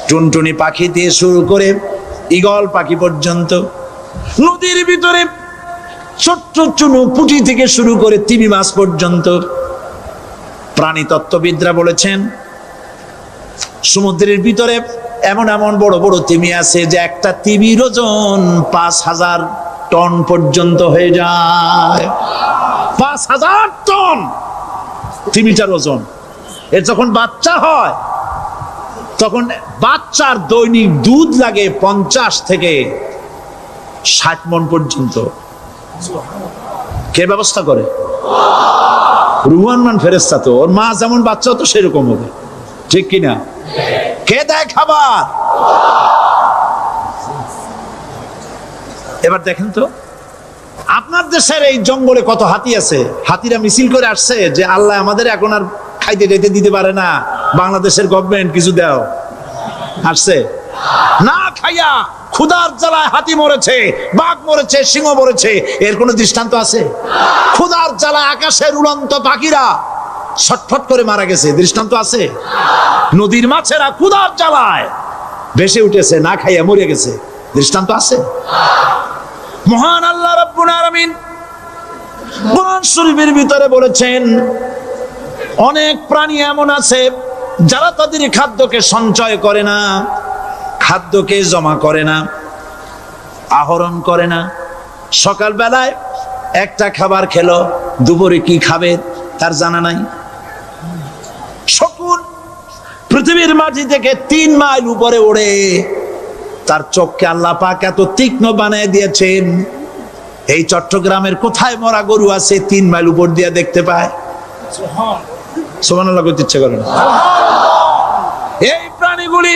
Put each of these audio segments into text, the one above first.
টুনটুনি পাখি দিয়ে শুরু করে ঈগল পাখি পর্যন্ত, নদীর ভিতরে ছোট্ট চুনো পুঁটি থেকে শুরু করে তিমি মাছ পর্যন্ত। প্রাণীতত্ত্ববিদরা বলেছেন সমুদ্রের ভিতরে এমন এমন বড় বড় তিমি আছে যে একটা তিমির ওজন 5000 টন পর্যন্ত হয়ে যায়। 5000 টন তিমিটার ওজন। এর যখন বাচ্চা হয় তখন বাচ্চার দৈনিক দুধ লাগে 50 থেকে 60 মণ পর্যন্ত। কে ব্যবস্থা করে? রুহান ফেরেশতা। তো ওর মা যেমন বাচ্চা তো সেরকম হবে, ঠিক কিনা? কে দেয় খাবার? এবার দেখেন তো আপনার দেশের এই জঙ্গলে কত হাতি আছে। হাতিরা মিছিল করে আসছে যে আল্লাহ আমাদের এখন আর খাইতে যেতে দিতে পারে না, বাংলাদেশের গভর্নমেন্ট কিছু দাও। আসছে না, খাইয়া ক্ষুধার জ্বালায় হাতি মরেছে, বাঘ মরেছে, সিংহ মরেছে। এর কোনো দৃষ্টান্ত আছে? ক্ষুধার জ্বালায় আকাশের উড়ন্ত পাখিরা ছটফট করে মারা গেছে, দৃষ্টান্ত আছে? নদীর মাছেরা ক্ষুধার জ্বালায় ভেসে উঠেছে, না খাইয়া মরে গেছে, দৃষ্টান্ত আছে? মহান আল্লাহ রাব্বুল আলামিন কোরআন শরীফের ভিতরে বলেছেন অনেক প্রাণী এমন আছে যারা তাদের খাদ্যকে সঞ্চয় করে না, খাদ্যকে জমা করে না, আহরণ করে না। সকাল বেলায় একটা খাবার খেলো, দুপুরে কি খাবে তার জানা নাই। শকুন পৃথিবীর মাটি থেকে 3 মাইল উপরে ওড়ে, তার চোখকে আল্লাহ পাক এত তীক্ষ্ণ বানিয়ে দিয়েছেন। এই চট্টগ্রামের কোথায় মরা গরু আছে 3 মাইল উপর দিয়ে দেখতে পায়? সুবহানাল্লাহ করতে ইচ্ছে করে না। এই প্রাণীগুলি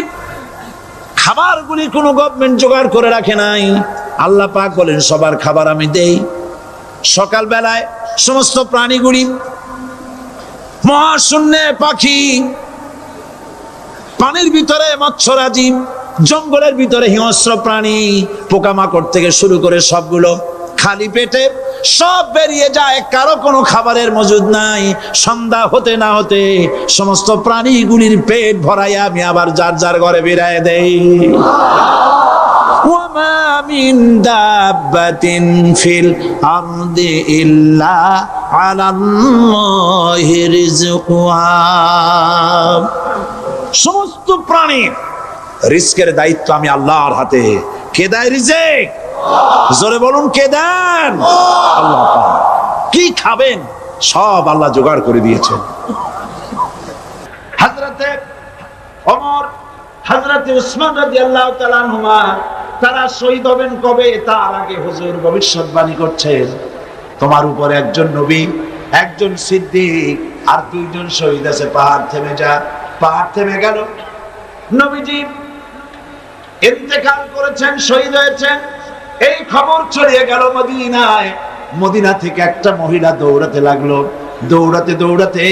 খাবারগুলি কোনো গভর্নমেন্ট জোগাড় করে রাখে নাই। আল্লাহ পাক বলেন সবার খাবার আমি দেই। সকাল বেলায় সমস্ত প্রাণীগুলি, মহাশূন্যে পাখি, পানির ভিতরে মৎস্যরাজি, জঙ্গলের ভিতরে হিংস্র প্রাণী, পোকামাকড় থেকে শুরু করে সবগুলো খালি পেটে সব বেরিয়ে যায়, কারো কোনো খাবারের মজুদ নাই। সন্ধ্যা হতে না হতে সমস্ত প্রাণীগুলির পেট ভরাইয়া আমি আবার যার যার ঘরে বেরিয়ে দেই। ওয়ামা মিন দাব্বাতিন ফিল আরদি ইল্লা আলাল্লাহি রিজকুহা। সমস্ত প্রাণীর রিজকের দায়িত্ব আমি আল্লাহর হাতে। কে দেয় রিজক? জোরে বলুন, কে দেন? আল্লাহ পাক। কি খাবেন সব আল্লাহ জোগাড় করে দিয়েছেন। হযরতে ওমর, হযরতে উসমান রাদিয়াল্লাহু তাআলা আনহুমা তারা শহীদ হবেন কবে তার আগে হুজুর ভবিষ্যৎবাণী করছেন তোমার উপর একজন নবী, একজন সিদ্দিক আর 2 জন শহীদ আছে। পাহাড় থেমে যা। পাহাড় থেমে গেল। নবীজি ইন্তেকাল করেছেন, শহীদ হয়েছেন। এই খবর ছড়িয়ে গেল মদিনায়। মদিনা থেকে একটা মহিলা দৌড়াতে লাগলো। দৌড়াতে দৌড়াতে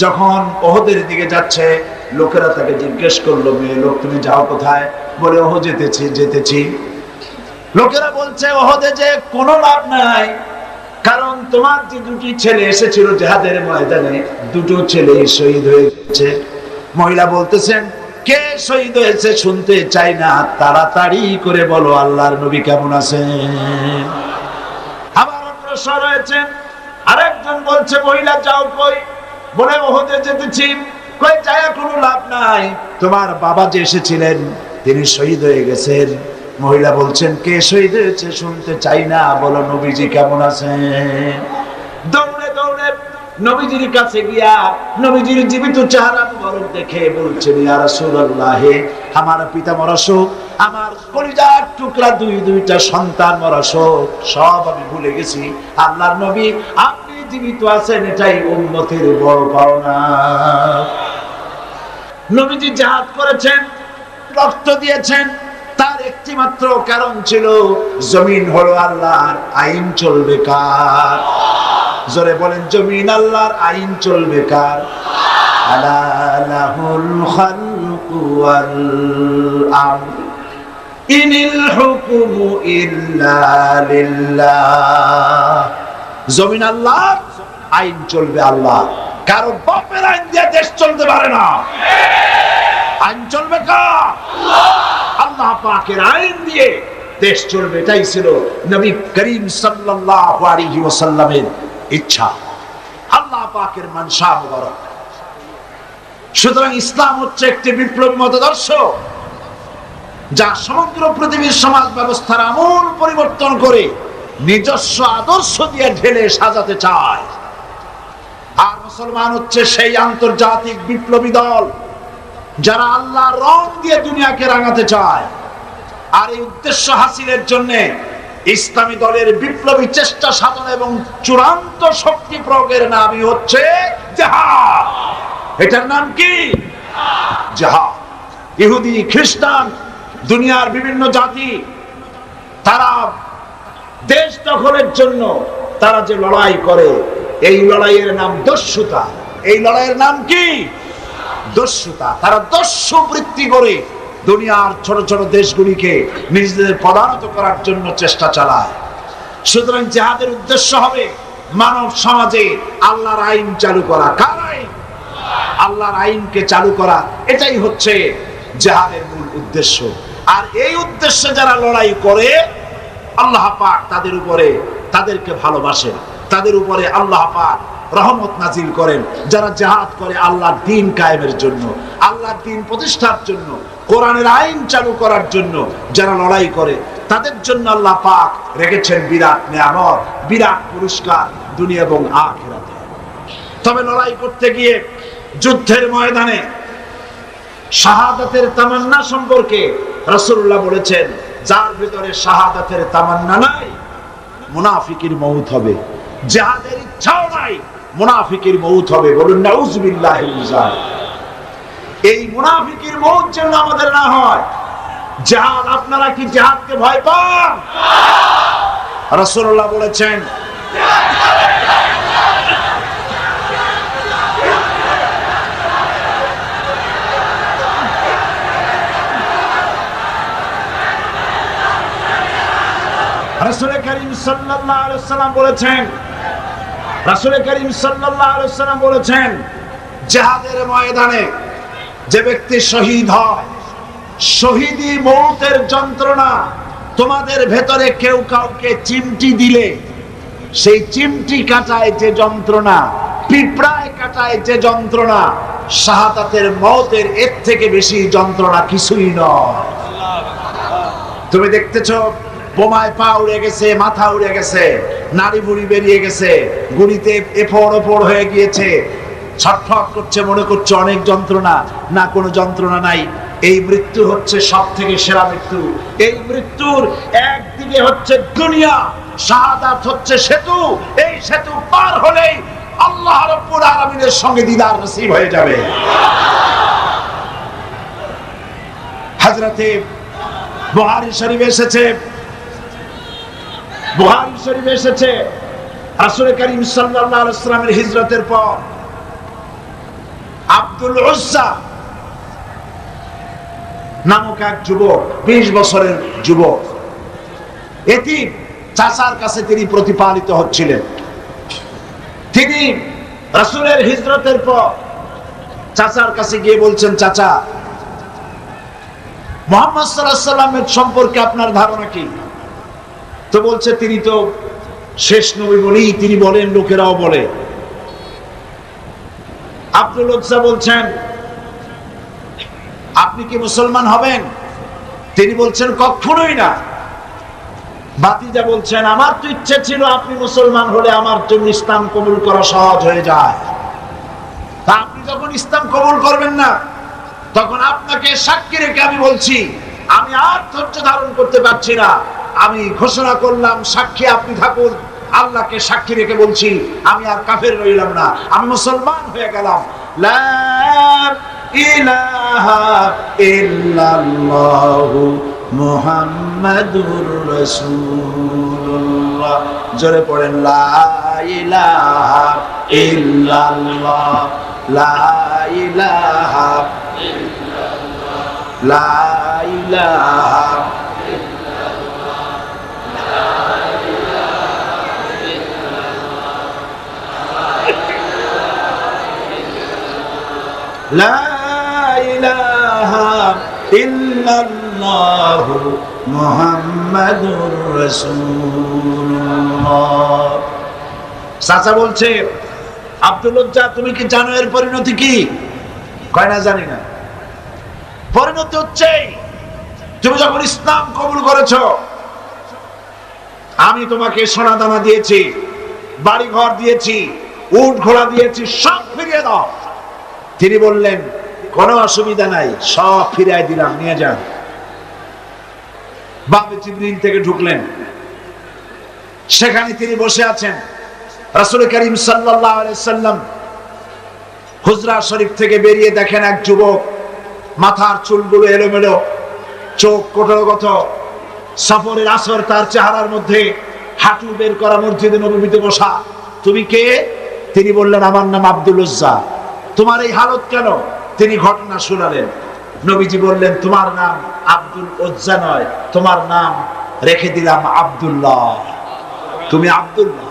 যখন ওহদের দিকে যাচ্ছে, লোকেরা তাকে জিজ্ঞেস করলো, মেয়ে লোক তুমি যাও কোথায়? বলে ওহ যেতেছি। লোকেরা বলছে ওহদে যে কোনো লাভ নাই, কারণ তোমার যে 2টি ছেলে এসেছিল জিহাদের ময়দানে, 2টো ছেলে শহীদ হয়েছে। মহিলা বলতেছেন কে শহীদ হয়েছে শুনতে চাই না, তাড়াতাড়ি করে বলো আল্লাহর নবী কেমন আছেন। আবার অগ্রসর হয়েছেন। আরেকজন বলছে মহিলা যাও কই? বলে ওহদে যেতেছি। কই যায় কোনো লাভ নাই, তোমার বাবা যে এসেছিলেন তিনি শহীদ হয়ে গেছেন। মহিলা বলছেন কে শহীদ হয়েছে শুনতে চাই না, বলো নবীজি কেমন আছেন। দৌড়ে দৌড়ে নবীজির কাছে গিয়া নবীজির জীবিত চেহারা মুবারক দেখে বলছেন ইয়া রাসূলুল্লাহ, আমার পিতা মরা শোক, আমার কলিজার টুকরা 2টা সন্তান মরা শোক সব আমি ভুলে গেছি। আল্লাহর নবী আপনি জীবিত আছেন, এটাই উম্মতের বড় পাওনা। নবীজি জিহাদ করেছেন, রক্ত দিয়েছেন, তার একটি মাত্র কারণ ছিল জমিন হলো আল্লাহর, আইন চলবে কার? জোরে বলেন, জমিন আল্লাহর, আইন চলবে কার? আলা লাহুল খালকু ওয়াল আমর ইনিল হুকমু ইল্লা লিল্লাহ। জমিন আল্লাহর, আইন চলবে আল্লাহ। কারো বাপের আইন দিয়ে দেশ চলতে পারে না। আইন চলবে কার? আল্লাহ পাকের আইন দিয়ে দেশ চলবে। এটাই ছিল নবী করিম সাল্লাল্লাহু আলাইহি ওয়াসাল্লামের ইচ্ছা, আল্লাহ পাকের মানসা মুবারক। সুতরাং ইসলাম হচ্ছে একটি বিপ্লবী মতাদর্শ যা সমগ্র পৃথিবীর সমাজ ব্যবস্থার আমূল পরিবর্তন করে নিজস্ব আদর্শ দিয়ে ঢেলে সাজাতে চায়। আর মুসলমান হচ্ছে সেই আন্তর্জাতিক বিপ্লবী দল যারা আল্লাহর রং দিয়ে দুনিয়াকে রাঙাতে চায়। আর এই উদ্দেশ্য হাসিলের জন্য ইসলামী দলের বিপ্লবী চেষ্টা সাধন এবং চূড়ান্ত শক্তি প্রয়োগের নামই হচ্ছে জিহাদ। এটার নাম কি? জিহাদ। ইহুদি, খ্রিস্টান, দুনিয়ার বিভিন্ন জাতি তারা দেশ দখলের জন্য তারা যে লড়াই করে, এই লড়াইয়ের নাম দস্যুতা। এই লড়াইয়ের নাম কি? দস্যুতা। তারা দস্যু বৃত্তি করে দুনিয়ার ছোট ছোট দেশগুলিকে নিজেদের পদানত করার জন্য চেষ্টা চালায়। সুতরাং জিহাদের উদ্দেশ্য হবে মানব সমাজে আল্লাহর আইন চালু করা। কার আইন? আল্লাহর আইনকে চালু করা। এটাই হচ্ছে জিহাদের মূল উদ্দেশ্য। আর এই উদ্দেশ্যে যারা লড়াই করে আল্লাহ পাক তাদের উপরে, তাদেরকে ভালোবাসেন, তাদের উপরে আল্লাহ পাক রহমত নাজিল করেন। যারা জিহাদ করে আল্লাহর দ্বীন কায়েমের জন্য, আল্লাহর দ্বীন প্রতিষ্ঠার জন্য, কোরআনের আইন চালু করার জন্য যারা লড়াই করে, তাদের জন্য আল্লাহ পাক রেখেছেন বিরাট নিয়ামত, বিরাট পুরস্কার দুনিয়া এবং আখিরাতে। তবে লড়াই করতে গিয়ে যুদ্ধের ময়দানে শাহাদাতের তামান্না সম্পর্কে রাসূলুল্লাহ বলেছেন, যার ভিতরে শাহাদাতের তামান্না নাই মুনাফিকের মউত হবে। জিহাদের ইচ্ছাও নাই, মুনাফিকের মউত হবে। বলুন নাউযুবিল্লাহি মিন যালিক। এই মুনাফিকের মউত যেন আমাদের না হয়। জিহাদ, আপনারা কি জিহাদকে ভয় পান? রাসূলুল্লাহ বলেছেন রাসূল করিম সাল্লাল্লাহু আলাইহি ওয়াসাল্লাম বলেছেন, রাসূল করিম সাল্লাল্লাহু আলাইহি ওয়াসাল্লাম বলেছেন, জিহাদের ময়দানে যে ব্যক্তি শহীদ হয়, শহীদি মওতের যন্ত্রণা তোমাদের ভেতরে কেউ কাউকে চিমটি দিলে সেই চিমটি কাটায় যে যন্ত্রণা, পিঁপড়ায় কাটায় যে যন্ত্রণা, শাহাদাতের মওতের এর থেকে বেশি যন্ত্রণা কিছুই নয়। তুমি দেখতেছো বোমায় পা উড়ে গেছে, মাথা উড়ে গেছে, নাড়ি বুড়ি বেরিয়ে গেছে, গুলিতে এফড় ওপড় হয়ে গিয়েছে, ছটফট করছে, মনে করছে অনেক যন্ত্রণা। না, কোনো যন্ত্রণা নাই। এই মৃত্যু হচ্ছে সব থেকে সেরা মৃত্যু। এই মৃত্যুর একদিকে হচ্ছে দুনিয়া, শাহাদাত হচ্ছে সেতু। এই সেতু পার হলেই আল্লাহ রাব্বুল আলামিনের সঙ্গে দিদার নসিব হয়ে যাবে। হযরতে বুখারী শরীফে এসেছে, বুখারী শরীফে এসেছে রাসূল করিম সাল্লাল্লাহু আলাইহি ওয়াসাল্লামের হিজরতের পর আব্দুল উজ্জা নামক এক যুবক, 20 বছরের যুবক, এতিম, চাচার কাছে তিনি প্রতিপালিত হচ্ছিলেন। তিনি রাসূলের হিজরতের পর চাচার কাছে গিয়ে বলছেন, চাচা, মুহাম্মদ সাল্লাল্লাহু আলাইহি ওয়াসাল্লামের সম্পর্কে আপনার ধারণা কি? তো বলছে, তিনি তো শেষ নবী বলেই তিনি বলেন, লোকেরাও বলে। আব্দুল উজ্জা বলছেন, আপনি কি মুসলমান হবেন? তিনি বলছেন, কখনোই না। ভাতিজা বলছেন, আমার তো ইচ্ছে ছিল আপনি মুসলমান হলে আমার জন্য ইসলাম কবুল করা সহজ হয়ে যায়। তা আপনি যখন ইসলাম কবুল করবেন না, তখন আপনাকে সাক্ষী রেখে আমি বলছি, আমি আর ধৈর্য ধারণ করতে পারছি না। আমি ঘোষণা করলাম, সাক্ষী আপনি থাকুন। আল্লাহকে সাক্ষী রেখে বলছি, আমি আর কাফের রইলাম না, আমি মুসলমান হয়ে গেলাম। লা ইলাহা ইল্লাল্লাহু মুহাম্মাদুর রাসূলুল্লাহ। জোরে পড়েন, লা ইলাহা ইল্লাল্লাহ, লা ইলাহা ইল্লাল্লাহ, লা ইলাহা লা ইলাহা ইলাহা ইল্লাল্লাহু মুহাম্মাদুর রাসূলুল্লাহ। চাচা বলছে, আব্দুল লজ্জা তুমি কি জানো এর পরিণতি কি? কয় না জানি না। পরিণতি হচ্ছে তুমি যখন ইসলাম কবুল করেছো, আমি তোমাকে সোনা দানা দিয়েছি, বাড়ি ঘর দিয়েছি, উট ঘোড়া দিয়েছি, সব ফিরিয়ে দাও। তিনি বললেন কোনো অসুবিধা নাই, সব ফিরিয়ে দিলাম, নিয়ে যান। বাবে জিবরিল থেকে ঢুকলেন, সেখানে তিনি বসে আছেন। রাসূল করিম সাল্লাল্লাহু আলাইহি সাল্লাম হুজরা শরীফ থেকে বেরিয়ে দেখেন এক যুবক, মাথার চুলগুলো এলোমেলো, চোখ কোটরগত, সফরের আসর তার চেহারার মধ্যে, হাঁটু বের করা, মসজিদে নববীতে বসা। তুমি কে? তিনি বললেন আমার নাম আব্দুল উজ্জা। তোমার এই হালত কেন? তিনি ঘটনা শোনালেন। নবীজি বললেন তোমার নাম আব্দুল উজ্জা নয়, তোমার নাম রেখে দিলাম আব্দুল্লাহ, তুমি আব্দুল্লাহ।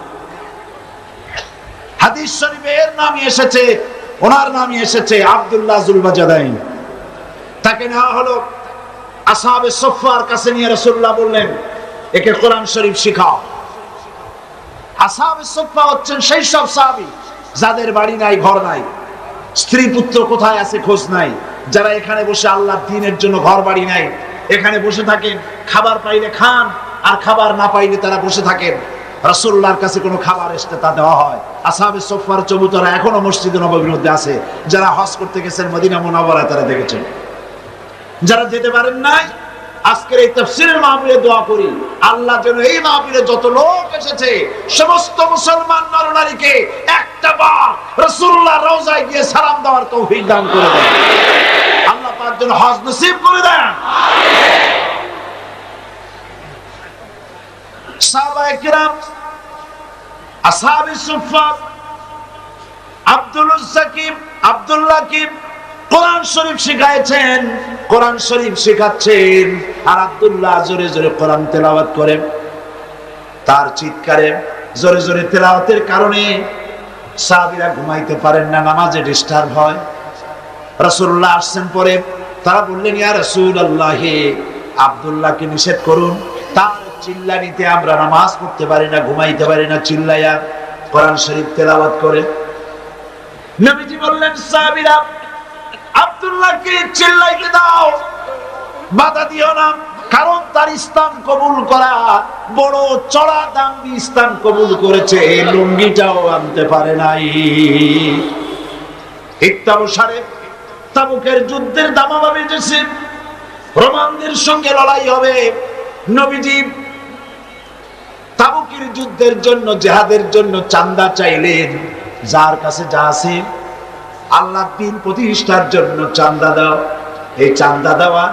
হাদিস শরীফে এর নামই এসেছে, ওনার নামই এসেছে আব্দুল্লাহ যুলবাজাদাইন। তাকে নেওয়া হলো আসহাবে সুফফার কাছে, নিয়ে রাসূলুল্লাহ বললেন একে কোরআন শরীফ শিখাও। আসহাবে সুফফা হচ্ছেন সেই সব সাহাবী যাদের বাড়ি নাই, ঘর নাই, স্ত্রী পুত্র কোথায় আছে খোঁজ নাই, যারা এখানে বসে আল্লাহর দ্বীনের জন্য ঘর বাড়ি নাই, এখানে বসে থাকেন, খাবার পাইলে খান আর খাবার না পাইলে তারা বসে থাকেন। রাসূলুল্লাহর কাছে কোনো খাবার এসে তা দেওয়া হয়। আসহাবে সুফফার চবুতরা এখনো মসজিদে নববীর মধ্যে আছে। যারা হজ করতে গেছেন মদিনা মুনাওয়ারায় তারা দেখেছেন। যারা যেতে পারেন নাই, আজকের এই তাফসীরের মাহফিলে দোয়া করি আল্লাহ যেন এই মাহফিলে যত লোক এসেছে সমস্ত মুসলমান নরনারীকে একটা বার রাসূলুল্লাহর রওজায় গিয়ে সালাম দেওয়ার তৌফিক দান করে দেন। আল্লাহ পাক যেন হজ নসিব করে দেন। সাহাবায়ে কিরাম, আসহাবে সুফফা, আব্দুল উজ্জাকিব, আব্দুল্লাহ কিব কোরআন শরীফ শিখাইছেন, কোরআন শরীফ শেখাচ্ছেন, আর আব্দুল্লাহ জোরে জোরে কোরআন তেলাওয়াত করেন। তার চিৎকারে, জোরে জোরে তেলাওয়াতের কারণে সাহাবীরা ঘুমাইতে পারেন না, নামাজে ডিস্টার্ব হয়। রাসূলুল্লাহ আসছেন পরে, তারা বললেন ইয়া রাসূলুল্লাহ, আব্দুল্লাহকে নিষেধ করুন, তার চিল্লানিতে আমরা নামাজ পড়তে পারি না, ঘুমাইতে পারি না, চিল্লায়া কোরআন শরীফ তেলাওয়াত করে। নবীজি বললেন সাহাবীরা আব্দুল্লাহকে চিল্লাইতে দাও, বাধা দিও না, কারণ তার ইসলাম কবুল করা বড় চড়া দাম দিয়ে ইসলাম কবুল করেছে, এই লুঙ্গিটাও আনতে পারে নাই। ইত্তাবসারে তাবুকের যুদ্ধের দামামা বেজেছে, রোমানদের সঙ্গে লড়াই হবে। নবীজি তাবুকের যুদ্ধের জন্য, জিহাদের জন্য চাঁদা চাইলেন। যার কাছে যা আছে আল্লাহর দ্বীন প্রতিষ্ঠার জন্য চাঁদা দাও। এই চাঁদা দেওয়া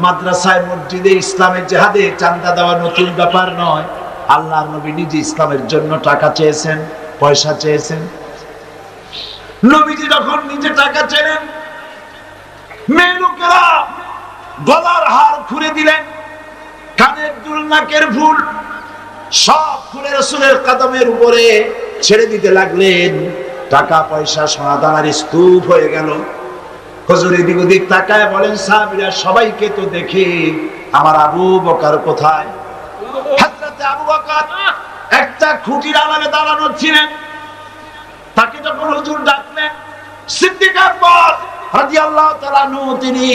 মাদ্রাসায়, মসজিদে, ইসলামের জিহাদে চাঁদা দেওয়া নতুন ব্যাপার নয়। আল্লাহর নবী নিজে ইসলামের জন্য টাকা চেয়েছেন, পয়সা চেয়েছেন। নবীজি যখন নিজে টাকা চেলেন, মেয়ে লোকেরা গলার হার খুলে দিলেন, কানের দুল, নাকের ফুল সব খুলে রাসূলের কদমের উপরে ছেড়ে দিতে লাগলেন। টাকা পয়সা সোনা দানার স্তূপ হয়ে গেল। হুজুর এদিক ওদিক তাকায় বলেন সাহাবীরা সবাইকে তো দেখি, আমার আবু বকর কোথায়? হযরত আবু বকর একটা খুঁটির আড়ালে দাঁড়ানো ছিলেন। তাকে যখন হুজুর ডাকলেন, সিদ্দিক আকবর রাদিয়াল্লাহু তাআলা আনহু তিনি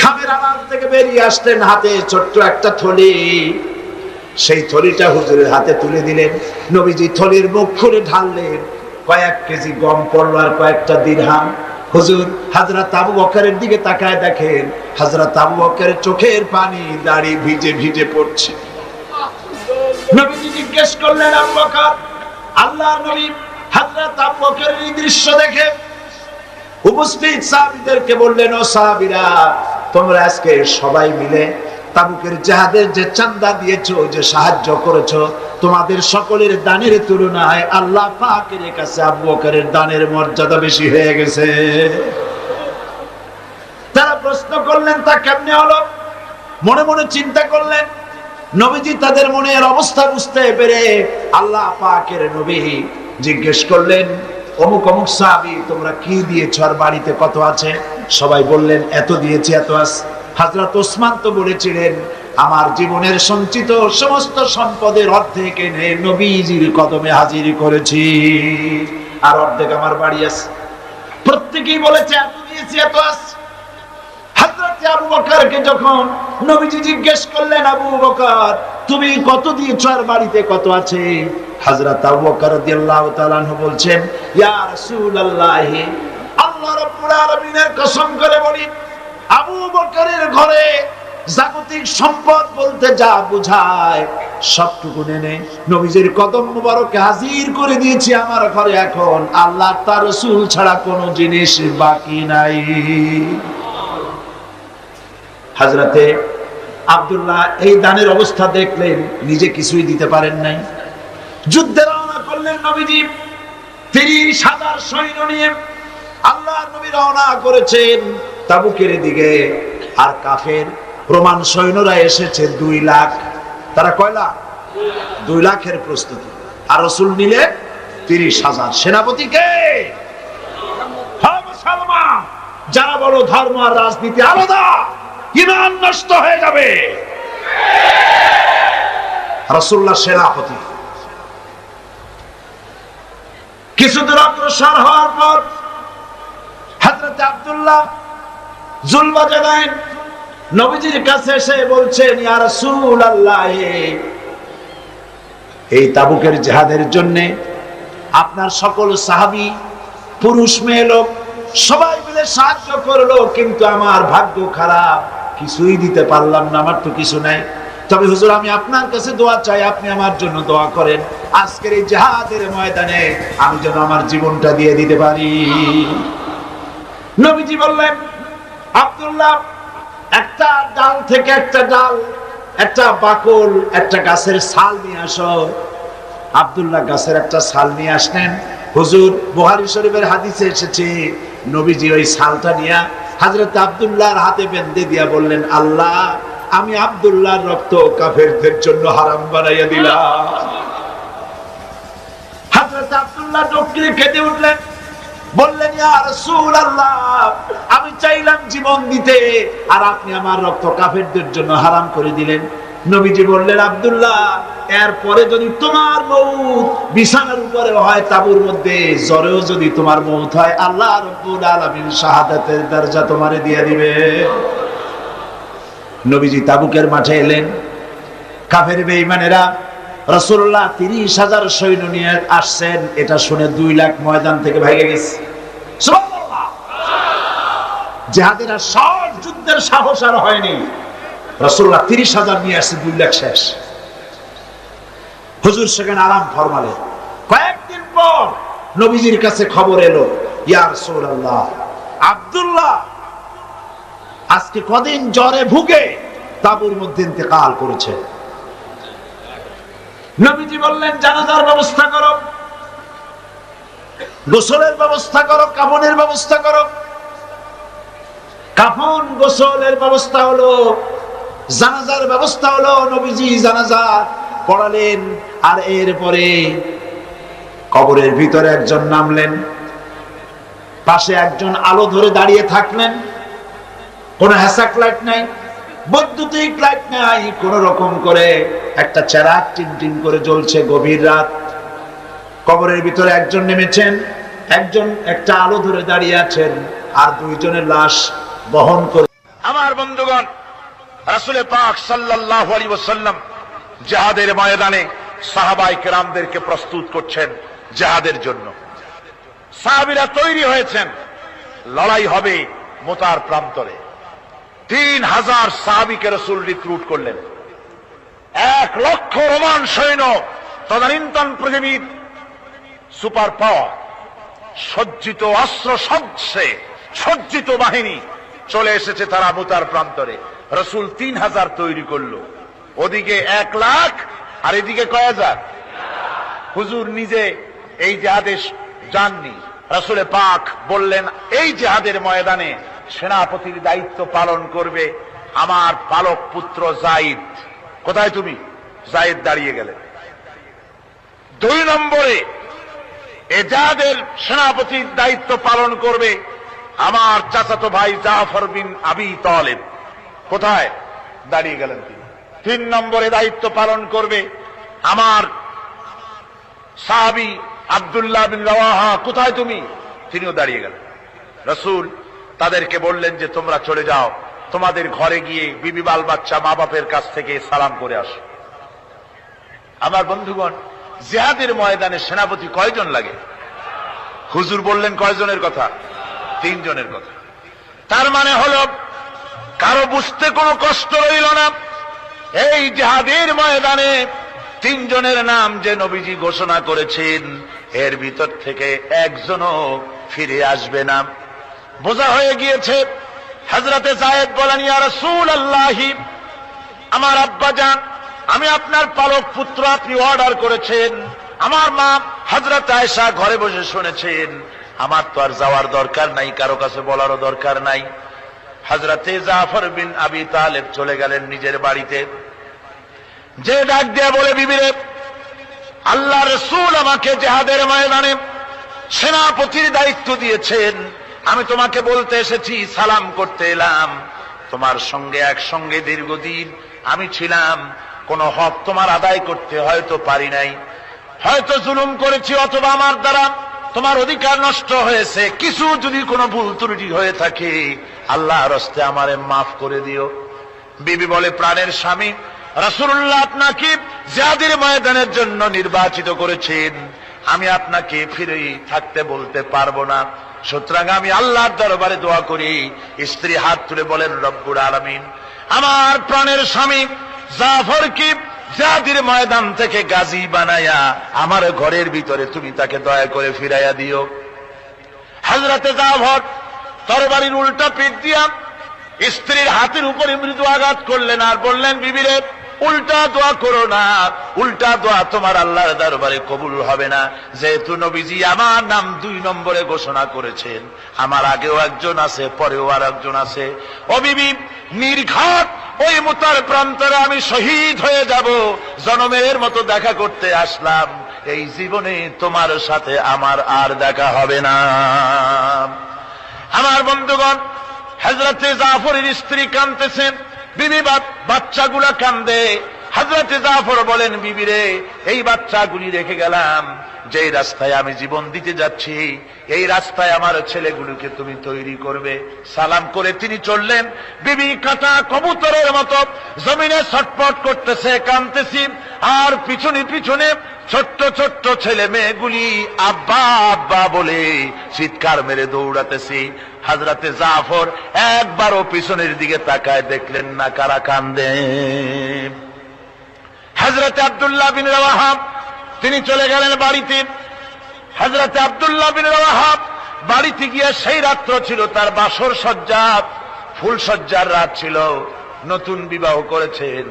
খামের আড়াল থেকে বেরিয়ে আসলেন, হাতে ছোট্ট একটা থলি। সেই থলিটা হুজুরের হাতে তুলে দিলেন। নবীজি থলির মুখ খুলে ঢাললেন, কয়েক কেজি গম পড়ল আর কয়েকটা দিরহাম। হুজুর হযরত আবু বকরের দিকে তাকায় দেখেন, হযরত আবু বকরের চোখের পানি দাড়ি ভিজে ভিজে পড়ছে। নবীজি জিজ্ঞেস করলেন আবু বকর, আল্লাহর নবী হযরত আবু বকরের এই দৃশ্য দেখে উপস্থিত সাহাবীদেরকে বললেন, ও সাহাবীরা, তোমরা আজকে সবাই মিলে তাবুকের জিহাদের যে চাঁদা দিয়েছো, যে সাহায্য করেছো, তোমাদের সকলের দানের তুলনায় আল্লাহ পাকের কাছে আবু বকরের দানের মর্যাদা বেশি হয়ে গেছে। তারা প্রশ্ন করলেন তা কেমনে হলো? মনে মনে চিন্তা করলেন। নবীজি তাদের মনের অবস্থা বুঝতে পেরে আল্লাহ পাকের নবী জিজ্ঞেস করলেন, অমুক অমুক সাহাবী তোমরা কি দিয়েছো আর বাড়িতে কত আছে? সবাই বললেন এত দিয়েছি, এত আছে। হযরত ওসমান তো বলেছিলেন আমার জীবনের সঞ্চিত সমস্ত সম্পদের অর্ধেক এনে নবীজির কদমে হাজির করেছি, আর অর্ধেক আমার বাড়ি আছে। প্রত্যেকেই বলেছে এত দিয়েছি, এত আছে। হযরত আবু বকরকে যখন নবীজি জিজ্ঞেস করলেন, আবু বকর তুমি কত দিয়েছো আর বাড়িতে কত আছে? হযরত আবু বকর রাদিয়াল্লাহু তাআলা আনহু বলছেন, ইয়া রাসূলুল্লাহ, আল্লাহ রাব্বুল আলামিনের কসম করে বলি, আবু বকরের ঘরে জাগতিক সম্পদ বলতে যা বোঝায় সবটুকু এনে নবীজির কদম মুবারকে হাজির করে দিয়েছি আমার ঘরে। এখন আল্লাহ তার রাসূল ছাড়া কোনো জিনিস বাকি নাই। হযরতে আব্দুল্লাহ এই দানের অবস্থা দেখলেন, নিজে কিছুই দিতে পারেন নাই। যুদ্ধে রওনা করলেন নবীজি ৩০,০০০ সৈন্য নিয়ে। আল্লাহর নবী রওনা করেছেন তাবুকের দিকে, আর কাফের রোমান সৈন্যরা এসেছে ২ লাখ। তারা কয় লাখ? ২ লাখের প্রস্তুতি। আর রাসূল নিলে ৩০,০০০। সেনাপতি কে? হ্যাঁ মুসলমান। যারা বলো ধর্ম আর রাজনীতি আলাদা, ঈমান নষ্ট হয়ে যাবে। রাসূলুল্লাহ সেনাপতি। কিছু দূর অগ্রসর হওয়ার পর হযরত আব্দুল্লাহ জুলবাজে দেন, নবীজির কাছে এসে বলছেন, ইয়া রাসূলুল্লাহ, এই তাবুকের জিহাদের জন্য আপনার সকল সাহাবী পুরুষ মেয়ে লোক সবাই মিলে সাহায্য করলো, কিন্তু আমার ভাগ্য খারাপ, কিছুই দিতে পারলাম না, আমার তো কিছু নাই। তবে হুজুর আমি আপনার কাছে দোয়া চাই, আপনি আমার জন্য দোয়া করেন, আজকের এই জিহাদের ময়দানে আমি যেন আমার জীবনটা দিয়ে দিতে পারি। নবীজি বললেন, আব্দুল্লাহ একটা ডাল থেকে একটা ডাল, একটা বাকল, একটা গাছের ছাল নিয়ে আসো। আব্দুল্লাহ গাছের একটা ছাল নিয়ে আসলেন। হুজুর বুখারী শরীফের হাদিসে এসেছে, নবীজি ওই ছালটা নিয়ে হযরত আব্দুল্লাহর হাতে বেঁধে দিয়া বললেন, আল্লাহ আমি আব্দুল্লাহর রক্ত কাফেরদের জন্য হারাম বানাইয়া দিলাম। হযরত আব্দুল্লাহ ডক্টরে কেঁদে উঠলেন, বললেন, ইয়া রাসূলুল্লাহ, আমি চাইলাম জীবন দিতে, আর আপনি আমার রক্ত কাফেরদের জন্য হারাম করে দিলেন। নবীজি বললেন, আব্দুল্লাহ এরপরে যদি তোমার মউত বিছানার উপরে হয়, তাবুর মধ্যে জ্বরেও যদি তোমার মউত হয়, আল্লাহ রাব্বুল আলামিন শাহাদাতের দরজা তোমারে দিয়ে দিবে। নবীজি তাবুকের মাঠে এলেন। কাফের বেঈমানেরা রাসূলুল্লাহ ৩০,০০০ সৈন্য নিয়ে আসছেন, এটা শুনে ২ লাখ ময়দান থেকে ভাগে গেছে। সুবহানাল্লাহ। জিহাদের সব যুদ্ধের সাহস আর হয়নি। রাসূলুল্লাহ ৩০,০০০ নিয়ে আসছে, ২ লাখ শেষ। হুজুর সেখানে আরাম ফরমালেন। কয়েকদিন পর নবীজির কাছে খবর এলো, ইয়া রাসূলুল্লাহ, আব্দুল্লাহ আজকে কদিন জ্বরে ভুগে তাবুর মধ্যে ইন্তেকাল করেছে। নবীজি বললেন, জানাজার ব্যবস্থা করো, গোসলের ব্যবস্থা করো, কাফনের ব্যবস্থা করো। কাফন গোসলের ব্যবস্থা হলো, জানাজার ব্যবস্থা হলো। নবীজি জানাজা পড়ালেন, আর এরপরে কবরের ভিতরে একজন নামলেন, পাশে একজন আলো ধরে দাঁড়িয়ে থাকলেন। কোন হ্যাসাক লাইট নাই, বৈদ্যুতিক লাইট নাই, কোন রকম করে একটা চেরাগ টিনটিন করে জ্বলছে। গভীর রাত, কবরের ভিতরে একজন নেমেছেন, একজন একটা আলো ধরে দাঁড়িয়ে আছেন, আর 2 জনের লাশ বহন করে। আমার বন্ধুগণ, রাসূল পাক সাল্লাল্লাহু আলাইহি ওয়াসাল্লাম জিহাদের ময়দানে সাহাবায়ে কেরামদেরকে প্রস্তুত করছেন জিহাদের জন্য। সাহাবীরা তৈরি হয়েছেন, লড়াই হবে মুতার প্রান্তরে। ৩০০০ সাহাবীকে রাসূল রিক্রুট করলেন। ১ লক্ষ রোমান সৈন্য, তদানীন্তন পৃথিবীর সুপার পাওয়ার, সজ্জিত অস্ত্র সজ্জিত বাহিনী চলে এসেছে তারা মুতার প্রান্তরে। রাসূল ৩০০০ তৈরি করলো। ওদিকে ১ লাখ, আর এদিকে কয় হাজার? হুজুর নিজে এই জিহাদে যাননি। রাসূল পাক বললেন, এই জিহাদের ময়দানে সেনাপতির দায়িত্ব পালন করবে আমার পালক পুত্র যায়েদ। কোথায় তুমি? যায়েদ দাঁড়িয়ে গেলেন। ২ নম্বরে এ জিহাদের সেনাপতির দায়িত্ব পালন করবে আমার চাচাতো ভাই জাফর বিন আবি তালেব। কোথায় দাঁড়িয়ে গেলেন তিনি? 3 নম্বরে দায়িত্ব পালন করবে আমার সাহাবী আব্দুল্লাহ বিন রাওয়াহা। কোথায় তুমি? তিনিও দাঁড়িয়ে গেলেন। রাসূল তাদেরকে বললেন যে তোমরা চলে যাও, তোমাদের ঘরে গিয়ে বিবি বাল বাচ্চা মা বাপের কাছ থেকে সালাম করে আসো। আমার বন্ধুগণ, জিহাদের ময়দানে সেনাপতি কয়জন লাগে? হুজুর বললেন কয়জনের কথা? 3 জনের কথা। তার মানে হলো কারো বুঝতে কোনো কষ্ট রইল না, এই জিহাদের ময়দানে 3 জনের নাম যে নবীজি ঘোষণা করেছেন এর ভিতর থেকে একজনও ফিরে আসবে না। বোঝা হয়ে গিয়েছে। হযরতে যায়েদ বলেন, ইয়া রাসূলুল্লাহ, আমার আব্বা জান, আমি আপনার পালক পুত্র, আপনি অর্ডার করেছেন। আমার মা হযরত আয়েশা ঘরে বসে শুনেছেন, আমার তো আর যাওয়ার দরকার নাই, কারো কাছে বলারও দরকার নাই। হযরতে জাফর বিন আবি তালেব চলে গেলেন নিজের বাড়িতে। যে ডাক দিয়ে বলে, বিবিরে, আল্লাহ রাসূল আমাকে জিহাদের ময়দানে সেনাপতির দায়িত্ব দিয়েছেন, আমি তোমাকে বলতে এসেছি, সালাম করতে এলাম। তোমার সঙ্গে একসঙ্গে দীর্ঘদিন আমি ছিলাম, কোন হক তোমার আদায় করতে হয়তো পারি নাই, হয়তো জুলুম করেছি, অথবা আমার দ্বারা তোমার অধিকার নষ্ট হয়েছে। কিছু যদি কোনো ভুল ত্রুটি হয়ে থাকে আল্লাহর হস্তে আমারে মাফ করে দিও। বিবি বলে, প্রাণের স্বামী রাসূলুল্লাহ আপনাকে জিহাদের ময়দানের জন্য নির্বাচিত করেছেন, আমি আপনাকে ফিরে থাকতে বলতে পারবো না। সুতরাং আমি আল্লাহর দরবারে দোয়া করি। স্ত্রী হাত তুলে বলেন, রব্বুল আলামিন, আমার প্রাণের স্বামী জাফরকে জিহাদের ময়দান থেকে গাজী বানায়া আমার ঘরের ভিতরে তুমি তাকে দয়া করে ফিরাইয়া দিও। হযরতে জাফর তরবারির উল্টা পিঠ দিয়া স্ত্রীর হাতের উপরে মৃদু আঘাত করলেন আর বললেন, বিবিরে, উল্টা দোয়া করো না, উল্টা দোয়া তোমার আল্লাহর দরবারে কবুল হবে না। যেহেতু নবীজি আমার নাম 2 নম্বরে ঘোষণা করেছেন, আমার আগেও একজন আছে, পরেও আর একজন আছে। ও বিবি, নির্ঘাত ওই মুতার প্রান্তরে আমি শহীদ হয়ে যাব, জনমের মতো দেখা করতে আসলাম, এই জীবনে তোমার সাথে আমার আর দেখা হবে না। আমার বন্ধুগণ, হযরতে জাফরের স্ত্রী কাঁদতেছেন, বিবি বাচ্চাগুলা কান্দে। হযরতে জাফর বলেন, বিবিরে, এই বাচ্চাগুলি রেখে গেলাম, যেই রাস্তায় আমি জীবন দিতে যাচ্ছি এই রাস্তায় আমার ছেলেগুলোকে তুমি তৈরি করবে। সালাম করে তিনি চললেন। বিবি কাটা কবুতরের মতো জমিনে ছটফট করতেছে, কাঁদতেছি, আর পিছনে পিছনে ছোট্ট ছোট্ট ছেলে মেয়েগুলি আব্বা আব্বা বলে চিৎকার মেরে দৌড়াতেছি। হযরতে জাফর একবারও পিছনের দিকে তাকায় দেখলেন না কারা কান্দে। হযরতে আব্দুল্লাহ বিন রাওয়াহা তিনি চলে গেলেন বাড়িতে। হযরতে আব্দুল্লাহ বিন রাওয়াহা বাড়িতে গিয়ে, সেই রাত্র ছিল তার বাসর সজ্জা, ফুল সজ্জার রাত ছিল, নতুন বিবাহ করেছেন।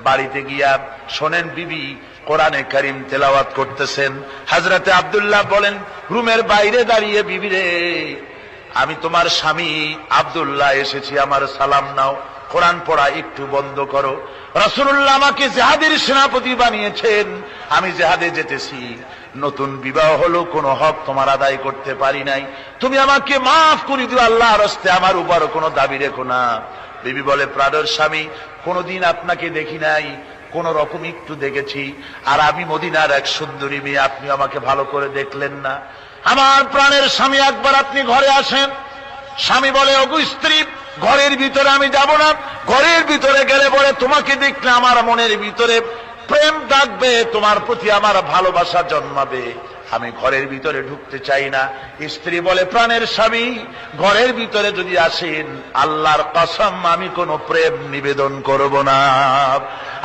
বাড়িতে গিয়া শোনেন বিবি কোরআনে কারীম তেলাওয়াত করতেছেন। হযরতে আব্দুল্লাহ বলেন, রুমের বাইরে দাঁড়িয়ে, বিবিরে, আমি তোমার স্বামী আব্দুল্লাহ এসেছি, আমার সালাম নাও, কোরআন পড়া একটু বন্ধ করো। রাসূলুল্লাহ আমাকে জিহাদের সেনাপতি বানিয়েছেন, আমি জিহাদে যেতেছি, নতুন বিবাহ হলো, কোনো হক তোমার আদায় করতে পারি নাই, তুমি আমাকে মাফ করে দিও, আল্লাহর হস্তে আমার উপর কোনো দাবি রেখো না। বিবি বলে, প্রাণের স্বামী, কোনদিন আপনাকে দেখি নাই, কোন রকম একটু দেখেছি, আর আমি মদিনার এক সুন্দরী মেয়ে, আপনি আমাকে ভালো করে দেখলেন না। আমার প্রাণের স্বামী, একবার আপনি ঘরে আসেন। স্বামী বলে, ওগো স্ত্রী, ঘরের ভিতরে আমি যাব না, ঘরের ভিতরে গেলে পরে তোমাকে দেখলে আমার মনের ভিতরে প্রেম ডাকবে, তোমার প্রতি আমার ভালোবাসা জন্মাবে, আমি ঘরের ভিতরে ঢুকতে চাই না। স্ত্রী বলে, প্রাণের স্বামী, ঘরের ভিতরে যদি আসেন, আল্লাহর কসম আমি কোনো প্রেম নিবেদন করব না,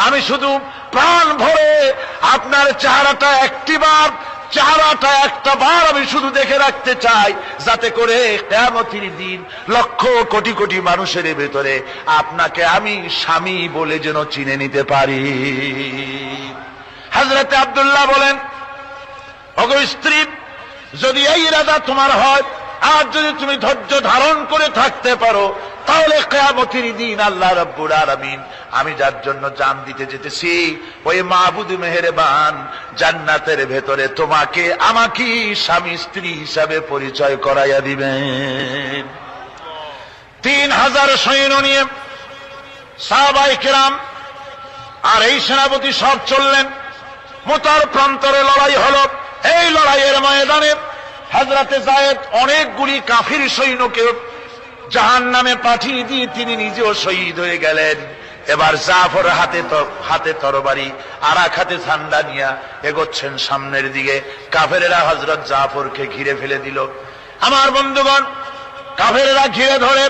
আমি শুধু প্রাণ ভরে আপনার চেহারাটা একটা বার আমি শুধু দেখে রাখতে চাই, যাতে করে কিয়ামতের দিন লক্ষ কোটি কোটি মানুষের ভেতরে আপনাকে আমি স্বামী বলে যেন চিনে নিতে পারি। হযরতে আব্দুল্লাহ বলেন, ওগো স্ত্রী, যদি এই ইরাদা তোমার হয়, আর যদি তুমি ধৈর্য ধারণ করে থাকতে পারো, তাহলে কিয়ামতের দিন আল্লাহ রাব্বুল আলামিন আমি যার জন্য জান দিতে যেতেছি ওই মাবুদ মেহেরবান জান্নাতের ভেতরে তোমাকে আমাকে স্বামী স্ত্রী হিসাবে পরিচয় করাইয়া দিবেন। 3000 সৈন্য নিয়ে সাহাবায়ে কেরাম আর এই সেনাপতি সব চললেন। মুতার প্রান্তরে লড়াই হলো। এই লড়াইয়ের ময়দানে হযরতে যায়েদ অনেকগুলি কাফির সৈন্যকে জাহান্নামে পাঠিয়ে দিয়ে তিনি নিজেও শহীদ হয়ে গেলেন। এবার জাফর হাতে তরবারি আর এক হাতে ঝান্ডা নিয়ে এগোচ্ছেন সামনের দিকে। কাফেরেরা হযরত জাফরকে ঘিরে ফেলে দিল। আমার বন্ধুগণ, কাফেরেরা ঘিরে ধরে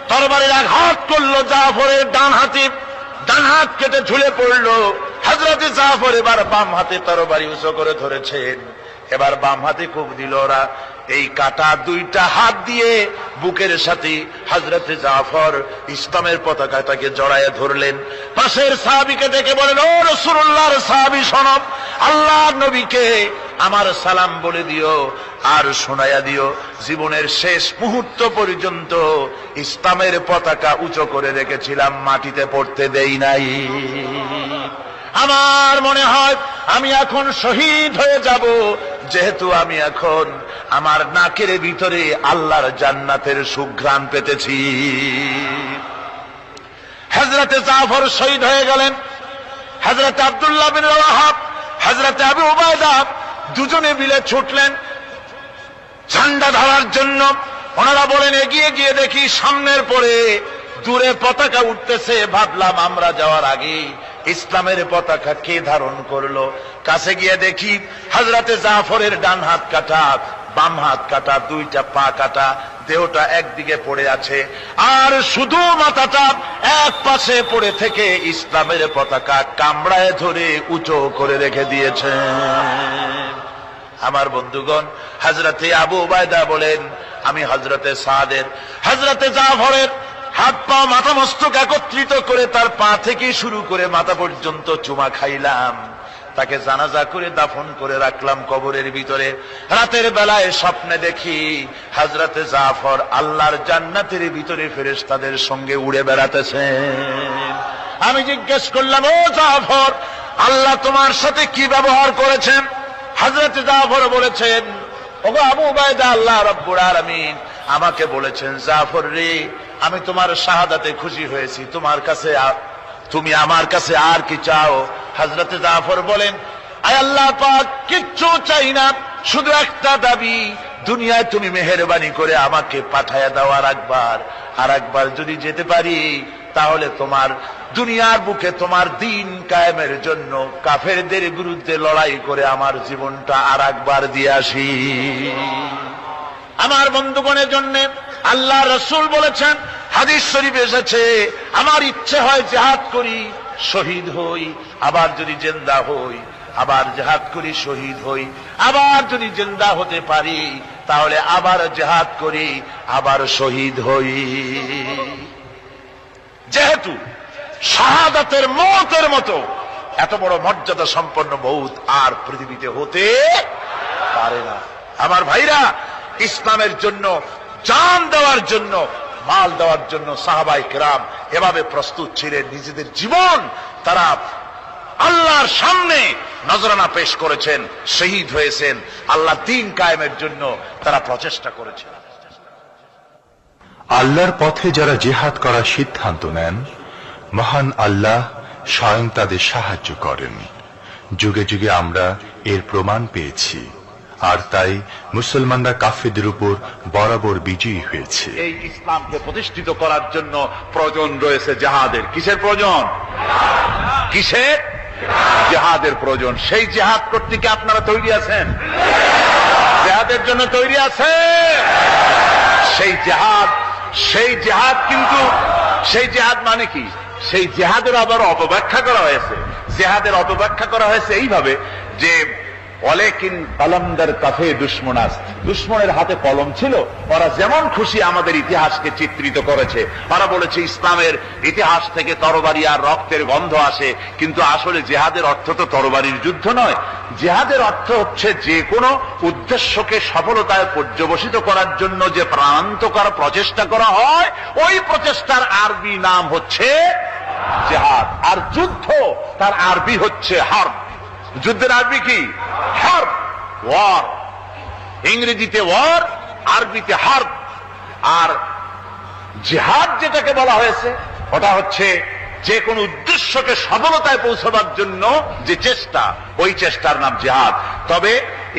তরবারির আঘাত করলো জাফরের ডান হাতে। ডান হাত কেটে ঝুলে পড়লো। হযরতে জাফর এবার বাম হাতে তরবারি উঁচু করে ধরেছেন। এবার বাম হাতে কোপ দিল ওরা। এই কাটা দুইটা হাত দিয়ে বুকের সাথে হযরতে জাফর ইসলামের পতাকাটাকে জড়ায় ধরলেন। পাশের সাহাবীকে ডেকে বলেন, ও রাসূলুল্লাহর সাহাবী শোনো, আল্লাহর নবীকে আমার সালাম বলে দিও আর শোনায়া দিও জীবনের শেষ মুহূর্ত পর্যন্ত ইসলামের পতাকা উঁচু করে রেখেছিলাম, মাটিতে পড়তে দেই নাই। আমার মনে হয় আমি এখন শহীদ হয়ে যাব, যেহেতু আমি এখন আমার নাকের ভিতরে আল্লাহর জান্নাতের সুঘ্রাণ পেতেছি। হযরতে জাফর শহীদ হয়ে গেলেন। হযরতে আব্দুল্লাহ বিন রাওয়াহা, হযরতে আবু উবাইদা দুজনে মিলে ছুটলেন ঝান্ডা ধরার জন্য। ওনারা বলেন, এগিয়ে গিয়ে দেখি সামনের পরে দূরে পতাকা উঠতেছে। ভাবলাম আমরা যাওয়ার আগে ইসলামের পতাকা কে ধারণ করলো। কাছে গিয়ে দেখি হযরতে জাফরের ডান হাত কাটা, বাম হাত কাটা, দুইটা পা কাটা, দেহটা একদিকে পড়ে আছে আর শুধু মাথাটা এক পাশে পড়ে থেকে ইসলামের পতাকা কামড়ায় ধরে উঁচু করে রেখে দিয়েছে। আমার বন্ধুগণ, হযরতে আবু উবাইদা বলেন, আমি হযরতে সাদের, হযরতে জাফরের হাত পা মাথা মস্তক একত্রিত করে তার পা থেকে শুরু করে মাথা পর্যন্ত চুমা খাইলাম। তাকে জানাজা করে দাফন করে রাখলাম কবরের ভিতরে। রাতের বেলায় স্বপ্নে দেখি হযরতে জাফর আল্লাহর জান্নাতের ভিতরে ফেরেশতাদের সঙ্গে উড়ে বেড়াতেছেন। আমি জিজ্ঞেস করলাম, ও জাফর, আল্লাহ তোমার সাথে কি ব্যবহার করেছেন? হযরতে জাফর বলেছেন, ওগো আবু উবাইদা, আল্লাহ রাব্বুল আলামিন আমাকে বলেছেন, জাফর রে, আমি তোমার শাহাদাতে খুশি হয়েছি, তুমি আমার কাছে আর কি চাও? হযরতে জাফর বলেন, আয় আল্লাহ পাক, কিচ্ছু চাই না, শুধু একটা দাবি, দুনিয়ায় তুমি মেহেরবানি করে আমাকে পাঠায়া দাও আর একবার যদি যেতে পারি, তাহলে তোমার দুনিয়ার বুকে তোমার দিন কায়েমের জন্য কাফেরদের বিরুদ্ধে লড়াই করে আমার জীবনটা আর একবার দিয়ে আসি। আমার বন্ধুগণের জন্য আল্লাহ রাসূল বলেছেন, হাদিস শরীফে এসেছে, আমার ইচ্ছে হয় জিহাদ করি, শহীদ হই, আবার যদি জিন্দা হই, আবার জিহাদ করি, শহীদ হই, আবার যদি জিন্দা হতে পারি তাহলে আবার জিহাদ করি, আবার শহীদ হই। যেহেতু শাহাদাতের মওতের মতো এত বড় মর্যাদা সম্পন্ন মওত আর পৃথিবীতে হতে পারে না। আমার ভাইরা, ইসলামের জন্য জান দেওয়ার জন্য, মাল দেওয়ার জন্য সাহাবায়ে কেরাম এভাবে প্রস্তুত ছিলেন। নিজেদের জীবন তারা আল্লাহর সামনে নজরানা পেশ করেছেন, শহীদ হয়েছেন, আল্লাহ দ্বীন কায়েমের জন্য তারা প্রচেষ্টা করেছেন। আল্লাহর পথে যারা জিহাদ করার সিদ্ধান্ত নেন, মহান আল্লাহ স্বয়ং তাদের সাহায্য করেন। যুগে যুগে আমরা এর প্রমাণ পেয়েছি, আর তাই মুসলমানরা কাফেরদের উপর বরাবর বিজয়ী হয়েছে। এই ইসলামকে প্রতিষ্ঠিত করার জন্য প্রয়োজন রয়েছে জিহাদের। কিসের প্রয়োজন? কিসের? জিহাদের প্রয়োজন। সেই জিহাদ করতে কি আপনারা তৈরি আছেন? জিহাদের জন্য তৈরি আছে? সেই জিহাদ কিন্তু সেই জিহাদ মানে কি? সেই জিহাদের আবার অপব্যাখ্যা করা হয়েছে। জিহাদের অপব্যাখ্যা করা হয়েছে এইভাবে যে ওয়ালাকিন কলমদার কাফে দুশমনাস, দুশমনের হাতে কলম ছিল, ওরা যেমন খুশি আমাদের ইতিহাসকে চিত্রিত করেছে। ওরা বলেছে ইসলামের ইতিহাস থেকে তরবারি আর রক্তের গন্ধ আসে, কিন্তু আসলে জিহাদের অর্থ তো তরবারির যুদ্ধ নয়। জিহাদের অর্থ হচ্ছে যে কোনো উদ্দেশ্যকে সফলতায় পর্যবসিত করার জন্য যে প্রাণান্তকর প্রচেষ্টা করা হয়, ওই প্রচেষ্টার আরবি নাম হচ্ছে জিহাদ। আর যুদ্ধ তার আরবি হচ্ছে হার্ব। যুদ্ধের আরবি কি? হার্ব, ওয়ার। ইংরেজিতে ওয়ার, আরবিতে হার্ব। আর জিহাদ যেটাকে বলা হয়েছে ওটা হচ্ছে যে কোন উদ্দেশ্যকে সফলতায় পৌঁছাবার জন্য যে চেষ্টা, ওই চেষ্টার নাম জিহাদ। তবে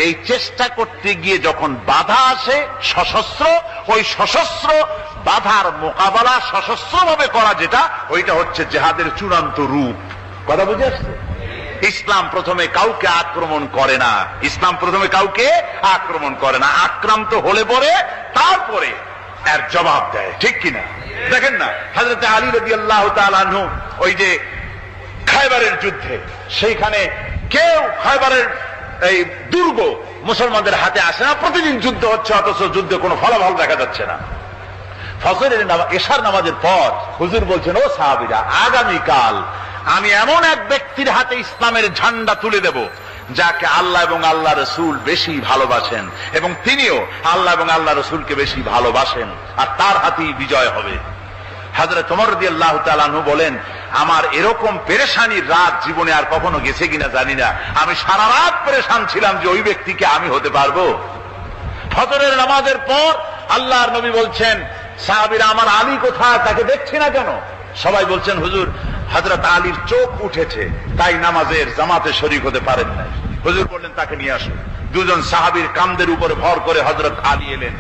এই চেষ্টা করতে গিয়ে যখন বাধা আসে সশস্ত্র, ওই সশস্ত্র বাধার মোকাবেলা সশস্ত্রভাবে করা যেটা, ওইটা হচ্ছে জিহাদের চূড়ান্ত রূপ। কথা বুঝে আসছে? ইসলাম প্রথমে কাউকে আক্রমণ করে না, ইসলাম প্রথমে কাউকে আক্রমণ করে না, আক্রান্ত হলে পরে তারপরে এর জবাব দেয়। ঠিক কিনা? দেখেন না, হযরত আলী রাদিয়াল্লাহু তাআলা আনহু ওই যে খায়বারের যুদ্ধে, সেইখানে কেউ খায়বারের এই দুর্গ মুসলমানদের হাতে আসে না, প্রতিদিন যুদ্ধ হচ্ছে, অথচ যুদ্ধে কোনো ফলাফল দেখা যাচ্ছে না। ফজরের নামাজ, এশার নামাজের পর হুজুর বলছেন, ও সাহাবীরা, আগামীকাল আমি এমন এক ব্যক্তির হাতে ইসলামের ঝান্ডা তুলে দেব যাকে আল্লাহ এবং আল্লাহ রসুল বেশি ভালোবাসেন, এবং তিনিও আল্লাহ এবং আল্লাহ রসুলকে বেশি ভালোবাসেন, আর তার হাতেই বিজয় হবে। হযরত ওমর রাদিয়াল্লাহু তাআলা আনহু বলেন, আমার এরকম পেরেশানির রাত জীবনে আর কখনো গেছে কিনা জানি না, আমি সারা রাত পেরেশান ছিলাম যে ওই ব্যক্তিকে আমি হতে পারবো। ফজরের নামাজের পর আল্লাহর নবী বলছেন, সাহাবীরা, আমার আলী কোথায়, তাকে দেখছি না কেন? সবাই বলছেন, হুজুর হযরত আলীর চোখ উঠেছে, তাই নামাজের জামাতে শরীক হতে পারেন না। হুজুর বললেন, তাকে নিয়ে আসুন। দুজন সাহাবীর কাঁধের উপরে ভর করে হযরত আলী এলেন।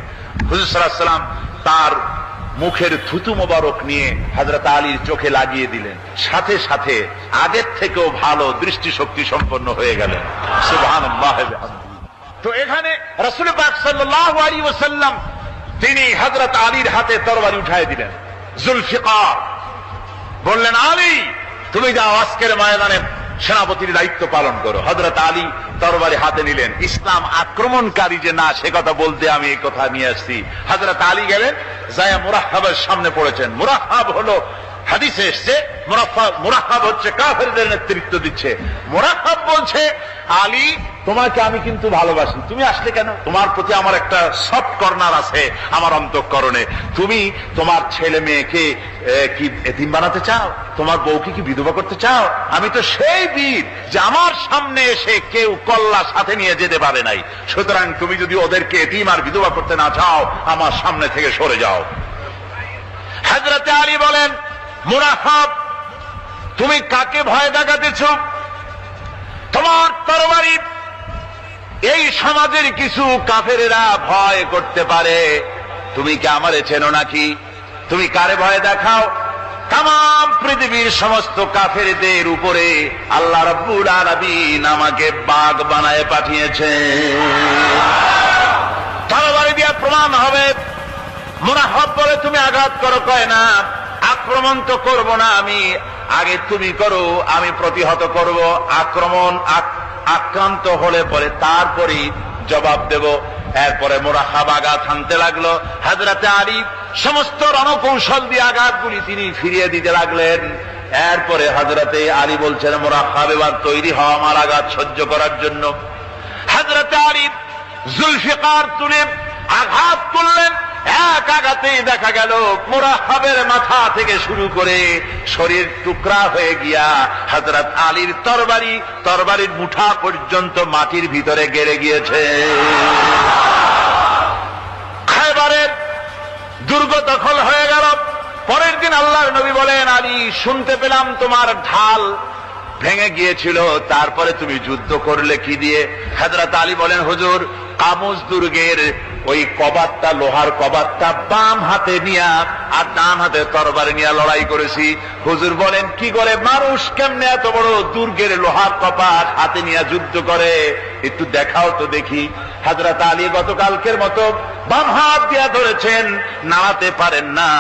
হুজুর সাল্লাল্লাহু আলাইহি ওয়াসাল্লাম তার মুখের থুতু মোবারক নিয়ে হযরত আলীর চোখে লাগিয়ে দিলেন, সাথে সাথে আগের থেকেও ভালো দৃষ্টিশক্তি সম্পন্ন হয়ে গেলেন। সুবহানাল্লাহ ওয়া বিহামদিহি। তো এখানে রাসূল পাক সাল্লাল্লাহু আলাইহি ওয়াসাল্লাম তিনি হযরত আলীর হাতে তরবারি উঠায় দিলেন। জুলফিকার বললেন, আলী তুমি যাও, আজকের ময়দানে সেনাপতির দায়িত্ব পালন করো। হযরত আলী তরবারি হাতে নিলেন। ইসলাম আক্রমণকারী যে না, সে কথা বলতে আমি এই কথা নিয়ে আসছি। হযরত আলী গেলেন, যায়া মুরাহহাবের সামনে পড়েছেন। মুরাহহাব হলো, হাদিসে এসেছে, মুরাহহাব হচ্ছে কাফেরদের নেতৃত্ব দিচ্ছে। মুরাহহাব বলছে, আলী তোমাকে আমি কিন্তু ভালোবাসি, তুমি আসলে কেন? তোমার প্রতি আমার একটা সফট কর্নার আছে আমার অন্তঃকরণে। তুমি তোমার ছেলে মেয়েকে কি এতিম বানাতে চাও? তোমার বউকে কি বিধবা করতে চাও? আমি তো সেই বীর যে আমার সামনে এসে কেউ কল্লা সাথে নিয়ে যেতে পারে নাই। সুতরাং তুমি যদি ওদেরকে এতিম আর বিধবা করতে না চাও, আমার সামনে থেকে সরে যাও। হযরত আলী বলেন, মুরাহহাব তুমি কাকে ভয় দেখাতেছ? তোমার তরবারি এই সমাজের কিছু কাফেরেরা ভয় করতে পারে, তুমি কি আমারে চেনো নাকি? তুমি কারে ভয় দেখাও? তাম পৃথিবীর সমস্ত কাফেরদের উপরে আল্লাহ রাব্বুল আলামিন আমাকে বাগ বানায় পাঠিয়েছেন। তরবারি দিয়ে প্রমাণ হবে। মুরাহহাব বলে, তুমি আঘাত করো। কয় না, আক্রমণ তো করব না আমি, আগে তুমি করো, আমি প্রতিহত করব। আক্রান্ত হলে পরে তারপরে জবাব দেব। এরপরে মুরাহহাব আঘাত হানতে লাগলো। হযরত আলী সমস্ত রণকৌশল দিয়ে আঘাতগুলি তিনি ফিরিয়ে দিতে লাগলেন। এরপরে হযরতে আলী বলছেন, মুরাহহাব এবার তৈরি হও আমার আঘাত সহ্য করার জন্য। হযরত আলী জুলফিকার তুলে আঘাত করলেন। এক আঘাতেই দেখা গেল মুরাহহাবের মাথা থেকে শুরু করে শরীর টুকরা হয়ে গিয়া হযরত আলীর তরবারির মুঠা পর্যন্ত মাটির ভিতরে গেড়ে গিয়েছে। খায়বারের দুর্গ দখল হয়ে গেল। পরের দিন আল্লাহর নবী বলেন, আলী শুনতে পেলাম তোমার ঢাল ভেঙে গিয়েছিল, তারপরে তুমি যুদ্ধ করলে কি দিয়ে? হযরত আলী বলেন, হুজুর কামুজ দুর্গের ওই কবাটটা, লোহার কবাটটা বাম হাতে নিয়া আর ডান হাতে তরবারি নিয়ে লড়াই করেছি। হুজুর বলেন, কি করে মানুষ কেমনে এত বড় দুর্গের লোহার কপাট হাতে নিয়ে যুদ্ধ করে? একটু দেখাও তো দেখি। হযরত আলী গতকালকের মতো বাম হাত দিয়া ধরেছেন, নাড়াতে পারেন না।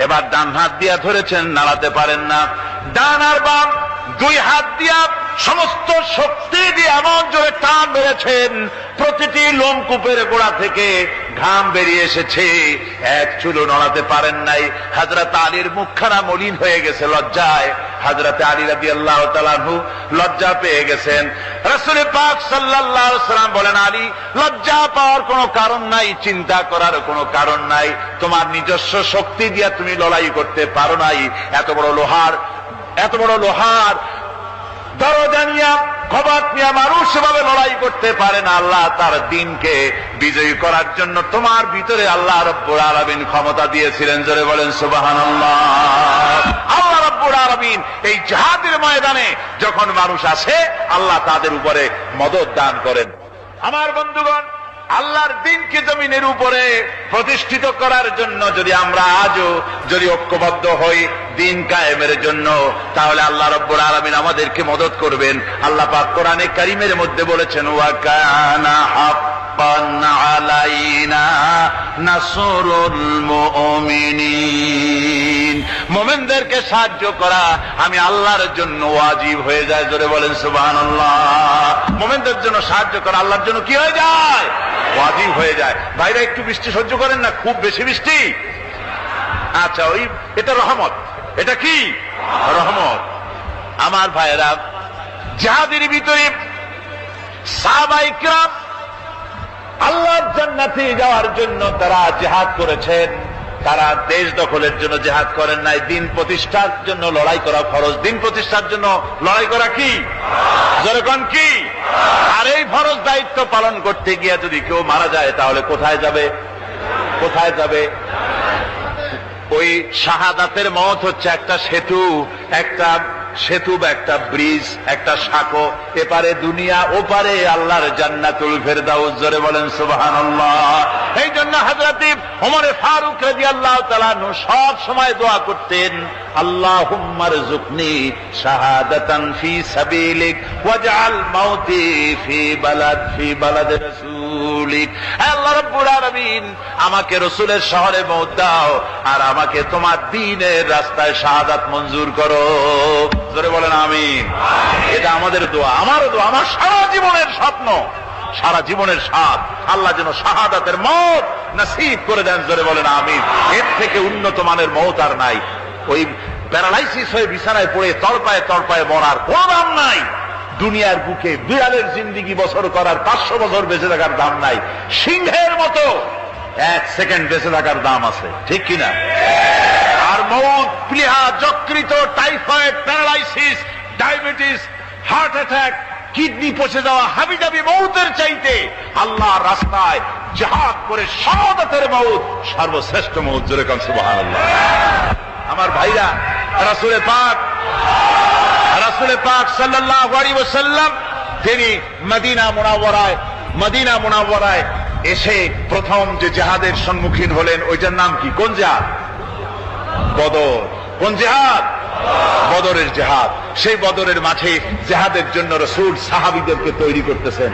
এবার ডান হাত দিয়া ধরেছেন, নাড়াতে পারেন না। ডান আর বাম দুই হাত দিয়া সমস্ত শক্তি দিয়ে এমন জোরে টান মেরেছেন, প্রতিটি লোমকূপের গোড়া থেকে ঘাম বেরিয়ে এসেছে, এক চুলও নড়াতে পারেন নাই। হযরত আলীর মুখখানা মলিন হয়ে গেছে লজ্জায়। হযরত আলী রাদিয়াল্লাহু তাআলা আনহু লজ্জা পেয়ে গেছেন। রাসূল পাক সাল্লাল্লাহু আলাইহি ওয়াসাল্লাম বলেন, আলী, লজ্জা পাওয়ার কোনো কারণ নাই, চিন্তা করার কোনো কারণ নাই। তোমার নিজস্ব শক্তি দিয়ে তুমি লড়াই করতে পারো নাই। এত বড় লোহার দরজা নিয়ে, কবাট নিয়ে মানুষ সেভাবে লড়াই করতে পারে না। আল্লাহ তার দ্বীনকে বিজয়ী করার জন্য তোমার ভিতরে আল্লাহ রাব্বুল আলামিন ক্ষমতা দিয়েছিলেন। জোরে বলেন সুবহানাল্লাহ। আল্লাহ রাব্বুল আলামিন এই জিহাদের ময়দানে যখন মানুষ আসে, আল্লাহ তাদের উপরে মদদ দান করেন। আমার বন্ধুগণ, আল্লাহর দ্বীনকে জমিনের উপরে প্রতিষ্ঠিত করার জন্য যদি আমরা আজও যদি ঐক্যবদ্ধ হই দ্বীন কায়েমের জন্য, তাহলে আল্লাহ রাব্বুল আলামিন আমাদেরকে মদদ করবেন। আল্লাহ পাক কোরআনে কারীমের মধ্যে বলেছেন, ওয়া কানা হাক্কান আলাইনা নাসরুল মুমিনিন। মুমিনদেরকে সাহায্য করা আমি আল্লাহর জন্য ওয়াজিব হয়ে যায়। জোরে বলেন সুবহানাল্লাহ। মুমিনদের জন্য সাহায্য করা আল্লাহর জন্য কি হয়ে যায়? ওয়াজিব হয়ে যায়। ভাইরা একটু বৃষ্টি সহ্য করেন না, খুব বেশি বৃষ্টি। আচ্ছা, এটা রহমত। এটা কি রহমত? আমার ভাইরা, জিহাদের ভিতরে সাহাবায়ে কিরাম আল্লাহর জান্নাতে যাওয়ার জন্য তারা জিহাদ করেছেন। তারা দেশ দখলের জন্য জিহাদ করেন নাই। দ্বীন প্রতিষ্ঠার জন্য লড়াই করা ফরজ। দ্বীন প্রতিষ্ঠার জন্য লড়াই করা কি? যেরকম কি? আর এই ফরজ দায়িত্ব পালন করতে গিয়ে যদি কেউ মারা যায়, তাহলে কোথায় যাবে? কোথায় যাবে? ওই শাহাদাতের মওত হচ্ছে একটা সেতু, বা একটা ব্রিজ, একটা সাঁকো। এপারে দুনিয়া, ওপারে আল্লাহর জান্নাতুল ফেরদাউস। জোরে বলেন সুবহানাল্লাহ। এই জন্য হযরত ওমর ফারুক রাদিয়াল্লাহু তাআলা আনহু সব সময় দোয়া করতেন, আল্লাহুম্মা রযুকনি শাহাদাতান ফি সাবিলিক ওয়াজআল মাউতি ফি বালাদি রাসূলিক। হে আল্লাহ রাব্বুল আলামিন, আমাকে রাসূলের শহরে মওত দাও, আর আমাকে তোমার দ্বীনের রাস্তায় শাহাদাত মঞ্জুর করো। জোরে বলেন আমিন। এটা আমাদের দোয়া, আমারও দোয়া, আমার সারা জীবনের স্বপ্ন, সারা জীবনের স্বাদ, আল্লাহ যেন শাহাদাতের মওত নসিব করে দেন। জোরে বলেন আমিন। এর থেকে উন্নত মানের মওত আর নাই। ওই প্যারালাইসিস হয়ে বিছানায় পড়ে তড়পায় তড়পায় মরার কোন দাম নাই। দুনিয়ার বুকে বিড়ালের জিন্দিগি বছর করার 500 বছর বেঁচে থাকার দাম নাই। সিংহের মতো 1 সেকেন্ড বেঁচে থাকার দাম আছে, ঠিক কিনা? আর মওত, প্লীহা, যকৃত, typhoid, paralysis, diabetes, heart attack, kidney পচে যাওয়া, হাবিজাবি মওতের চাইতে আল্লাহর রাস্তায় জিহাদ করে শাহাদাতের মওত সর্বশ্রেষ্ঠ মওত। জোরে কোন সুবহানাল্লাহ। আমার ভাইরা, রাসূল পাক সাল্লাল্লাহু আলাইহি ওয়াসাল্লাম তিনি মদিনা মুনাওয়ারায় এসে প্রথম যে জিহাদের সম্মুখীন হলেন, ওইটার নাম কি? কোন জিহাদ? বদর। কোন জিহাদ? বদরের জিহাদ। সেই বদরের মাঠে জিহাদের জন্য রাসূল সাহাবীদেরকে তৈরি করতেছেন।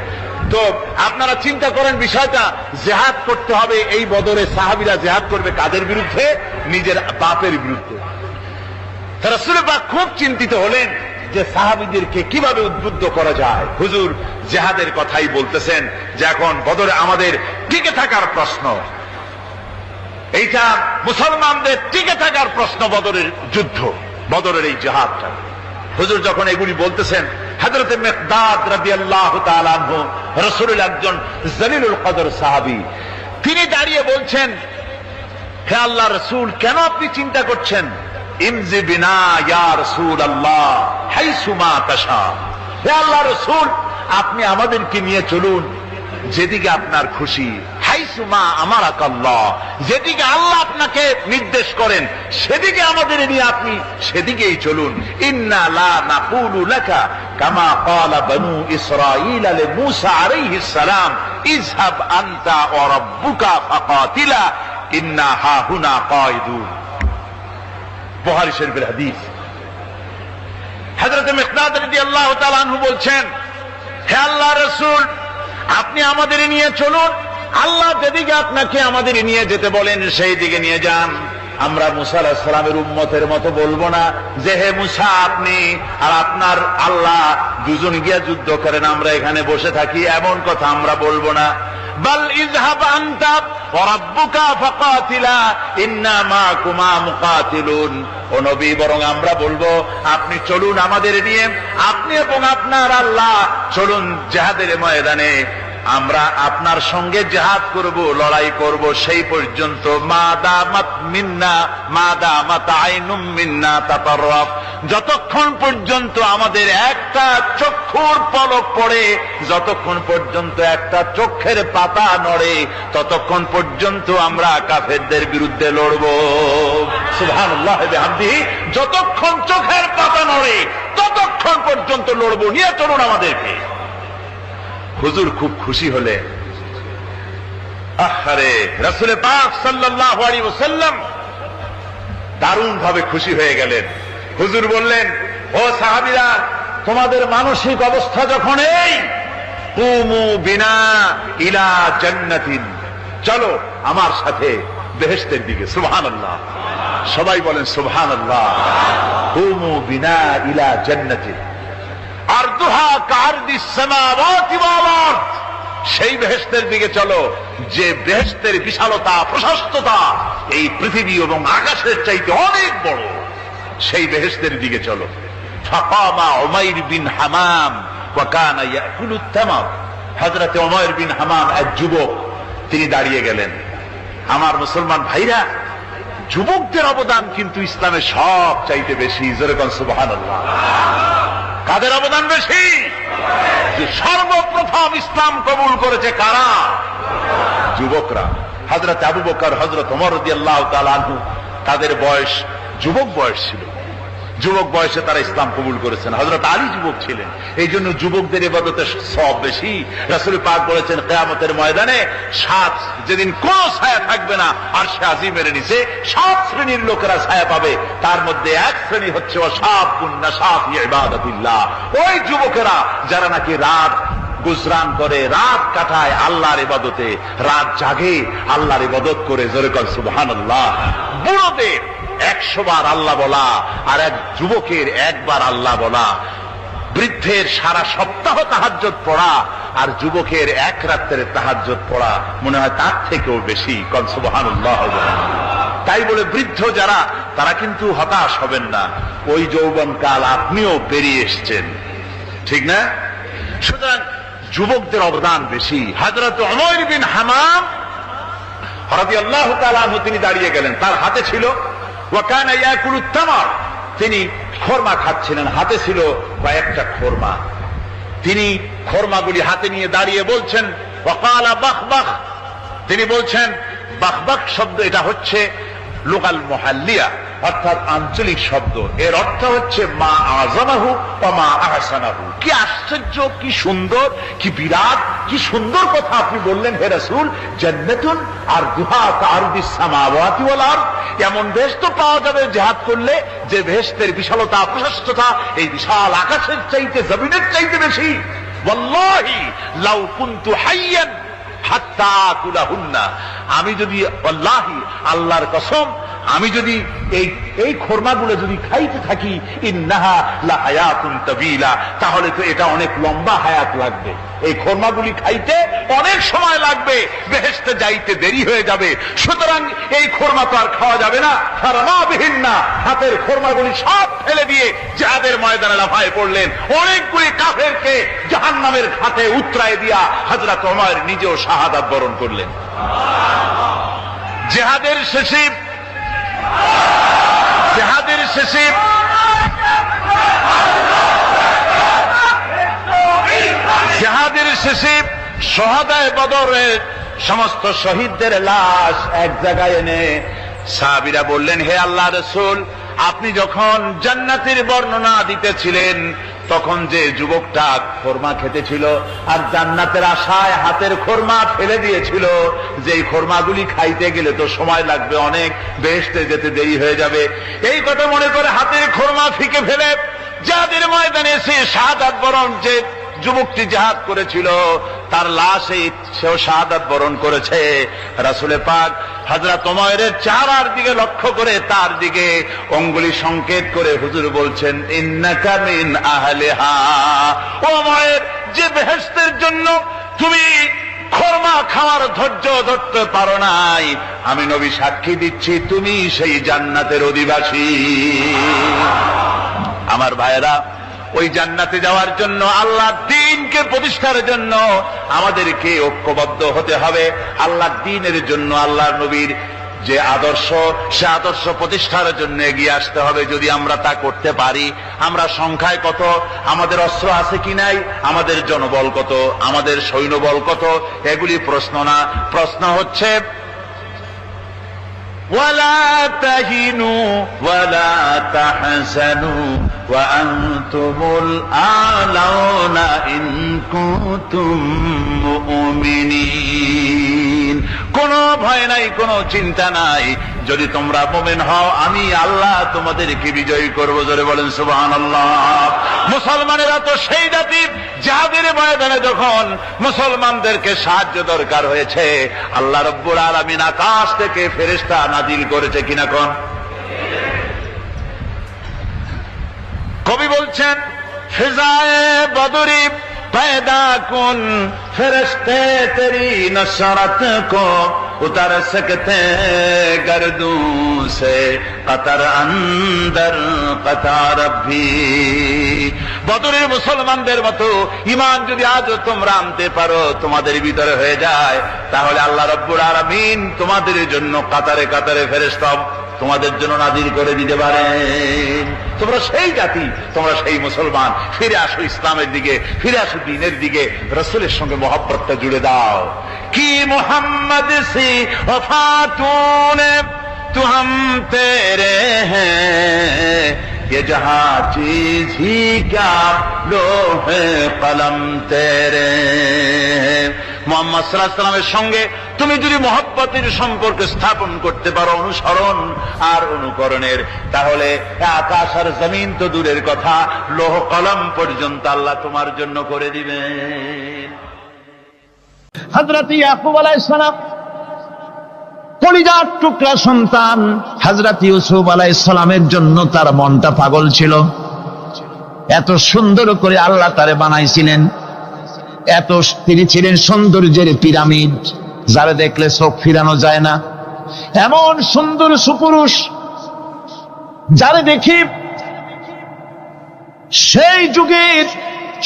তো আপনারা চিন্তা করেন বিষয়টা, জিহাদ করতে হবে। এই বদরে সাহাবীরা জিহাদ করবে কাদের বিরুদ্ধে? নিজের বাপের বিরুদ্ধে। রাসূল পাক খুব চিন্তিত হলেন যে সাহাবীদেরকে কিভাবে উদ্বুদ্ধ করা যায়। হুজুর জিহাদের কথাই বলতেছেন যে এখন বদরে আমাদের টিকে থাকার প্রশ্ন, এইটা মুসলমানদের টিকে থাকার প্রশ্ন। বদরের যুদ্ধ, বদরের এই জিহাদটা। হুজুর যখন এগুলি বলতেছেন, হযরত মিকদাদ রাদিয়াল্লাহু তাআলা আনহু রাসূলের একজন জলিলুল কদর সাহাবী, তিনি দাঁড়িয়ে বলছেন, হে আল্লাহর রাসূল, কেন আপনি চিন্তা করছেন? ইমজি বিনা ইয়া রাসূলুল্লাহ হাইসুমা তাশা। হে আল্লাহর রাসূল, আপনি আমাদেরকে নিয়ে চলুন যেদিকে আপনার খুশি। হাইসুমা আমারাকাল্লাহ, যেদিকে আল্লাহ আপনাকে নির্দেশ করেন সেদিকে আমাদের নিয়ে আপনি সেদিকেই চলুন। ইন্না লা নাকুলু লাকা কামা ক্বালা বনু ইসরাঈল লিমূসা আলাইহিস সালাম ইযহাব আনতা ওয়া রাব্বুকা ফাকাতিলা ইন্না হাহুনা কায়িদুন। বুখারী শরীফের হাদিস। হযরত মিকদাদ রাদিয়াল্লাহু তাআলা আনহু বলছেন, হে আল্লাহর রাসূল, আপনি আমাদের নিয়ে চলুন। আল্লাহ যেদিকে আপনাকে আমাদের নিয়ে যেতে বলেন সেই দিকে নিয়ে যান। আমরা মুসা আলাইহিস সালামের উম্মতের মতো বলবো না যে হে মুসা আপনি, আর আপনার আল্লাহ দুজন গিয়া যুদ্ধ করেন, আমরা এখানে বসে থাকি, এমন কথা আমরা বলবো না। বাল ইযহাব আনতা ওয়া রাব্বুকা ফাকাতিলা ইন্না মাকুমা মুকাতিলুন। ও নবী, বরং আমরা বলবো আপনি চলুন আমাদের নিয়ে, আপনি এবং আপনার আল্লাহ চলুন জিহাদের ময়দানে, আমরা আপনার সঙ্গে জিহাদ করব, লড়াই করব সেই পর্যন্ত। মাদামাত মিন্না মাদামাত আইনুম মিন্না তাতাররাফ, যতক্ষণ পর্যন্ত আমাদের একটা চক্ষুর পলক পড়ে, যতক্ষণ পর্যন্ত একটা চোখের পাতা নড়ে, ততক্ষণ পর্যন্ত আমরা কাফেরদের বিরুদ্ধে লড়ব। সুবহানাল্লাহ ওয়া বিহামদিহি, যতক্ষণ চোখের পাতা নড়ে ততক্ষণ পর্যন্ত লড়ব, নিয়ে চলুন আমাদেরকে। হুজুর খুব খুশি হলেন। আহারে, রাসূল পাক সাল্লাল্লাহু আলাইহি ওয়াসাল্লাম দারুণ ভাবে খুশি হয়ে গেলেন। হুজুর বললেন, ও সাহাবীরা, তোমাদের মানসিক অবস্থা যখন এই, কুমু বিনা ইলা জান্নাতিন, চলো আমার সাথে বেহেশতের দিকে। সুবহানাল্লাহ, সবাই বলেন সুবহানাল্লাহ। কুমু বিনা ইলা জান্নাতিন আরদুহা কারদিস সামাওয়াতি ওয়াল আরদ, সেই বেহেশতের দিকে চলো যে বেহেশতের বিশালতা প্রশস্ততা এই পৃথিবী এবং আকাশের চাইতে অনেক বড়, সেই বেহেশতের দিকে চলো। ফাকামা উমাইর বিন হামাম ওয়া কানা ইয়াকুলু তামার, হযরত উমাইর বিন হামাম এক যুবক, তিনি দাঁড়িয়ে গেলেন। আমার মুসলমান ভাইরা, যুবকদের অবদান কিন্তু ইসলামে সব চাইতে বেশি। জোরে কোন সুবহানাল্লাহ। কাদের অবদান বেশি? যে সর্বপ্রথম ইসলাম কবুল করেছে কারা? যুবকরা। হযরত আবু বকর, হযরত ওমর রাদিয়াল্লাহু তাআলা আনহু, তাদের বয়স যুবক বয়স ছিল, যুবক বয়সে তারা ইসলাম কবুল করেছেন। হযরত আলী যুবক ছিলেন, এই জন্য যুবকদের ইবাদতের সওয়াব বেশি। রাসূল পাক বলেছেন, কিয়ামতের ময়দানে যেদিন কোন ছায়া থাকবে না আরশে আজিমের নিচে 7 শ্রেণীর লোকেরা ছায়া পাবে, তার মধ্যে এক শ্রেণী হচ্ছে ওয়াশাবুন নাশা ফি ইবাদাতিল্লাহ, ওই যুবকেরা যারা নাকি রাত গুজরান করে, রাত কাটায় আল্লাহর ইবাদতে, রাত জাগে আল্লাহর ইবাদত করে। জোরে কর সুবহানাল্লাহ। বুড়োদের 100 বার আল্লাহ বলা আর এক যুবকের একবার আল্লাহ বলা, বৃদ্ধের সারা সপ্তাহ তাহাজ্জুদ পড়া আর যুবকের এক রাত্রের তাহাজ্জুদ পড়া মনে হয় তার থেকেও বেশি। কন সুবহানাল্লাহ। তাই বলে বৃদ্ধ যারা, তারা কিন্তু হতাশ হবেন না, ওই যৌবনকাল আপনিও পেরিয়ে এসছেন, ঠিক না? সুতরাং যুবকদের অবদান বেশি। হযরত উমাইর বিন হামাম রাদিয়াল্লাহু তাআলা আনহু, তিনি দাঁড়িয়ে গেলেন, তার হাতে ছিল ওয়া কানা ইয়াকুলু তামার, তিনি খোরমা খাচ্ছিলেন, হাতে ছিল কয়েকটা খোরমা। তিনি খোরমাগুলি হাতে নিয়ে দাঁড়িয়ে বলছেন ওয়া ক্বালা বাখবাখ, তিনি বলছেন, বাখবাখ শব্দ এটা হচ্ছে লোকাল মুহাল্লিয়া, অর্থাৎ আঞ্চলিক শব্দ। এর অর্থ হচ্ছে মা আযামাহু ওয়া মা আহসানাহু। কি আশ্চর্য, কি সুন্দর, কি বিরাট, কি সুন্দর কথা আপনি বললেন হে রাসূল। জান্নাতুন আরদুহা কারদিস সামাওয়াতি ওয়াল আরদ, এমন বেহেশত পাওয়া যাবে জিহাদ করলে যে বেহেশতের বিশালতা প্রশস্ততা এই বিশাল আকাশের চাইতে, জমিনের চাইতে বেশি। ওয়াল্লাহি লাউ কুনতু হাইয়ান হাত্তা আকুলাহুন্না, আমি যদি, ওয়াল্লাহি আল্লাহর কসম, আমি যদি এই খোরমাগুলো যদি খাইতে থাকি, ইন্নাহা লাহায়াতুন তাবিলা, তাহলে তো এটা অনেক লম্বা হায়াত লাগবে। এই খোরমাগুলি খাইতে অনেক সময় লাগবে, বেহেশতে যাইতে দেরি হয়ে যাবে। সুতরাং এই খোরমা তো আর খাওয়া যাবে না। ফারমাবিহিন না, হাতের খোরমাগুলি সব ফেলে দিয়ে জিহাদের ময়দানে লাফায় পড়লেন। অনেকগুলি কাফেরকে জাহান্নামের ঘাটে উতরায় দিয়া হযরত ওমর নিজেও শাহাদাত বরণ করলেন। জিহাদের শেষে শহাদায়ে বদরের সমস্ত শহীদদের লাশ এক জায়গায় এনে সাহাবীরা বললেন, হে আল্লাহর রাসূল, আপনি যখন জান্নাতের বর্ণনা দিতেছিলেন তখন যে যুবকটা খোরমা খেতেছিল আর জান্নাতের আশায় হাতের খোরমা ফেলে দিয়েছিল, যে এই খোরমাগুলি খাইতে গেলে তো সময় লাগবে অনেক, বেহেশতে যেতে দেরি হয়ে যাবে, এই কথা মনে করে হাতের খোরমা ফিকে ফেলে জিহাদের ময়দানে এসে শাহাদাত বরণ, যে যুবকটি জিহাদ করেছিল তার লাশে সেও শাহাদাত বরণ করেছে। রাসূল পাক হযরত ওমরের চেহারার দিকে লক্ষ্য করে তার দিকে অঙ্গুলি সংকেত করে হুজুর বলছেন, ইন্নাকা মিন আহলিহা। ওমর, যে বেহেশতের জন্য তুমি খরমা খাওয়ার ধৈর্য ধরতে পারো নাই, আমি নবী সাক্ষী দিচ্ছি তুমি সেই জান্নাতের অধিবাসী। আমার ভাইয়েরা, ওই জান্নাতে যাওয়ার জন্য, আল্লাহর দ্বীনকে প্রতিষ্ঠার জন্য আমাদেরকে ঐক্যবদ্ধ হতে হবে। আল্লাহর দ্বীনের জন্য আল্লাহর নবীর যে আদর্শ, সে আদর্শ প্রতিষ্ঠার জন্য এগিয়ে আসতে হবে। যদি আমরা তা করতে পারি, আমরা সংখ্যায় কত, আমাদের অস্ত্র আছে কি নাই, আমাদের জনবল কত, আমাদের সৈন্যবল কত, এগুলি প্রশ্ন না। প্রশ্ন হচ্ছে ولا تهنوا ولا تحزنوا وأنتم الأعلون إن كنتم مؤمنين। কোনো ভয় নাই, কোনো চিন্তা নাই, যদি তোমরা মুমিন হও আমি আল্লাহ তোমাদেরকে বিজয়ী করব। জোরে বলেন সুবহানাল্লাহ। মুসলমানেরা তো সেই জাতি, যাদের ময়দানে যখন মুসলমানদেরকে সাহায্য দরকার হয়েছে, আল্লাহ রাব্বুল আলামিন আকাশ থেকে ফেরেশতা নাজিল করেছে কিনা কোন? কবি বলছেন, ফিজায়ে বদরি पैदा कुन फरिश्ते तेरी नसरत को उतर सकते गर्दों से कतर अंदर कतार भी। বদরের মুসলমানদের মতো ঈমান যদি আজও তোমরা আনতে পারো, তোমাদের ভিতরে হয়ে যায়, তাহলে আল্লাহ রাব্বুল আলামিন তোমাদের জন্য কাতারে কাতারে ফেরেশতা তোমাদের জন্য নাজিল করে দিতে পারেন। তোমরা সেই জাতি, তোমরা সেই মুসলমান। ফিরে আসো ইসলামের দিকে, ফিরে আসো দ্বীনের দিকে, রাসূলের সঙ্গে মহব্বতটা জুড়ে দাও। কি মুহাম্মদ সি ওফাতুনে তু হাম তেরে হ্যাঁ, ये जहां चीज ही क्या लोहे कलम तेरे। মুহাম্মদ সাল্লাল্লাহু আলাইহি ওয়াসাল্লামের সঙ্গে তুমি যদি মহব্বতের সম্পর্ক স্থাপন করতে পারো, অনুসরণ আর অনুকরণের, তাহলে আকাশ আর জমিন তো দূরের কথা, লৌহ কলম পর্যন্ত আল্লাহ তোমার জন্য করে দিবেন। হযরত ইয়াকুব আলাইহিস সালাম কলিজার টুকরা সন্তান হযরত ইউসুফ আলাইহিস সালামের জন্য তার মনটা পাগল ছিল। এত সুন্দর করে আল্লাহ তারে বানাইছিলেন, এত তিনি ছিলেন সৌন্দর্যের পিরামিড, যারা দেখলে চোখ ফিরানো যায় না, এমন সুন্দর সুপুরুষ যারা দেখি সেই যুগের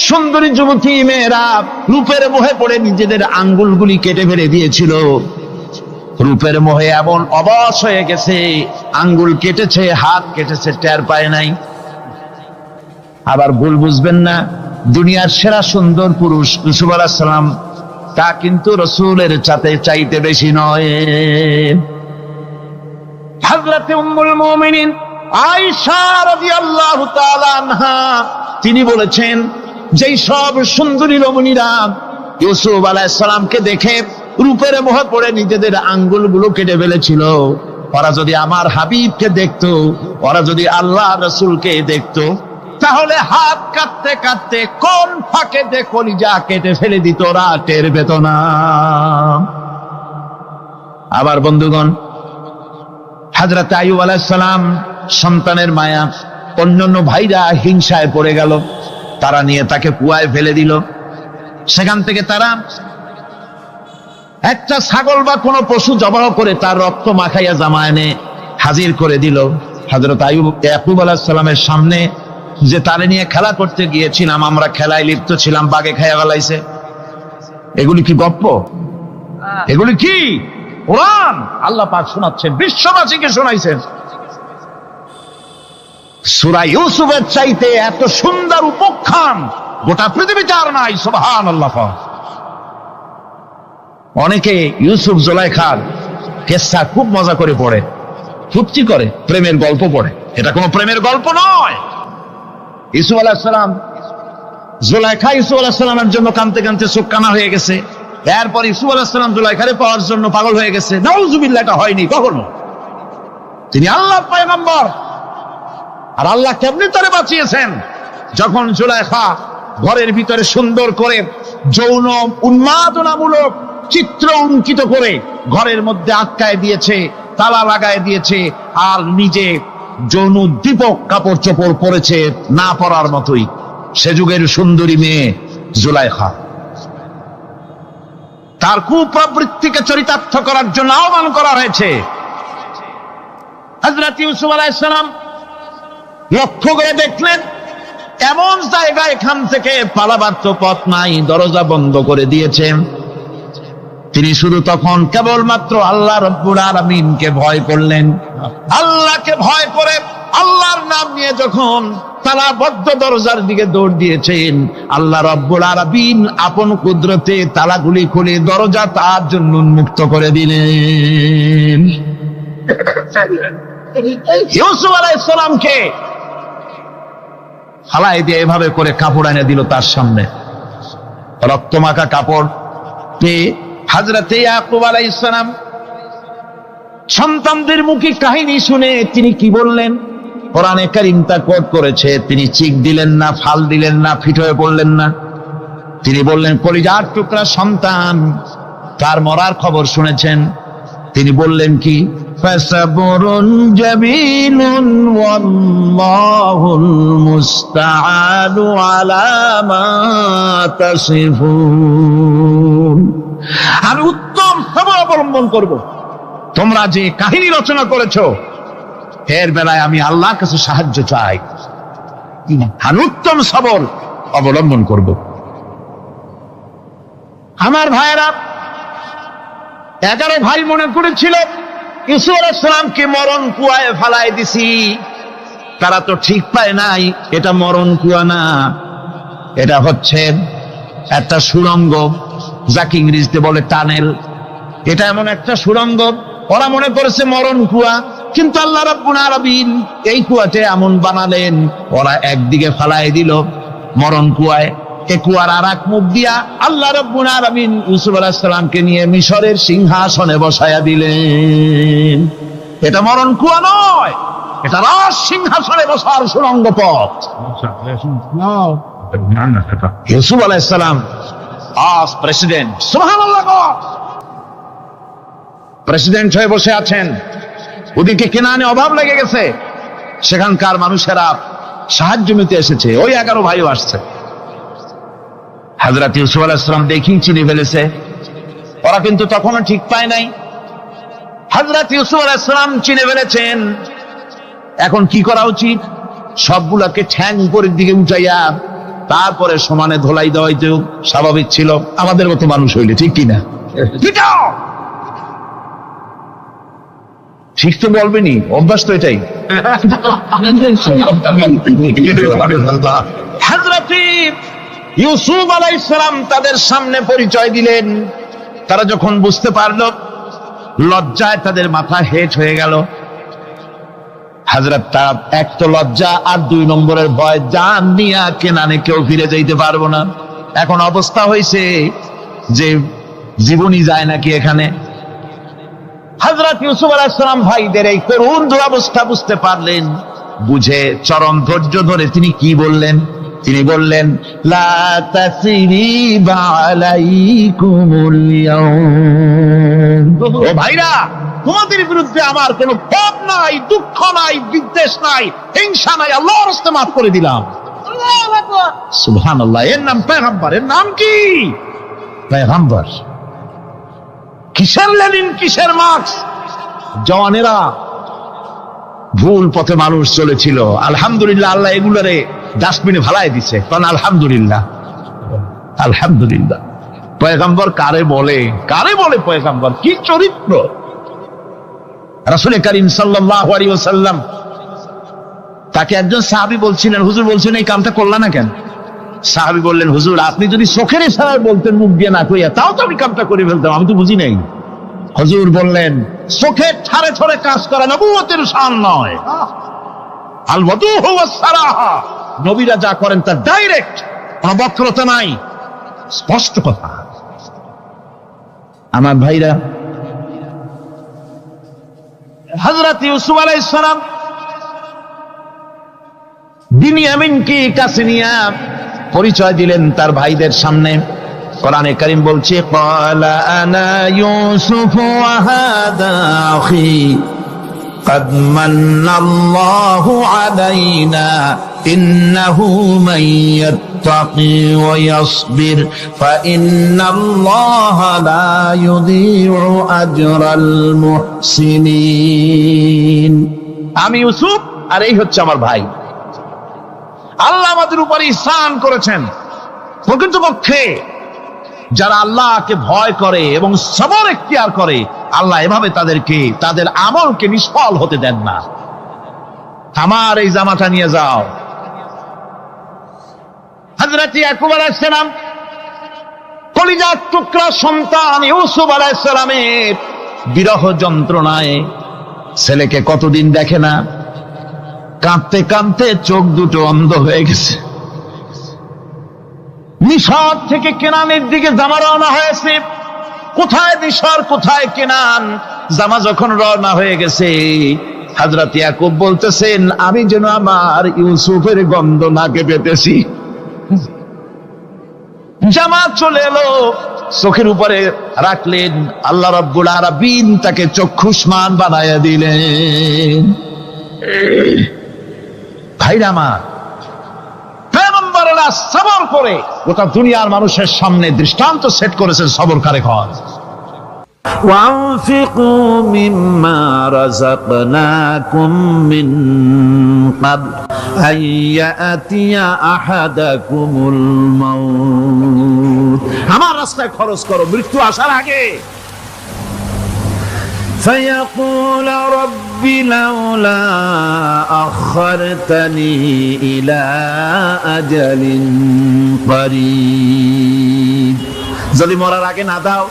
সুন্দরী যুবতী মেয়েরা রূপের মোহে পড়ে নিজেদের আঙ্গুলগুলি কেটে ফেলে দিয়েছিল। রূপের মোহে এমন অবশ হয়ে গেছে, আঙ্গুল কেটেছে, হাত কেটেছে, টের পায় নাই। আবার ভুল বুঝবেন না, দুনিয়ার সেরা সুন্দর পুরুষ ইউসুফ আলাইহিস সালাম, তা কিন্তু রাসূলের চাইতে বেশি নয়। হযরত উম্মুল মুমিনিন আয়েশা রাদিয়াল্লাহু তাআলা আনহা তিনি বলেছেন, যেই সব সুন্দরী রমণীরা ইউসুফ আলাইহিস সালামকে দেখে রূপের মোহে পড়ে নিজেদের আঙ্গুলগুলো কেটে ফেলেছিল, ওরা যদি আমার হাবিবকে দেখতো, ওরা যদি আল্লাহ রাসূলকে দেখতো, তাহলে হাত কাটতে কাটতে কোন ফাঁকে দে কলিজা কেটে ফেলে দিত, ওরা টের পেত না। আবার বন্ধুগণ, হযরত আইয়ুব আলাইহিস সালাম সন্তানের মায়া, অন্যান্য ভাইরা হিংসায় পড়ে গেল, তারা নিয়ে তাকে কুয়ায় ফেলে দিল। সেখান থেকে তারা একটা ছাগল বা কোনো পশু জবাহ করে তার রক্ত মাখাইয়া জামায়ানে হাজির করে দিল। হযরত ইয়াকুব আলাইহিস সালামের সামনে যে তারে নিয়ে খেলা করতে গিয়েছিলাম, আমরা খেলায় লিপ্ত ছিলাম, বাগে খাইয়া ফেলাইছে। এগুলি কি গপ্প? এগুলি কি কোরআন? আল্লাহ পাক শোনাচ্ছেন, বিশ্ববাসীকে শোনাইছেন। সূরা ইউসুফের চাইতে এত সুন্দর উপাখ্যান গোটা পৃথিবীতে আর নাই। সুবহানাল্লাহ। অনেকে ইউসুফ জুলাইখার কেসা খুব মজা করে পড়ে, ফুর্তি করে, প্রেমের গল্প পড়ে। এটা কোনো প্রেমের গল্প নয়। ইউসুফ আলাইহিস সালাম, জুলাইখা ইউসুফ আলাইহিস সালামের জন্য কাঁদতে কাঁদতে চোখ কানা হয়ে গেছে। এরপর ইউসুফ আলাইহিস সালাম জুলাইখারে পাওয়ার জন্য পাগল হয়ে গেছে। নাউজুবিল্লাহ, এটা হয়নি কখনো। তিনি আল্লাহর পয়গম্বর, আর আল্লাহ কেমনি তারে বাঁচিয়েছেন, যখন জুলাইখা ঘরের ভিতরে সুন্দর করে যৌন উন্মাদনামূলক চিত্র অঙ্কিত করে ঘরের মধ্যে আটকায় দিয়েছে, তালা লাগায় দিয়েছে, আর নিজে যৌন দীপক কাপড় চোপড় পরেছে না পরার মতোই। সে যুগের সুন্দরী মেয়ে জুলাইখা। তার কুপ্রবৃত্তিকে চরিতার্থ করার জন্য আহ্বান করা হয়েছে। হযরত ইউসুফ আলাইহিস সালাম লক্ষ্য করে দেখলেন এমন জায়গা, এখান থেকে পালাবার তো পথ নাই, দরজা বন্ধ করে দিয়েছে। তিনি শুধু তখন কেবলমাত্র আল্লাহ রব্বুল আলামিনকে ভয় করলেন। আল্লাহকে ভয় করে আল্লাহর নাম নিয়ে যখন তালাবদ্ধ দরজার দিকে দৌড় দিয়েছেন, আল্লাহ রব্বুল আলামিন আপন কুদরতে তালাগুলি খুলে দরজা তার জন্য উন্মুক্ত করে দিলেন। ইউসুফ আলাইহিস সালামকে ফালাই দিয়ে এভাবে করে কাপড় এনে দিল তার সামনে, রক্তমাখা কাপড় পেয়ে হযরতে ইয়াকুব আলাইহিস সালাম সন্তানদের মুখে কাহিনী শুনে তিনি কি বললেন? কোরআনে কারীম তা কোট করেছে। তিনি চিক দিলেন না, ফাল দিলেন না, ফিট হয়ে পড়লেন না। তিনি বললেন, কলিজার টুকরা সন্তান তার মরার খবর শুনেছেন। তিনি বললেন কি? ফাসাবরুন জামিলুন ওয়াল্লাহুল মুস্তাআনু আলা মা তাসিফুন। আমি উত্তম সবর অবলম্বন করব। তোমরা যে কাহিনী রচনা করেছো এর বেলায় আমি আল্লাহর কাছে সাহায্য চাই। আমি উত্তম সবর অবলম্বন করব। আমার ভাইয়েরা, 11 ভাই মনে করেছিল ইউসুফ আলাইহিস সালামকে মরণ কুয়ায় ফালাই দিছি। তারা তো ঠিক পায় নাই এটা মরণ কুয়া না, এটা হচ্ছে একটা সুড়ঙ্গ, যাকে ইংরেজিতে বলে টানেল। এটা এমন একটা সুড়ঙ্গ, ওরা মনে করেছে মরণ কুয়া, কিন্তু আল্লাহ রাব্বুল আলামিন এই কুয়াতে এমন বানালেন, ওরা একদিকে ফালাই দিল মরণ কুয়ায়, এ কুয়ার আর এক মুখ দিয়া আল্লাহ রাব্বুল আলামিন ইউসুফ আলাইহিস সালামকে নিয়ে মিশরের সিংহাসনে বসায়া দিলেন। এটা মরণ কুয়া নয়, এটা রাজ সিংহাসনে বসার সুড়ঙ্গ পথ। ইউসুফ আলাইহিস সালাম আজ প্রেসিডেন্ট, সুবহানাল্লাহ, প্রেসিডেন্ট হয়ে বসে আছেন। ওদিকে কেনানে অভাব লেগে গেছে, সেখানকার মানুষেরা সাহায্য নিতে এসেছে, ওই 11 ভাইও আসছে। হযরত ইউসুফ আলাইহিস সালাম দেখি চিনে ফেলেছে, ওরা কিন্তু তখনও ঠিক পায় নাই। হযরত ইউসুফ আলাইহিস সালাম চিনে ফেলেছেন। এখন কি করা উচিত? সবগুলাকে ঠ্যাং উপরের দিকে উঠাইয়া তারপরে সমানে ধোলাই দেওয়াই তো স্বাভাবিক ছিল, আমাদের মতো মানুষ হইলে, ঠিক কিনা? ঠিক তো বলবেনি, অভ্যাস তো এটাই। হযরত ইউসুফ আলাইহিস সালাম তাদের সামনে পরিচয় দিলেন। তারা যখন বুঝতে পারলো, লজ্জায় তাদের মাথা হেট হয়ে গেল। হযরত তার এক তো লজ্জা, আর 2 নম্বরের ভয়, জান নিয়া কেনানে কেউ ফিরে যাইতে পারবো না। এখন অবস্থা হয়েছে যে জীবনই যায় নাকি এখানে। হযরত ইউসুফ আলাইহিস সালাম ভাইদের এই করুণ দুরবস্থা বুঝতে পারলেন, বুঝে চরম ধৈর্য ধরে তিনি কি বললেন? তিনি বললেন, লা তাসরিবা আলাইকুমুল ইয়াউম। ও ভাইরা, তোমাদের বিরুদ্ধে আমার কোনো পাপ নাই, দুঃখ নাই, বিদ্বেষ নাই, হিংসা নাই, আল্লাহর রাস্তে মাফ করে দিলাম। আল্লাহু আকবার, সুবহানাল্লাহ। এর নাম পয়গম্বর। এর নাম কি? পয়গম্বর। কিসের লেনিন, কিসের মার্কস? জওয়ানেরা, ভুল পথে মানুষ চলেছিল, আলহামদুলিল্লাহ আল্লাহ এগুলোরে ডাস্টবিনে ফালাই দিছে। কারণ আলহামদুলিল্লাহ, আলহামদুলিল্লাহ। পয়গম্বর কারে বলে? কারে বলে পয়গম্বর? কি চরিত্র! রাসূল করিম সাল্লাল্লাহু আলাইহি ওয়াসাল্লাম তাকে একজন সাহাবী বলছিলেন, হুজুর বলছেন এই কামটা করলা না কেন? সাহাবী বললেন, হুজুর আপনি যদি চোখের ইশারায় বলতেন মুখ দিয়ে না কইয়া, তাও তো আমি কামটা করে ফেলতাম, আমি তো বুঝি নাই। হুজুর বললেন, চোখের ঠারে ঠারে কাজ করা নবুয়তের শান নয়। আল ওয়াদুহু ওয়াস সারাহা, নবীরা যা করেন তা ডাইরেক্ট, কোনো বক্রতা নাই, স্পষ্ট কথা। আমার ভাইরা, হযরত ইউসুফ আলাইহিস সালাম বিনিয়ামিনকে কাছে নিয়ে পরিচয় দিলেন তার ভাইদের সামনে। কোরআনে কারীম বলছে ক্বালা আনা ইউসুফ ওয়া হাদা আখি قد من الله علينا إنه من يتقي ويصبر فإن الله لا يضيع أجر المحسنين আমি ইউসুফ আর এই হচ্ছে আমার ভাই। আল্লাহ আমাদের উপর ইহসান করেছেন। প্রকৃতপক্ষে যারা আল্লাহকে ভয় করে এবং সবর এখতিয়ার করে, আল্লাহ এভাবে তাদেরকে তাদের আমলকে নিষ্ফল হতে দেন না। আমার এই জামাটা নিয়ে যাও। হযরত ইয়াকুব আলাইহিস সালাম কলিজার টুকরা সন্তান ইউসুফ আলাইহিস সালামের বিরহ যন্ত্রণায় ছেলেকে কতদিন দেখে না, কাঁদতে কাঁদতে চোখ দুটো অন্ধ হয়ে গেছে। মিশর থেকে কেনানের দিকে জামা রওনা হয়েছে। কোথায় মিশর, কোথায় কেনান? জামা যখন রওনা হয়ে গেছে, হযরত ইয়াকুব বলতেছেন আমি যেন আমার ইউসুফের গন্ধ নাকে পেতেছি। জামা চলে এলো, চোখের উপরে রাখলেন, আল্লাহ রাব্বুল আলামিন তাকে চক্ষুষ্মান বানায়া দিলেন। ভাইরা আমার, পয়গম্বরেরা সবর করে গোটা দুনিয়ার মানুষের সামনে দৃষ্টান্ত সেট করেছেন সবরকারী হন। وَأَنفِقُوا مِمَّا رَزَقْنَاكُم مِّن قَبْلِ أَن يَأْتِيَ أَحَدَكُمُ الْمَوْتُ আমার রাস্তায় খরচ করো মৃত্যু আসার আগে। فيقول رب لولا أخرتني إلى أجل قريب যদি মরার আগে না দাও,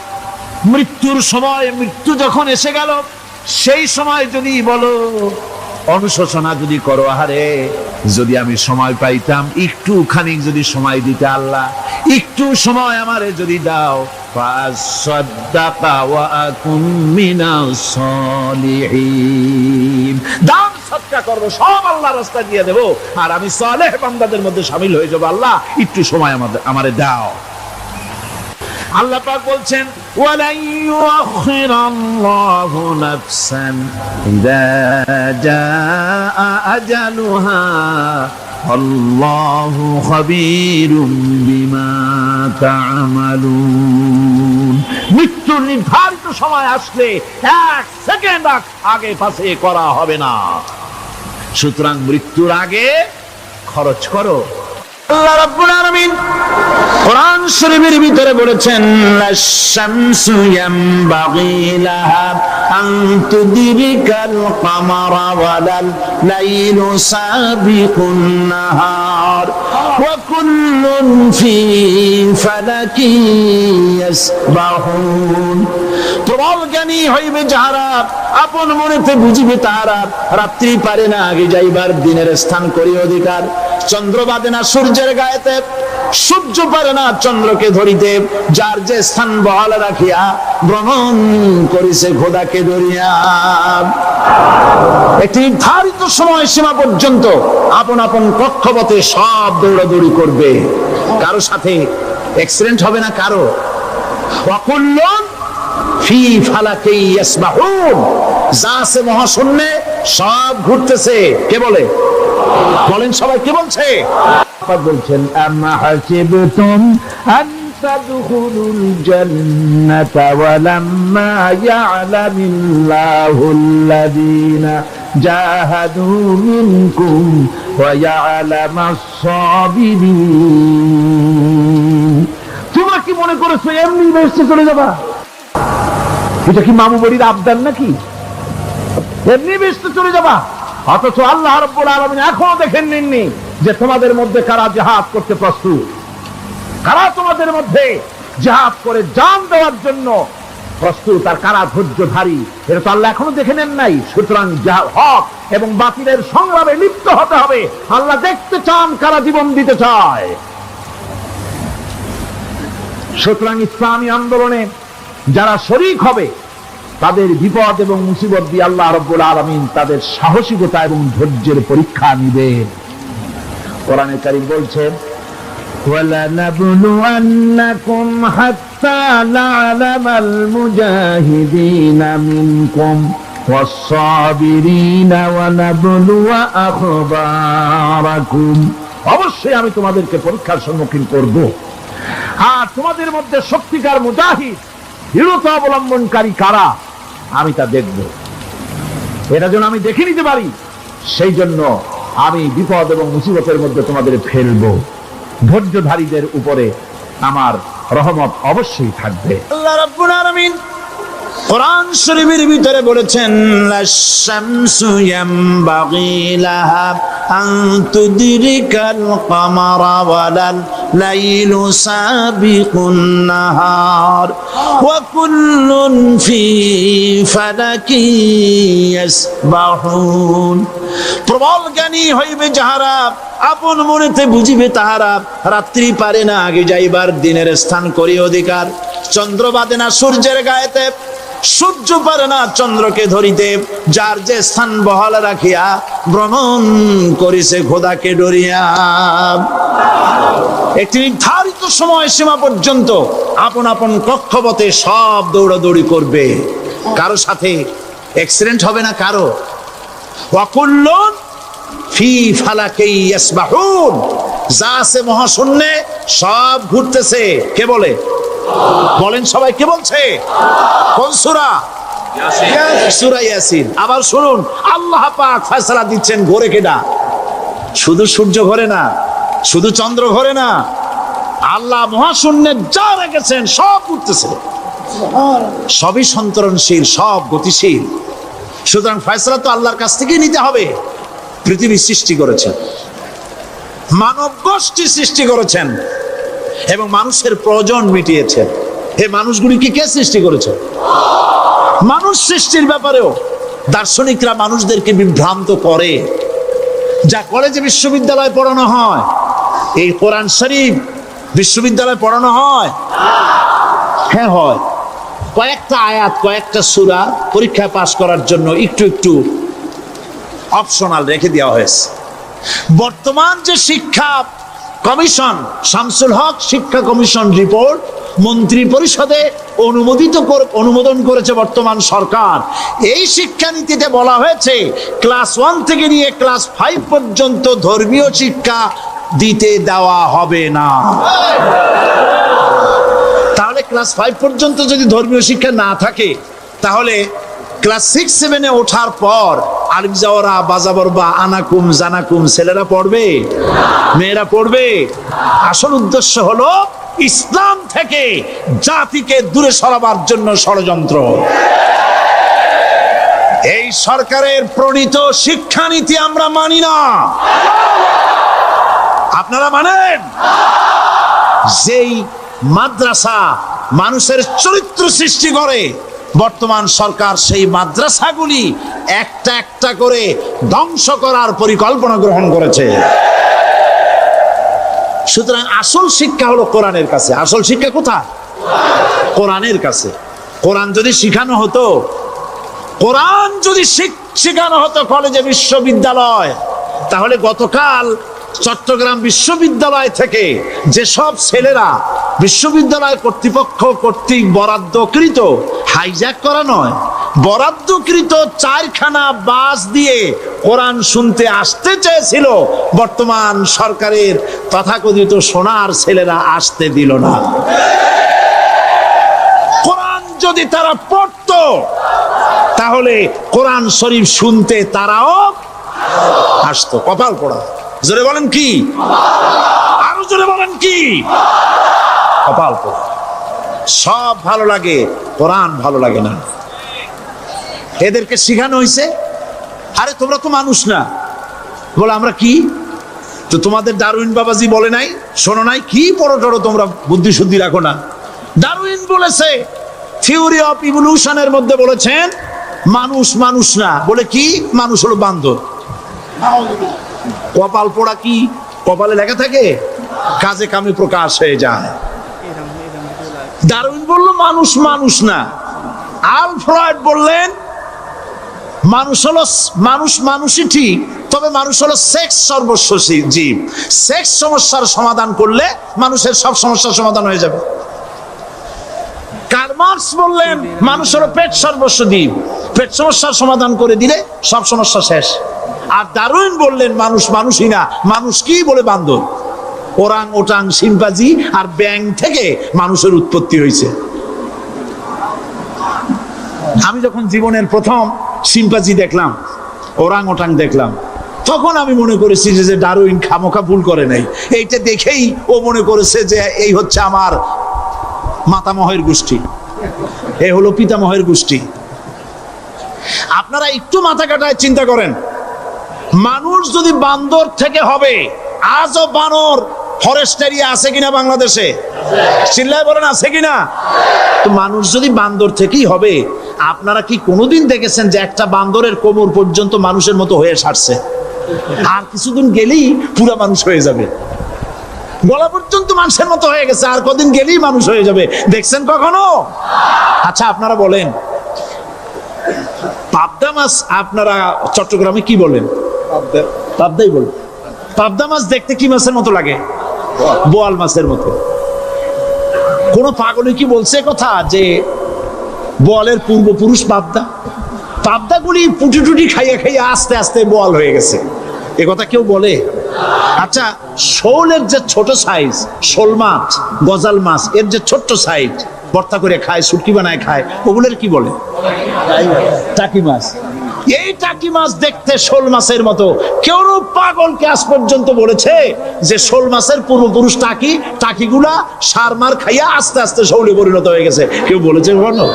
মৃত্যুর সময়, মৃত্যু যখন এসে গেল সেই সময় যদি বলো, অনুশোচনা যদি করো, আহারে যদি আমি সময় পাইতাম, একটু খানিক যদি সময় দিতে, আল্লাহ একটু সময় আমারে যদি দাও, ফাসাদদাকা ওয়া আকুম মিনাস সালিহিন, দান সদকা করব, সব আল্লাহর রাস্তায় দিয়ে দেব, আর আমি সালেহ বান্দাদের মধ্যে শামিল হয়ে যাব। আল্লাহ একটু সময় আমারে দাও। আল্লাহ পাক বলছেন ওয়ালা ইউআখিরাল্লাহু নাফসান ইযা জাআ আজালুহা আল্লাহু খাবীরুম বিমা তা'মালুন। মৃত্যুর নির্ধারিত সময় আসলে এক সেকেন্ড আগে পাশে করা হবে না। সুতরাং মৃত্যুর আগে খরচ করো। আল্লাহ রাব্বুল আলামিন কোরআন শরীফের ভিতরে বলেছেন লাশ-শামসু ইয়ামবাগি লাহা আন তুদরিকাল কামারা ওয়ালাল লাইলু সাবিকুন নাহার ওয়া কুল্লুন ফি ফালাকি ইয়াসবাহুন। প্রবল জ্ঞানী হইবে যাহারা, আপন মনেতে বুঝিবে তাহারা, রাত্রি পারে না আগে যাইবার, দিনের স্থান করি অধিকার। চন্দ্র বাদে না সূর্যের গায়েতে, সূর্য পারে না চন্দ্রকে ধরিতে, যার যে স্থান বহাল রাখিয়া ভ্রমণ করিছে খোদাকে ধরিয়া। একটি নির্ধারিত সময় সীমা পর্যন্ত আপন আপন কক্ষপথে সব দৌড়াদৌড়ি করবে, কারো সাথে অ্যাক্সিডেন্ট হবে না কারো। ওয়াকুল্লুন ফি ফালাকি ইয়াসবাহুন, যা আছে মহাশূন্যে সব ঘুরতেছে। কে বলে? বলেন সবাই, কে বলছে? বলছেন আম্মা হাসিবতুম আন তাদখুলুল জান্নাতা ওয়া লাম্মা ইয়া'লামিল্লাহুল্লাযীনা জাহাদু মিনকুম ওয়া ইয়া'লামাস সাবিরিন। তোমরা কি মনে করেছো এমনি বেহেশতে চলে যাবা? এটা কি মামু বাড়ির আবদার নাকি? এমনি বেহেশতে চলে যাবা? অথচ আল্লাহ রাব্বুল আলামিন এখনো দেখেন নিননি যে তোমাদের মধ্যে কারা জিহাদ করতে প্রস্তুত, কারা তোমাদের মধ্যে জিহাদ করে জান দেওয়ার জন্য প্রস্তুত, আর কারা ধৈর্যধারী, এটা তো আল্লাহ এখনো দেখে নেন নাই। সুতরাং হক এবং বাতিলের সংগ্রামে লিপ্ত হতে হবে। আল্লাহ দেখতে চান কারা জীবন দিতে চায়। সুতরাং ইসলামী আন্দোলনে যারা শরীক হবে তাদের বিপদ এবং মুসিবত দিয়ে আল্লাহ রাব্বুল আলামিন তাদের সাহসিকতা এবং ধৈর্যের পরীক্ষা নিবেন। কোরআনে কারীম বলছে وَلَنَبْلُوَنَّكُمْ حَتَّى نَعْلَمَ الْمُجَاهِدِينَ مِنكُمْ وَالصَّابِرِينَ وَنَبْلُوَ أَخْبَارَكُمْ। অবশ্যই আমি তোমাদেরকে পরীক্ষার সম্মুখীন করব, আর তোমাদের মধ্যে সত্যিকার মুজাহিদ, দৃঢ়তা অবলম্বনকারী কারা, আমি তা দেখব। এটা যেন আমি দেখে নিতে পারি, সেই জন্য আমি বিপদ এবং মুসিবতের মধ্যে তোমাদের ফেলবো। ধৈর্যধারীদের উপরে আমার রহমত অবশ্যই থাকবে। আল্লাহ রাব্বুল আলামিন কোরআন শরীফের ভিতরে বলেছেন, লাশ-শামসু ইয়ামবাগি লাহা আন তুদরিকাল কামারা ওয়ালাল লাইলু সাবিকুন নাহার ওয়া কুল্লুন ফি ফালাকি ইয়াসবাহুন। প্রবল জ্ঞানী হইবে যাহারা, আপন মনেতে বুঝিবে তাহারা, রাত্রি পারে না আগে যাইবার, দিনের স্থান করি অধিকার। চন্দ্র বাদে না সূর্যের গায়েতে, সূর্য পারে না চন্দ্রকে ধরিতে, যার যে স্থান বহাল রাখিয়া ভ্রমণ করিছে খোদাকে ডরিয়া। একটি নির্ধারিত সময় সীমা পর্যন্ত আপন আপন কক্ষপথে সব দৌড়াদৌড়ি করবে, কারো সাথে অ্যাক্সিডেন্ট হবে না কারো। ওয়াকুল্লুন ফি ফালাকি ইয়াসবাহুন, যা আছে মহাশূন্যে সব ঘুরতেছে। কে বলে? বলেন সবাই, কে বলছে? কোন সূরা? সূরা ইয়াসিন। আবার শুনুন, আল্লাহ পাক ফয়সালা দিচ্ছেন, ঘোরে কেডা? শুধু সূর্য ঘোরে না, শুধু চন্দ্র ঘোরে না, আল্লাহ মহাশূন্যে যা রেখেছেন সব ঘুরতেছে, সবই সন্তরণশীল, সব গতিশীল। সুতরাং ফয়সালা তো আল্লাহর কাছ থেকেই নিতে হবে। পৃথিবী সৃষ্টি করেছেন, মানব গোষ্ঠী সৃষ্টি করেছেন এবং মানুষের প্রয়োজন মিটিয়েছেন। এই মানুষগুলিকে কে সৃষ্টি করেছে? মানুষ সৃষ্টির ব্যাপারেও দার্শনিকরা মানুষদেরকে বিভ্রান্ত করে। যা কলেজে বিশ্ববিদ্যালয়ে পড়ানো হয়, এই কোরআন শরীফ বিশ্ববিদ্যালয়ে পড়ানো হয়? হ্যাঁ হয়। কয়েকটা আয়াত, কয়েকটা সূরা পরীক্ষায় পাশ করার জন্য একটু একটু অপশনাল রেখে দেওয়া হয়েছে। বর্তমান যে শিক্ষা কমিশন, শামসুল হক শিক্ষা কমিশন রিপোর্ট মন্ত্রী পরিষদে অনুমোদন করেছে বর্তমান সরকার। এই শিক্ষানীতিতে বলা হয়েছে ক্লাস 1 থেকে নিয়ে ক্লাস 5 পর্যন্ত ধর্মীয় শিক্ষা দিতে দেওয়া হবে না। তাহলে ক্লাস 5 পর্যন্ত যদি ধর্মীয় শিক্ষা না থাকে, তাহলে ক্লাস 6-7-এ ওঠার পর আলিফ জাওরা বাজাবর বা আনাকুম জানাকুম ছেলেরা পড়বে? মেয়েরা পড়বে? আসল উদ্দেশ্য হলো ইসলাম থেকে জাতিকে দূরে সরাবার জন্য ষড়যন্ত্র। এই সরকারের প্রণীত শিক্ষানীতি আমরা মানি না। আপনারা মানেন? যেই মাদ্রাসা মানুষের চরিত্র সৃষ্টি করে, বর্তমান সরকার সেই মাদ্রাসাগুলি একটা একটা করে ধ্বংস করার পরিকল্পনা গ্রহণ করেছে। সুতরাং আসল শিক্ষা হলো কোরআনের কাছে। আসল শিক্ষা কোথায়? কোরআনের কাছে। কোরআন যদি শিখানো হতো, কোরআন যদি শেখানো হতো কলেজে বিশ্ববিদ্যালয়, তাহলে গতকাল চট্টগ্রাম বিশ্ববিদ্যালয় থেকে যেসব ছেলেরা বিশ্ববিদ্যালয় কর্তৃপক্ষ কর্তৃক বরাদ্দকৃত, হাইজ্যাক করা নয়, বরাদ্দকৃত 4খানা বাস দিয়ে কোরআন শুনতে আসতে চেয়েছিল, বর্তমান সরকারের তথাকথিত সোনার ছেলেরা আসতে দিল না। কোরআন যদি তারা পড়তো, তাহলে কোরআন শরীফ শুনতে তারাও আসতো। কপাল পোড়া। জোরে বলেন কি? আরো জোরে বলেন কি? কপাল পোড়া। সব ভালো লাগে, কোরআন ভালো লাগে না। এদেরকে শিখানো হয়েছে, আরে তোমরা তো মানুষ না। বলে আমরা কি? তো তোমাদের ডারউইন বাবাজি বলে নাই, শোনো নাই? কি পড়ো টড়ো তোমরা, বুদ্ধি শুদ্ধি রাখো না। ডারউইন বলেছে, থিওরি অফ ইভলিউশনের মধ্যে বলেছেন মানুষ মানুষ না। বলে কি? মানুষ হলো বান্দর। কপাল পোড়া। কি কপালে লেখা থাকে? কাজে কামে প্রকাশ হয়ে যায়। ডারউইন বলল মানুষ মানুষ না। আল ফ্রয়েড বললেন মানুষ হলো মানুষই ঠিক, তবে মানুষ হলো সেক্স সর্বস্ব জীব। সেক্স সমস্যার সমাধান করলে মানুষের সব সমস্যার সমাধান হয়ে যাবে। কার্ল মার্কস বললেন মানুষ হলো পেট সর্বস্ব জীব, পেট সমস্যার সমাধান করে দিলে সব সমস্যা শেষ। আর ডারউইন বললেন মানুষ মানুষই না, মানুষ কি বলে বান্দর, ওরাং ওটাং শিম্পাজি আর ব্যাং থেকে মানুষের উৎপত্তি হয়েছে। আমি যখন জীবনের প্রথম শিম্পাজি দেখলাম, ওরাং ওটাং দেখলাম, তখন আমি মনে করেছি যে ডারউইন খামোখা ভুল করে নাই। এইটা দেখেই ও মনে করেছে যে এই হচ্ছে আমার মাতামহের গোষ্ঠী, এ হলো পিতামহের গোষ্ঠী। আপনারা একটু মাথা কাটায় চিন্তা করেন, মানুষ যদি বান্দর থেকে হবে, আজও বানর ফরেস্ট এরিয়া আছে কিনা বাংলাদেশে? চিল্লায় বলেন আছে কিনা? তো মানুষ যদি বান্দর থেকেই হবে, আপনারা কি কোনোদিন দেখেছেন যে একটা বান্দরের কোমর পর্যন্ত মানুষের মতো হয়ে সারছে? আর কিছুদিন গেলেই পুরা মানুষ হয়ে যাবে, গলা পর্যন্ত মানুষের মতো হয়ে গেছে, আর কদিন গেলেই মানুষ হয়ে যাবে। দেখছেন কখনো? আচ্ছা আপনারা বলেন, পাবদা মাছ আপনারা চট্টগ্রামে কি বলেন? পাবদাই বলেন। পাবদা মাছ দেখতে কি মাছের মতো লাগে? বোয়াল মাছের মতো। কোন পাগলে কি বলছে কথা যে বোয়ালের পূর্বপুরুষ পাবদা? পাবদাগুলি পুটি টুটি খাইয়া খাইয়া আস্তে আস্তে বোয়াল হয়ে গেছে, এ কথা কেউ বলে? আচ্ছা শোলের যে ছোট সাইজ, শোল মাছ, গজাল মাছ, এর যে ছোট্ট সাইজ ভর্তা করে খায়, শুটকি বানায় খায়, ওগুলোর কি বলে? টাকি মাছ। এই টাকি মাছ দেখতে শোল মাছের মতো। কেউ পাগলকে আজ পর্যন্ত বলেছে যে শোল মাছের পূর্বপুরুষ টাকি, টাকিগুলা সার মার খাইয়া আস্তে আস্তে শৌলে পরিণত হয়ে গেছে? কেউ বলেছে কখনো?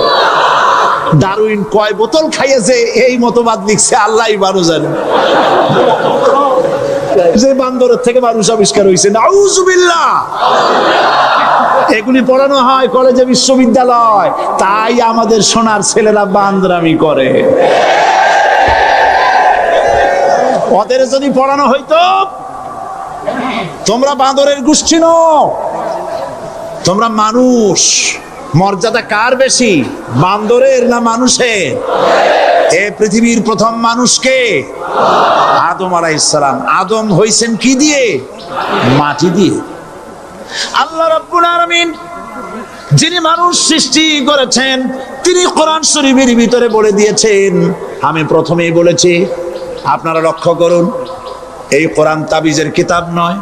ডারউইন কয় বোতল খাইয়েছে এই মতবাদ লিখছে আল্লাহই ভালো জানে। যে বান্দরের থেকে মানুষ আবিষ্কার হয়েছে, নাউজুবিল্লাহ। এগুলি পড়ানো হয় কলেজে, বিশ্ববিদ্যালয়, তাই আমাদের সোনার ছেলেরা বান্দরামি করে। ওদের যদি পড়ানো হইতো তোমরা বান্দরের গোষ্ঠী নও, তোমরা মানুষ। মর্যাদা কার বেশি, বান্দরের না মানুষের? এ পৃথিবীর প্রথম মানুষকে আদম আলাইহিস সালাম। আদম হইছেন কি দিয়ে? মাটি দিয়ে। আল্লাহ রাব্বুল আলামিন যিনি মানুষ সৃষ্টি করেছেন, তিনি কোরআন শরীফের ভিতরে বলে দিয়েছেন, আমি প্রথমেই বলেছি, আপনারা লক্ষ্য করুন, এই কোরআন তাবিজের কিতাব নয়,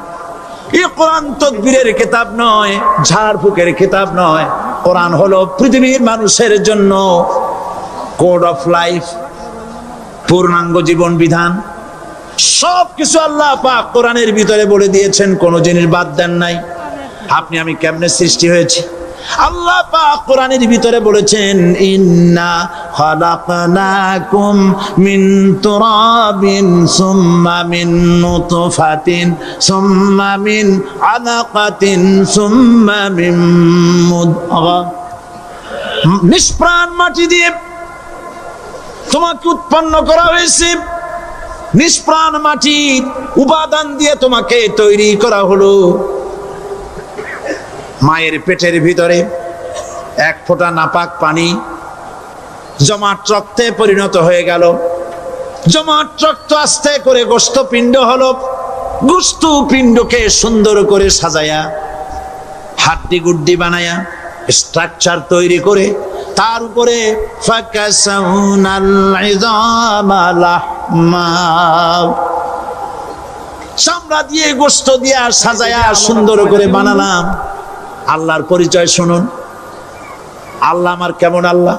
এই কোরআন তদবিরের কিতাব নয়, ঝাড়ফুঁকের কিতাব নয়। কোরআন হলো পৃথিবীর মানুষের জন্য কোড অফ লাইফ, পূর্ণাঙ্গ জীবন বিধান। সবকিছু আল্লাহ পাক কোরআনের ভিতরে বলে দিয়েছেন, কোনো জিনিস বাদ দেন নাই। আপনি আমি কেমনে সৃষ্টি হয়েছি আল্লাহ পাক কোরআনের ভিতরে বলেছেন, ইন্না খালাকনাকুম মিন তুরাবিন সুম্মা মিন নুতফাতিন সুম্মা মিন আলাকাতিন সুম্মা মিন মুদগা। নিষ্প্রাণ মাটি দিয়ে তোমাকে উৎপন্ন করা হয়েছে, নিষ্প্রাণ মাটির উপাদান দিয়ে তোমাকে তৈরি করা হলো। মায়ের পেটের ভিতরে এক ফোঁটা নাপাক পানি জমাট রক্তে পরিণত হয়ে গেল, জমাট রক্ত আস্তে করে গোস্ত পিণ্ড হলো, গোস্ত পিণ্ডকে সুন্দর করে সাজায়া হাড্ডি গুড্ডি বানায়া স্ট্রাকচার তৈরি করে তার উপরে ফাকাসাউনাল ইযামা লাহমা, চামড়া দিয়ে গোস্ত দিয়া সাজায়া সুন্দর করে বানালাম। আল্লাহর পরিচয় শুনুন, আল্লাহ আমার কেমন আল্লাহ।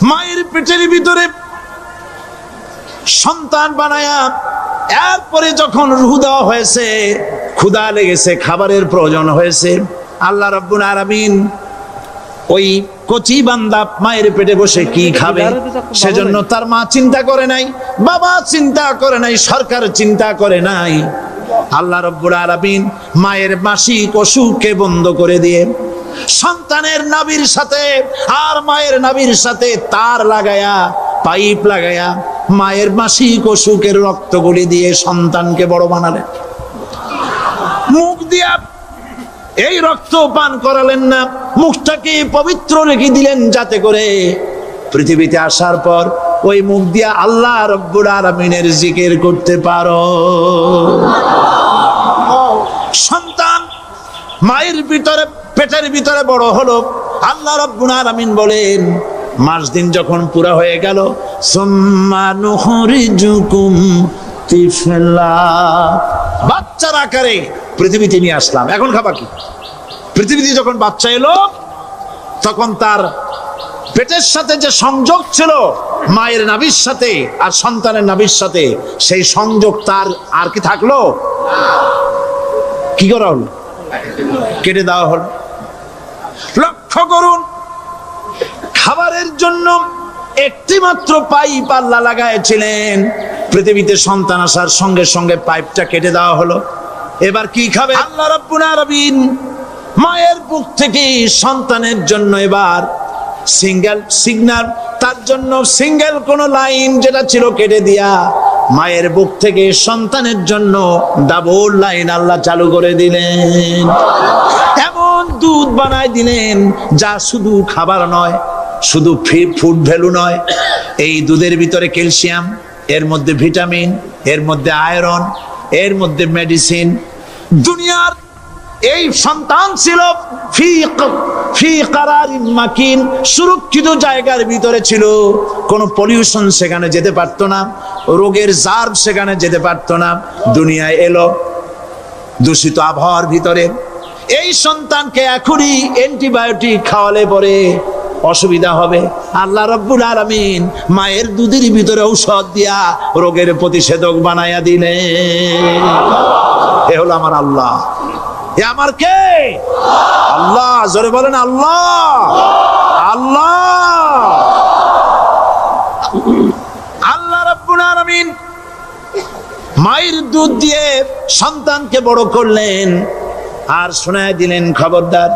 মায়ের পেটের ভিতরে সন্তান বানায়া এরপরে যখন রূহ দেওয়া হয়েছে, ক্ষুধা লেগেছে, খাবারের প্রয়োজন হয়েছে, আল্লাহ রাব্বুল আলামিন ওই কচি বান্দা মায়ের পেটে বসে কি খাবে সেজন্য তার মা চিন্তা করে নাই, বাবা চিন্তা করে নাই, সরকার চিন্তা করে নাই। আল্লাহ রাব্বুল আলামিন মায়ের মাসিক অসুখকে বন্ধ করে দিয়ে সন্তানের নাভির সাথে আর মায়ের নাভির সাথে তার লাগায়া, পাইপ লাগায়া মায়ের মাসিক অসুখের রক্তগুলি দিয়ে সন্তানকে বড় বানালেন। মুখ দিয়া এই রক্ত পান করালেন না, মুখটাকে পবিত্র রেখে দিলেন যাতে করে পৃথিবীতে আসার পর ওই মুখ দিয়া আল্লাহ রব্বুল আলামিনের জিকির করতে পারো। সন্তান মায়ের ভিতরে, পেটের ভিতরে বড় হলো, আল্লাহ রাব্বুল আলামিন বলেন মাস দিন যখন পুরা হয়ে গেল, সুম্মা নুখরিজুকুম তিফলা, বাচ্চার আকারে পৃথিবীতে নিয়ে আসলাম। এখন খাবা কি? পৃথিবীতে যখন বাচ্চা এলো তখন তার পেটের সাথে যে সংযোগ ছিল মায়ের নাভির সাথে আর সন্তানের নাভির সাথে, সেই সংযোগ তার আর কি থাকলো? কি করা হলো? কেটে দেওয়া হলো। লক্ষ্য করুন, খাবারের জন্য একটি মাত্র পাইপ আল্লাহ লাগাইছিলেন, পৃথিবীতে সন্তান আসার সঙ্গে সঙ্গে পাইপটা কেটে দেওয়া হলো। এবার কি খাবে? আল্লাহ রাব্বুল আলামিন মায়ের বুক থেকে সন্তানের জন্য এবার সিঙ্গেল সিগন্যাল, তার জন্য সিঙ্গেল কোন লাইন যেটা ছিল কেটে দিয়া মায়ের বুক থেকে সন্তানের জন্য ডাবল লাইন আল্লাহ চালু করে দিলেন। এমন দুধ বানাই দিলেন যা শুধু খাবার নয়, শুধু ফুড ভ্যালু নয়, এই দুধের ভিতরে ক্যালসিয়াম, এর মধ্যে ভিটামিন, এর মধ্যে আয়রন, এর মধ্যে মেডিসিন। দুনিয়ার এই সন্তান ছিল ফি কারারিন মাকিন, সুরক্ষিত জায়গার ভিতরে ছিল, কোনো পলিউশন সেখানে যেতে পারতো না, রোগের জার্ম সেখানে যেতে পারতো না। দুনিয়ায় এলো দূষিত আবহাওয়ার ভিতরে, এই সন্তানকে এখনই অ্যান্টিবায়োটিক খাওয়ালে পরে অসুবিধা হবে। আল্লাহ রাব্বুল আলামিন মায়ের দুধের ভিতরে ঔষধ দিয়া রোগের প্রতিষেধক বানায়া দিলেন। এ হলো আমার আল্লাহ। এ আমার কে? আল্লাহ। জোরে বলেন আল্লাহ। আল্লাহ। আল্লাহ রাব্বুল আলামিন মায়ের দুধ দিয়ে সন্তানকে বড় করলেন আর শোনায় দিলেন, খবরদার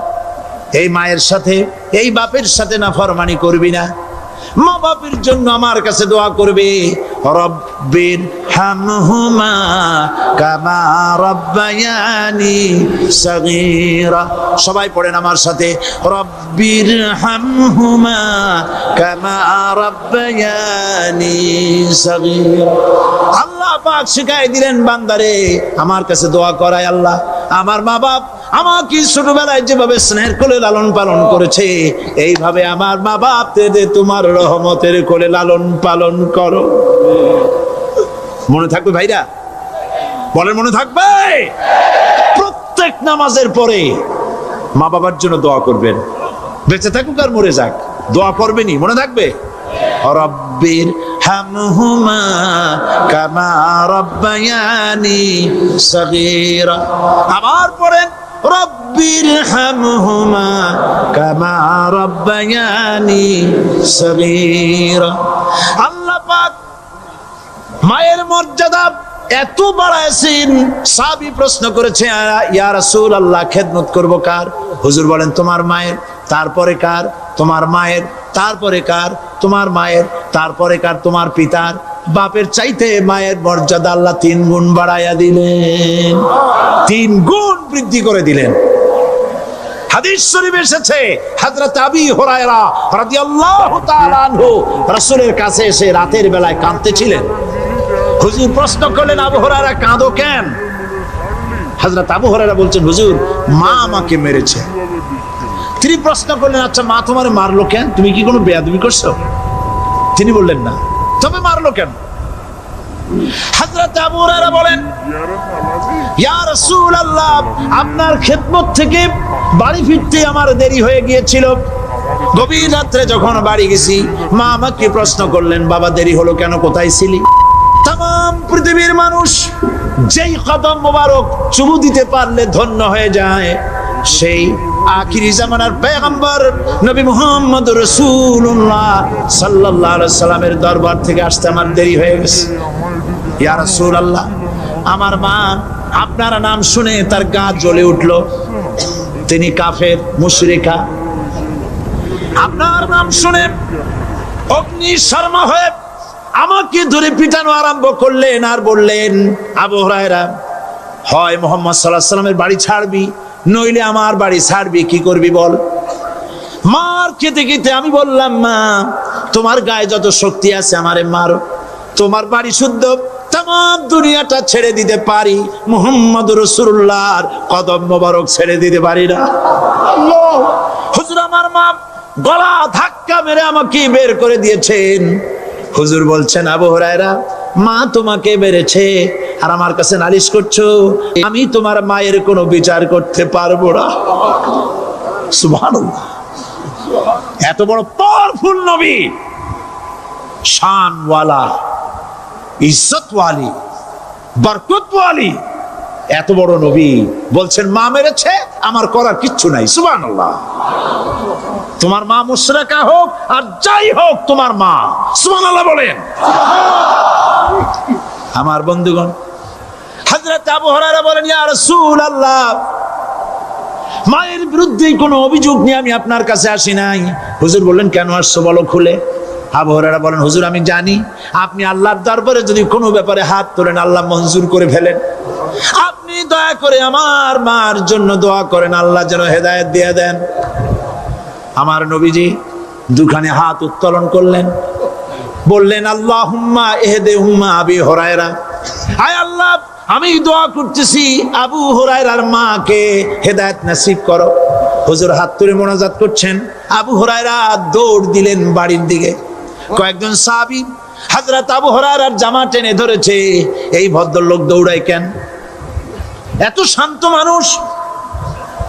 এই মায়ের সাথে, এই বাপের সাথে নাফরমানি করবি না। মা বাপের জন্য আমার কাছে দোয়া করবে, রব্বির হামহুমা কামা রাব্বায়ানি সাগীরা। সবাই পড়েন আমার সাথে, রব্বির হামহুমা কামা রাব্বায়ানি সাগীরা। আল্লাহ পাক শিখাই দিলেন বান্দারে আমার কাছে দোয়া করায়, আল্লাহ আমার মা বাপ আমাকে ছোটবেলায় যেভাবে স্নেহের কোলে লালন পালন করেছে, এইভাবে আমার মা বাপদের তোমার রহমতের কোলে লালন পালন করো। মনে থাকবে ভাইরা? বলেন মনে থাকবে? প্রত্যেক নামাজের পরে মা বাবার জন্য দোয়া করবেন, বেঁচে থাকুক আর মরে যাক, দোয়া করবেনই। মনে থাকবে? রব্বির হামহুমা কামা রাব্বায়ানি সাগীরা। আবার পড়েন, রব্বির হামহুমা কামা রাব্বায়ানি সাগীরা। আল্লাহ পাক মায়ের মর্যাদা এত বাড়াইছেন, সাহাবী প্রশ্ন করেছে, ইয়া রাসূলুল্লাহ খেদমত করব কার? হুজুর বলেন তোমার মায়ের, তারপরে কার? তোমার মায়ের, তারপরে কার? তোমার মায়ের, তারপরে কার? তোমার পিতার। বাপের চাইতে মায়ের মর্যাদা আল্লাহ 3 গুণ বাড়াইয়া দিলেন, 3 গুণ বৃদ্ধি করে দিলেন। হাদিস শরীফে এসেছে, হযরত আবী হুরায়রা রাদিয়াল্লাহু তাআলা আনহু রাসূলের কাছে এসে রাতের বেলায় কাঁদতেছিলেন। হুজুর প্রশ্ন করলেন, আবু হুরায়রা কাঁদো কেন? হযরত আবু হুরায়রা বলছেন, হুজুর মা আমাকে মেরেছে। তিনি প্রশ্ন করলেন, আচ্ছা মা তোমার মারলো কেন? তুমি কি কোনো বেয়াদবি করছো? তিনি বললেন না। তবে মারলো কেন? হযরত আবু হুরায়রা বলেন, ইয়া রাসূলুল্লাহ আপনার খেদমত থেকে বাড়ি ফিরতে আমার দেরি হয়ে গিয়েছিল। গভীর রাত্রে যখন বাড়ি গেছি, মা আমাকে প্রশ্ন করলেন, বাবা দেরি হলো কেন, কোথায় ছিলি? তাম পৃথিবীর মানুষ যেই কদম মোবারক চুমু দিতে পারলে ধন্য হয়ে যায়, সেই আখিরি জামানার পয়গম্বর নবী মুহাম্মদ রাসূলুল্লাহ সাল্লাল্লাহু আলাইহি সাল্লামের দরবার থেকে আসতে আমার দেরি হয়ে গেছে। ইয়া রাসূলুল্লাহ আমার মা আপনার নাম শুনে তার গা জ্বলে উঠল, তিনি কাফের মুশরিকা। আপনার নাম শুনে অগ্নি শর্মা হয়ে আমাকে ধরে পিটানো আরম্ভ করলেন আর বললেন, আবু হুরায়রা হয় মুহাম্মদ সাল্লাল্লাহু আলাইহি সাল্লামের বাড়ি ছাড়বি, নইলে আমার বাড়ি ছাড়বি, কি করবি বল? মার খেতে খেতে আমি বললাম, মা তোমার গায়ে যত শক্তি আছে আমারে মারো, তোমার বাড়ি শুদ্ধ তাম দুনিয়াটা ছেড়ে দিতে পারি, মুহাম্মদ রাসূলুল্লাহর কদম মোবারক ছেড়ে দিতে পারি না। আল্লাহ! হুজুর আমার মা গলা ধাক্কা মেরে আমাকে বের করে দিয়েছেন। হুজুর বলছেন, আবু হুরায়রা, মা তোমাকে মেরেছে আর আমার কাছে নালিশ করছো, আমি তোমার মায়ের কোনো বিচার করতে পারবো না। সুবহানাল্লাহ! এত বড় পাওয়ারফুল নবী, শানওয়ালা, ইজ্জতওয়ালি, বরকতওয়ালি, এত বড় নবী বলছেন মা মেরেছে, আমার করার কিচ্ছু নাই। সুবহানাল্লাহ! তোমার মা মুশরিকা হোক আর যাই হোক, তোমার মা। সুবহানাল্লাহ বলেন। আমার বন্ধুগণ, হযরত আবু হুরায়রা বলেন, ইয়া রাসূলুল্লাহ, মায়ের বিরুদ্ধে কোনো অভিযোগ নিয়ে আমি আপনার কাছে আসি নাই। হুজুর বললেন, কেন আসছো বলো খুলে। আবু হুরায়রা বলেন, হুজুর আমি জানি আপনি আল্লাহর দরবারে যদি কোনো ব্যাপারে হাত তোলেন আল্লাহ মঞ্জুর করে ফেলেন। আপনি দয়া করে আমার মার জন্য দোয়া করেন, আল্লাহ যেন হেদায়েত দিয়ে দেন। আমার নবীজি দুখানে হাত উত্তোলন করলেন, বললেন, আল্লাহুম্মা ইহদি উম্মা আবি হুরায়রা, আয় আল্লাহ আমি দোয়া করতেছি আবু হুরায়রার মাকে হেদায়েত নসিব করো। হুজুর হাত তুলে মোনাজাত করছেন, আবু হুরায়রা দৌড় দিলেন বাড়ির দিকে। কয়েকজন সাহাবী হযরত আবু হুরায়রার জামা টেনে ধরেছে, এই ভদ্রলোক দৌড়ায় কেন? এত শান্ত মানুষ,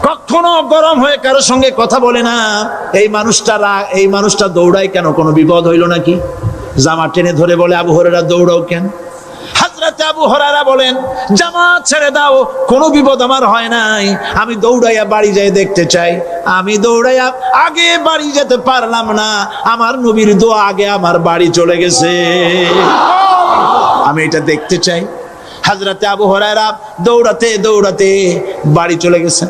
কখনো গরম হয়ে কারোর সঙ্গে কথা বলে না। এই মানুষটা দৌড়ায় কেন? কোনো বিপদ হইল নাকি? জামা টেনে ধরে বলে, আবু হুরায়রা দৌড়াও কেন? হযরত আবু হুরায়রা বলেন, জামা ছেড়ে দাও, কোনো বিপদ আমার হয় নাই, আমি দৌড়াইয়া বাড়ি যাই দেখতে চাই। আমি দৌড়াইয়া আগে বাড়ি যেতে পারলাম না, আমার নবীর দোয়া আগে আমার বাড়ি চলে গেছে, আমি এটা দেখতে চাই। হযরত আবু হুরায়রা দৌড়াতে দৌড়াতে বাড়ি চলে গেছেন।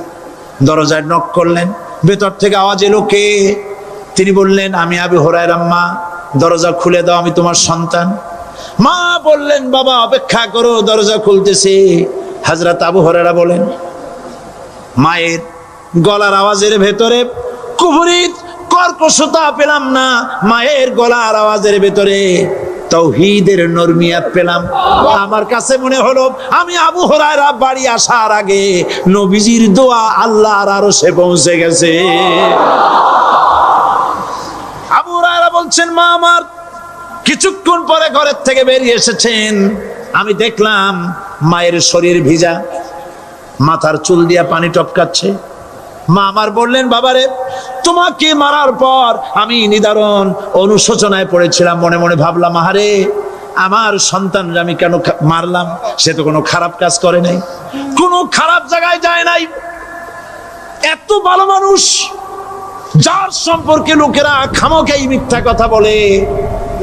দরজায় নক করলেন, ভেতর থেকে আওয়াজ এলো, কে? তিনি বললেন, আমি আবু হুরায়রা, মা দরজা খুলে দাও, আমি তোমার সন্তান। মা বললেন, বাবা অপেক্ষা করো, দরজা খুলতেছে। হযরত আবু হুরায়রা বলেন, মায়ের গলার আওয়াজের ভেতরে কুফরি কর্কশতা পেলাম না, মায়ের গলার আওয়াজের ভেতরে তাওহীদের নরমিয়াত পেলাম। আমার কাছে মনে হলো আমি আবু হুরায়রা বাড়ি আসার আগে নবীজির দোয়া আল্লাহর আরশে পৌঁছে গেছে। আবু হুরায়রা বলছেন, মা আমার কিছুক্ষণ পরে ঘরের থেকে বেরিয়ে এসেছেন, আমি দেখলাম মায়ের শরীর ভিজা, মাথার চুল দিয়া পানি টপকাচ্ছে। মা আমার বললেন, বাবারে তোমাকে মারার পর আমি নিদারুণ অনুশোচনায় পড়েছিলাম, মনে মনে ভাবলাম, আহারে আমার সন্তানরা আমি কেন মারলাম? সে তো কোনো খারাপ কাজ করে নাই, কোনো খারাপ জায়গায় যায় নাই, এত ভালো মানুষ যার সম্পর্কে লোকেরা খামোখাই মিথ্যা কথা বলে,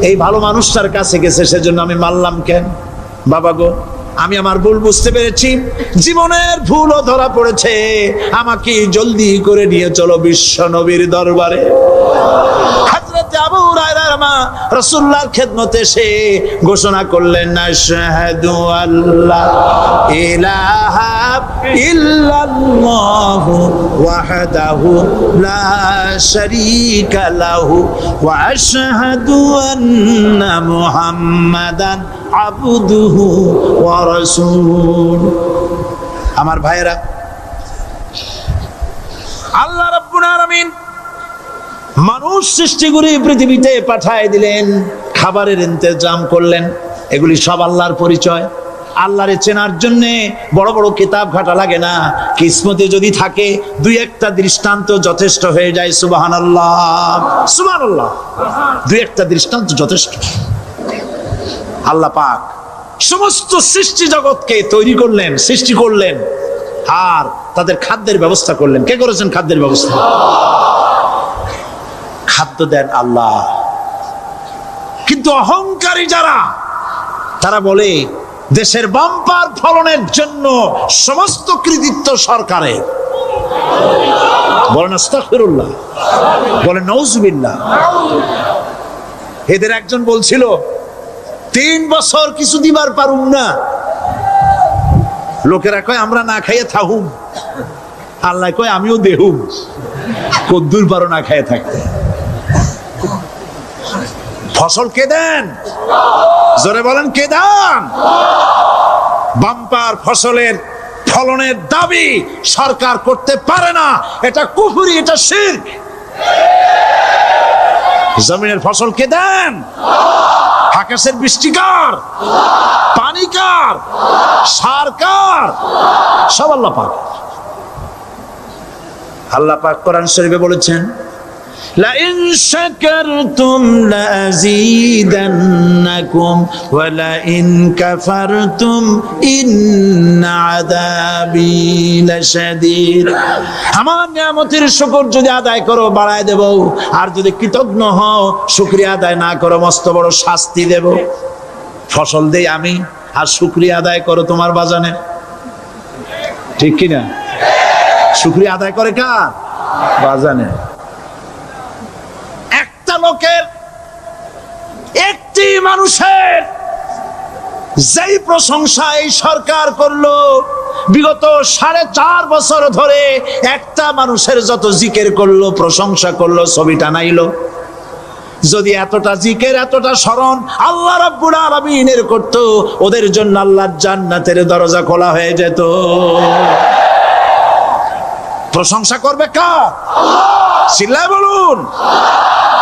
এই ভালো মানুষটার কাছে গেছে, সেজন্য আমি মারলাম কেন? বাবা গো, আমি আমার ভুল বুঝতে পেরেছি, জীবনের ভুলও ধরা পড়েছে, আমাকে জলদি করে নিয়ে চলো বিশ্ব নবীর দরবারে। হযরত আবু হুরায়রার মা রাসূলুল্লাহর খেদমতে এসে ঘোষণা করলেন, আশহাদু আল্লা ইলাহা ইল্লাল্লাহু ওয়াহদাহু লা শারীকা লাহু ওয়া আশহাদু আন্না মুহাম্মাদান আবদুহু ওয়া রাসূলুহু। আমার ভাইরা, আল্লাহ রাব্বুল আলামিন মানুষ সৃষ্টি করে পৃথিবীতে পাঠায় দিলেন, খাবারের ইন্তজাম করলেন, এগুলি সব আল্লাহর পরিচয়। আল্লাহরে চেনার জন্য বড় বড় কিতাব ঘাটা লাগে না, কিসমতে যদি থাকে দুই একটা দৃষ্টান্ত যথেষ্ট হয়ে যায়। সুবহানাল্লাহ, সুবহানাল্লাহ, দুই একটা দৃষ্টান্ত যথেষ্ট। আল্লাহ পাক সমস্ত সৃষ্টি জগৎকে তৈরি করলেন, সৃষ্টি করলেন, আর তাদের খাদ্যের ব্যবস্থা করলেন। কে করেছেন খাদ্যের ব্যবস্থা? খাদ্য দেন আল্লাহ। কিন্তু অহংকারী যারা, তারা বলে দেশের বাম্পার ফলনের জন্য সমস্ত কৃতিত্ব সরকারের। বলেন আস্তাগফিরুল্লাহ, বলেন নাউজুবিল্লাহ। এদের একজন বলছিল, 3 বছর কিছু দিবার পারুম না, লোকেরা কয় আমরা না খাইয়ে থাহুম, আল্লাহ কয় আমিও দেহু, কদ্দুর পারো না খেয়ে থাকতে। ফসল কে দেন? জোরে বলেন কে দেন? বাম্পার ফসলের ফলনের দাবি সরকার করতে পারে না, এটা কুফরি, এটা শিরক। জমিনের ফসল কে দেন? আকাশের বৃষ্টি কার? পানি কার? সার কার? সব আল্লাহ পাক। আল্লাহ পাক কোরআন শরীফে বলেছেন, লা ইন শাকারতুম লাযীদান্নাকুম ওয়া লা ইন কাফারতুম ইন্না আযাবি লাশাদীদ। আমার নিয়ামতের শুকর যদি আদায় করো বাড়ায় দেব, আর যদি কৃতজ্ঞ হও শুকরিয়া আদায় না করো মস্ত বড় শাস্তি দেব। ফসল দেই আমি, আর শুকরিয়া আদায় করো তোমার বাজানে, ঠিক কি না? শুকরিয়া আদায় করে কার? বাজানে। একটা লোকের, একটি মানুষের যেই প্রশংসা এই সরকার করলো বিগত 4.5 বছর ধরে, একটা মানুষের যত জিকির করলো, প্রশংসা করলো, ছবি টানাইলো, যদি এতটা জিকির এতটা স্মরণ আল্লাহ রাব্বুল আলামিনের করতো, ওদের জন্য আল্লাহর জান্নাতের দরজা খোলা হয়ে যেত। প্রশংসা করবে কার? চিল্লায় বলুন।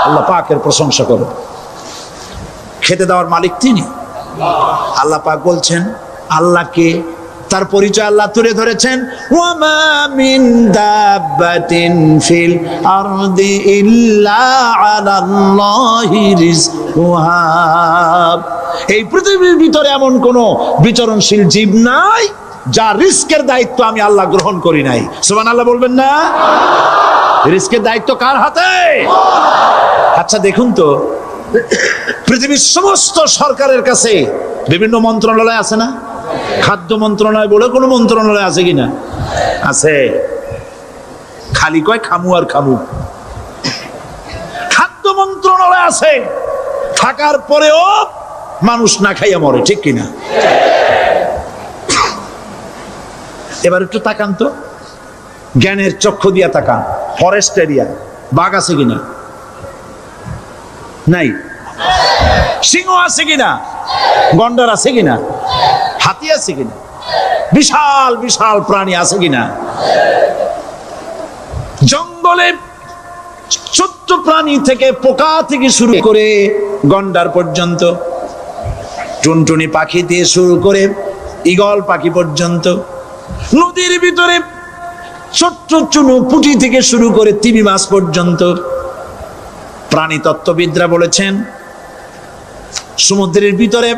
আল্লাহ পাকের প্রশংসা করো। খেতে দেওয়ার মালিক তিনি। আল্লাহ পাক বলছেন আল্লাহকে, তার পরিচয় আল্লাহ তুলে ধরেছেন, ওয়ামা মিন দাব্বাতিন ফিল আরদি ইল্লা আলাল্লাহি রিজকুহা। এই পৃথিবীর ভিতরে এমন কোন বিচরণশীল জীব নাই যার রিস্কের দায়িত্ব আমি আল্লাহ গ্রহণ করি নাই। সুবহানাল্লাহ বলবেন না? রিস্কের দায়িত্ব কার হাতে? আচ্ছা দেখুন তো, পৃথিবীর সমস্ত সরকারের কাছে বিভিন্ন মন্ত্রণালয় আছে না? খাদ্য মন্ত্রণালয় বলে কোনো মন্ত্রণালয় আছে কিনা? আছে। খালি কয় খামু আর খামু। খাদ্য মন্ত্রণালয় আছে, থাকার পরেও মানুষ না খাইয়া মরে, ঠিক কিনা? এবার একটু তাকান তো, জ্ঞানের চক্ষু দিয়া তাকান। ফরেস্ট এরিয়া বাঘ আছে কিনা? নাই। সিংহ আছে কিনা? গন্ডার আছে কিনা? হাতি আছে কিনা? বিশাল বিশাল প্রাণী আছে কিনা? জঙ্গলে ছোট্ট প্রাণী থেকে পোকা থেকে শুরু করে গন্ডার পর্যন্ত, টুনটুনি পাখি দিয়ে শুরু করে ঈগল পাখি পর্যন্ত, নদীর ভিতরে ছোট্ট চুনু পুঁটি থেকে শুরু করে তিমি মাছ পর্যন্ত। প্রাণী তত্ত্ববিদরা বলেছেন সমুদ্রের ভিতরে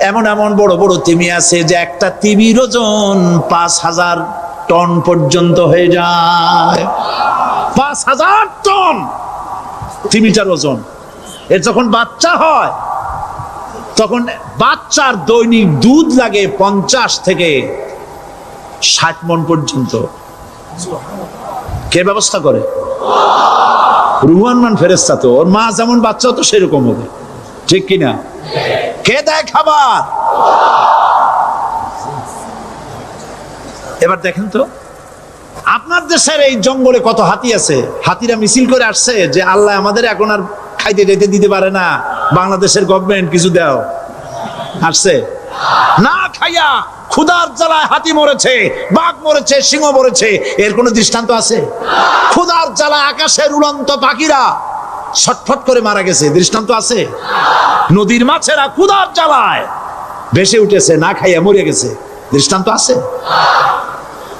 এমন এমন বড় বড় তিমি আছে যে একটা তিমির ওজন 5000 টন পর্যন্ত হয়ে যায়। 5000 টন তিমিটার ওজন। এর যখন বাচ্চা হয় তখন বাচ্চার দৈনিক দুধ লাগে 50 থেকে 60 মণ পর্যন্ত। কে ব্যবস্থা করে? রুহান মান ফেরেশতা। তো ওর মা যেমন বাচ্চা তো সেরকম হবে, ঠিক কিনা? কে দেয় খাবার? এবার দেখেন তো, আপনার দেশের এই জঙ্গলে কত হাতি আছে। হাতিরা মিছিল করে আসছে যে আল্লাহ আমাদের এখন আর খাইতে যেতে দিতে পারে না, বাংলাদেশের গভর্নমেন্ট কিছু দাও। আসছে না, খাইয়া ক্ষুধার জ্বালায় হাতি মরেছে, বাঘ মরেছে, সিংহ মরেছে। এর কোনো দৃষ্টান্ত আছে? ক্ষুধার জ্বালায় আকাশের উড়ন্ত পাখিরা ছটফট করে মারা গেছে, দৃষ্টান্ত আছে? নদীর মাছেরা ক্ষুধার জ্বালায় ভেসে উঠেছে, না খাইয়া মরে গেছে, দৃষ্টান্ত আছে?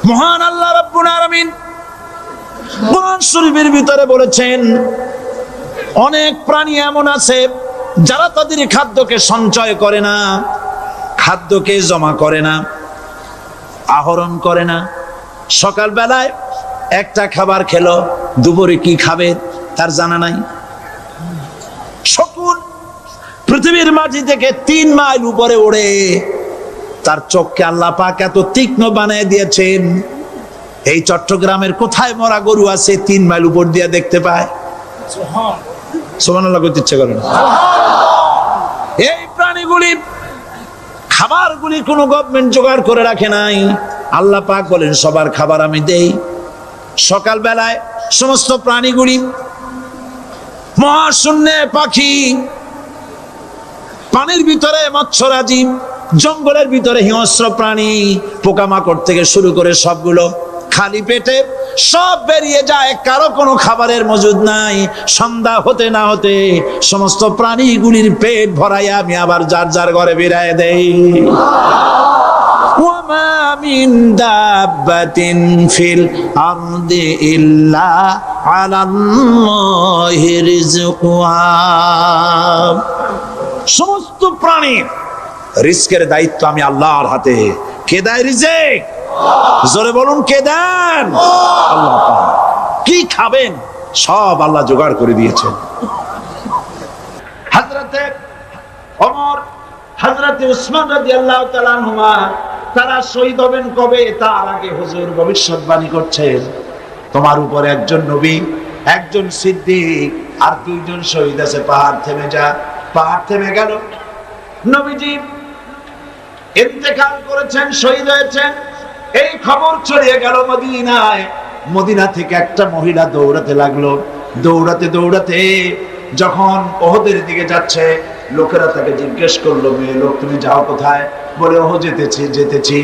মহান আল্লাহ রাব্বুল আলামিন কোরআন শরীফের ভিতরে বলেছেন অনেক প্রাণী এমন আছে যারা তাদের খাদ্যকে সঞ্চয় করে না, খাদ্যকে জমা করে না, আহরণ করে না। সকাল বেলায় একটা খাবার খেলো, দুপুরে কি খাবে তার জানা নাই। শকুন পৃথিবীর মাটি থেকে 3 মাইল উপরে ওড়ে, তার চোখকে আল্লাহ পাক এত তীক্ষ্ণ বানিয়ে দিয়েছেন। এই চট্টগ্রামের কোথায় মরা গরু আছে 3 মাইল উপর দিয়ে দেখতে পায়? সুবহানাল্লাহ করতে ইচ্ছে করে না। এই প্রাণীগুলি খাবারগুলি কোনো গভর্নমেন্ট জোগাড় করে রাখে নাই। আল্লাহ পাক বলেন সবার খাবার আমি দেই, সকাল বেলায় সমস্ত প্রাণীগুলি মহাশূন্যে পাখি, পানির ভিতরে মৎস্যরাজি, জঙ্গলের ভিতরে হিংস্র প্রাণী, পোকামাকড় থেকে শুরু করে সবগুলো খালি পেটে সব বেরিয়ে যায়, কারো কোনো খাবারের মজুদ নাই। সন্ধ্যা হতে না হতে সমস্ত প্রাণীগুলির পেট ভরাইয়া আমি আবার যার যার ঘরে বেরায় দেই। ওয়ামা মিন দাব্বাতিন ফিল আরদি ইল্লা আলাল্লাহি রিজকুহা। সমস্ত প্রাণীর রিজকের দায়িত্ব আমি আল্লাহর হাতে। কে দেয় রিজক? জোরে বলুন, কে দেন? আল্লাহ পাক। কি খাবেন সব আল্লাহ জোগাড় করে দিয়েছেন। হযরতে ওমর, হযরতে উসমান রাদিয়াল্লাহু তাআলা আনহুমা তারা শহীদ হবেন কবে তার আগে হুজুর ভবিষ্যৎবাণী করছেন, তোমার উপরে একজন নবী, একজন সিদ্দিক আর দুইজন শহীদ আছে। পাহাড় থেমে যা। পাহাড় থেমে গেল। নবীজি ইন্তেকাল করেছেন, শহীদ হয়েছেন। এই খবর ছড়িয়ে গেল মদিনায়। মদিনা থেকে একটা মহিলা দৌড়াতে লাগলো। দৌড়াতে দৌড়াতে যখন ওহদের দিকে যাচ্ছে, লোকেরা তাকে জিজ্ঞেস করলো, মেয়ে লোক তুমি যাও কোথায়? বলে ওহ যেতেছি।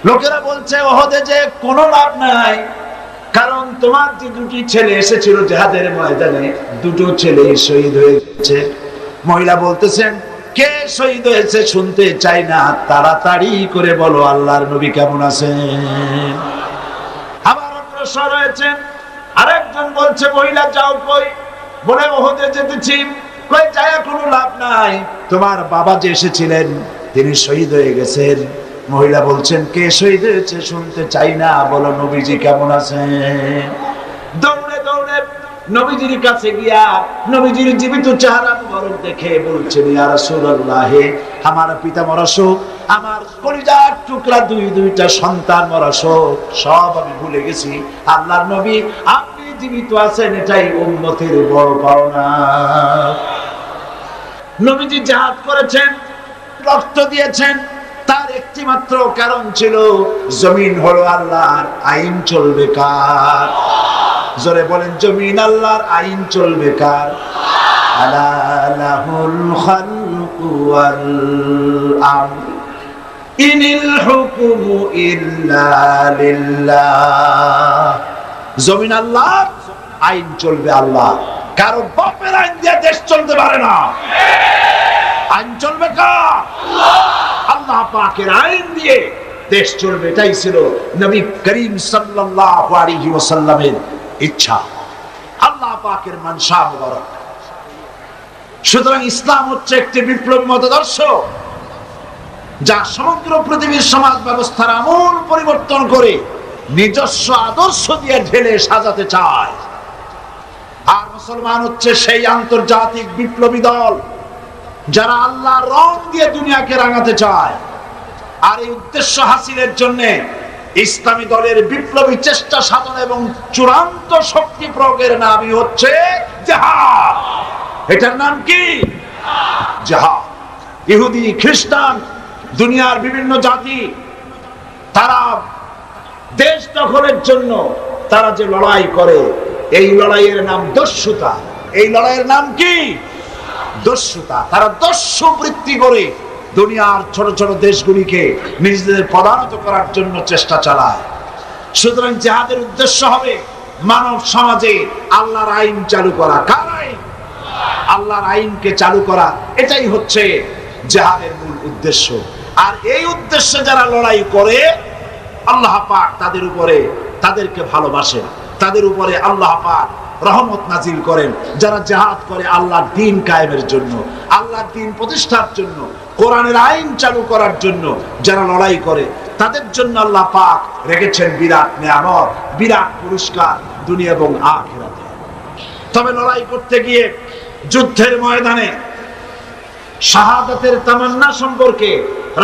লোকেরা বলছে ওহদে যে কোনো লাভ নাই, কারণ তোমার যে দুটি ছেলে এসেছিল জিহাদের ময়দানে, দুটো ছেলে শহীদ হয়েছে। মহিলা বলতেছেন, কে শহীদ হয়েছে শুনতে চাই না, তাড়াতাড়ি করে বলো আল্লাহর নবী কেমন আছেন। আবার অগ্রসর হয়েছেন। আরেকজন বলছে, মহিলা যাও কই? বলে ওহদে যেতেছি। কই যায় কোনো লাভ নাই, তোমার বাবা যে এসেছিলেন তিনি শহীদ হয়ে গেছেন। মহিলা বলছেন, কে শহীদ হয়েছে শুনতে চাই না, বলো নবীজি কেমন আছেন। দৌড়ে দৌড়ে নবীজির কাছে গিয়া নবীজির জীবিত চেহারা মুবারক দেখে বলছেন, ইয়া রাসূলুল্লাহ, আমার পিতা মরা শোক, আমার কলিজার টুকরা দুইটা সন্তান মরা শোক সব আমি ভুলে গেছি। আল্লাহর নবী আপনি জীবিত আছেন, এটাই উম্মতের বড় পাওনা। নবীজি জিহাদ করেছেন, রক্ত দিয়েছেন, তার একটি মাত্র কারণ ছিল, জমিন হলো আল্লাহর, আইন চলবে কার? জোরে বলেন, জমিন আল্লাহর, আইন চলবে কার? আলা লাহুল খালকু ওয়াল আমর ইনিল হুকমু ইল্লা লিল্লাহ। জমিন আল্লাহর, আইন চলবে আল্লাহ। কারো বাপের আইন দিয়ে দেশ চলতে পারে না। আইন চলবে কার? আল্লাহ পাকের আইন দিয়ে দেশ চলবে। এটাই ছিল নবী করিম সাল্লাল্লাহু আলাইহি ওয়াসাল্লামের ইচ্ছা, আল্লাহ পাকের মানসা মুবারক। সুতরাং ইসলাম হচ্ছে একটি বিপ্লবী মতাদর্শ, যা সমগ্র পৃথিবীর সমাজ ব্যবস্থার আমূল পরিবর্তন করে নিজস্ব আদর্শ দিয়ে ঢেলে সাজাতে চায়। আর মুসলমান হচ্ছে সেই আন্তর্জাতিক বিপ্লবী দল যারা আল্লাহর রং দিয়ে দুনিয়াকে রাঙাতে চায়। আর এই উদ্দেশ্য হাসিলের জন্য ইসলামী দলের বিপ্লবী চেষ্টা সাধন এবং চূড়ান্ত শক্তি প্রয়োগের নামই হচ্ছে জিহাদ। এটার নাম কি? জিহাদ। ইহুদি, খ্রিস্টান, দুনিয়ার বিভিন্ন জাতি, তারা দেশ দখলের জন্য তারা যে লড়াই করে, এই লড়াইয়ের নাম দস্যুতা। এই লড়াইয়ের নাম কি? দস্যুতা। তারা দস্যু বৃত্তি করে দুনিয়ার ছোট ছোট দেশগুলিকে নিজেদের পদানত করার জন্য চেষ্টা চালায়। সুতরাং জিহাদের উদ্দেশ্য হবে মানব সমাজে আল্লাহর আইন চালু করা। কার আইন? আল্লাহর আইনকে চালু করা। এটাই হচ্ছে জিহাদের মূল উদ্দেশ্য। আর এই উদ্দেশ্যে যারা লড়াই করে, আল্লাহ পাক তাদের উপরে, তাদেরকে ভালোবাসেন, তাদের উপরে আল্লাহ পাক রহমত নাজিল করেন। যারা জিহাদ করে আল্লাহর দ্বীন কায়েমের জন্য, আল্লাহর দ্বীন প্রতিষ্ঠার জন্য, কোরআনের আইন চালু করার জন্য যারা লড়াই করে, তাদের জন্য আল্লাহ পাক রেখেছেন বিরাট নিয়ামত, বিরাট পুরস্কার দুনিয়া এবং আখিরাতে। তবে লড়াই করতে গিয়ে যুদ্ধের ময়দানে শাহাদাতের তামান্না সম্পর্কে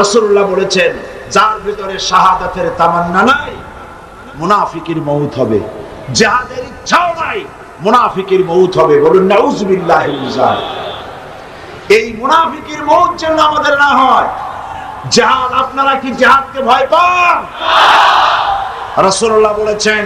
রাসূলুল্লাহ বলেছেন, যার ভিতরে শাহাদাতের তামান্না নাই, মুনাফিকের মউত হবে। জিহাদের ইচ্ছাও নাই, মুনাফিকের মউত হবে। বলুন নাউযুবিল্লাহি মিন যালিক। এই মুনাফিকের মউত যেন আমাদের না হয়। জিহাদ, আপনারা কি জিহাদকে ভয় পান? রাসূলুল্লাহ বলেছেন,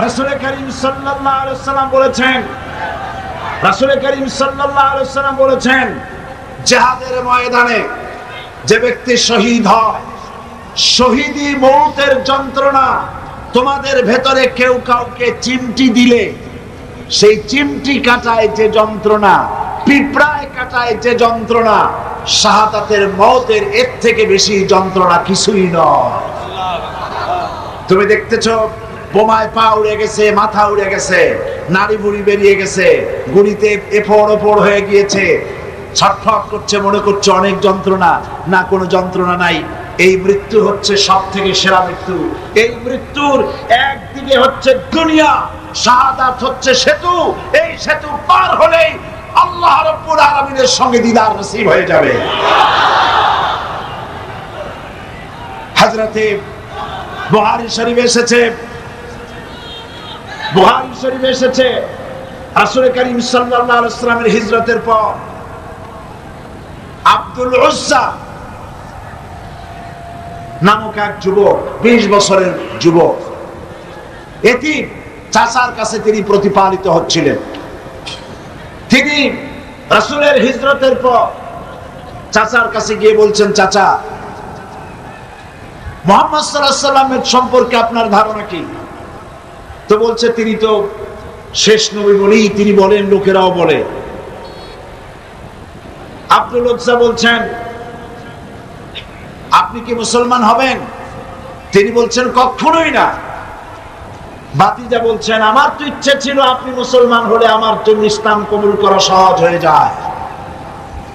রাসূল করিম সাল্লাল্লাহু আলাইহি ওয়াসাল্লাম বলেছেন, রাসূল করিম সাল্লাল্লাহু আলাইহি ওয়াসাল্লাম বলেছেন, জিহাদের ময়দানে যে ব্যক্তি শহীদ হয়, শহীদি মওতের যন্ত্রণা তোমাদের ভেতরে কেউ কাউকে চিমটি দিলে সেই চিমটি কাটায় যে যন্ত্রণা, পিঁপড়ায় কাটায় যে যন্ত্রণা, শাহাদাতের মওতের এর থেকে বেশি যন্ত্রণা কিছুই নয়। তুমি দেখতেছো বোমায় পা উড়ে গেছে, মাথা উড়ে গেছে, নাড়ি ভুড়ি বেরিয়ে গেছে, গুলিতে এফড় ওপড় হয়ে গিয়েছে, ছটফট করছে, মনে করছে অনেক যন্ত্রণা। না, কোনো যন্ত্রণা নাই। এই মৃত্যু হচ্ছে সব থেকে সেরা মৃত্যু। এই মৃত্যুর একদিকে হচ্ছে দুনিয়া, শাহাদাত হচ্ছে সেতু। এই সেতু পার হলেই আল্লাহ রাব্বুল আলামিনের সঙ্গে দিদার নসিব হয়ে যাবে। হযরতে বুখারী শরীফে এসেছে, বুখারী শরীফে এসেছে, রাসূল করিম সাল্লাল্লাহু আলাইহি ওয়াসাল্লামের হিজরতের পর আব্দুল উজ্জা নামক এক যুবক, 20 বছরের যুবক, এতিম, চাচার কাছে তিনি প্রতিপালিত হচ্ছিলেন। তিনি রাসূলের হিজরতের পর চাচার কাছে গিয়ে বলছেন, চাচা, মুহাম্মদ সাল্লাল্লাহু আলাইহি ওয়াসাল্লামের সম্পর্কে আপনার ধারণা কি? তো বলছে, তিনি তো শেষ নবী বলি তিনি বলেন, লোকেরাও বলে। আব্দুল উজ্জা বলছেন, আপনি কি মুসলমান হবেন? তিনি বলছেন, কখনোই না। ভাতিজা বলছেন, আমার তো ইচ্ছে ছিল আপনি মুসলমান হলে আমার জন্য ইসলাম কবুল করা সহজ হয়ে যায়।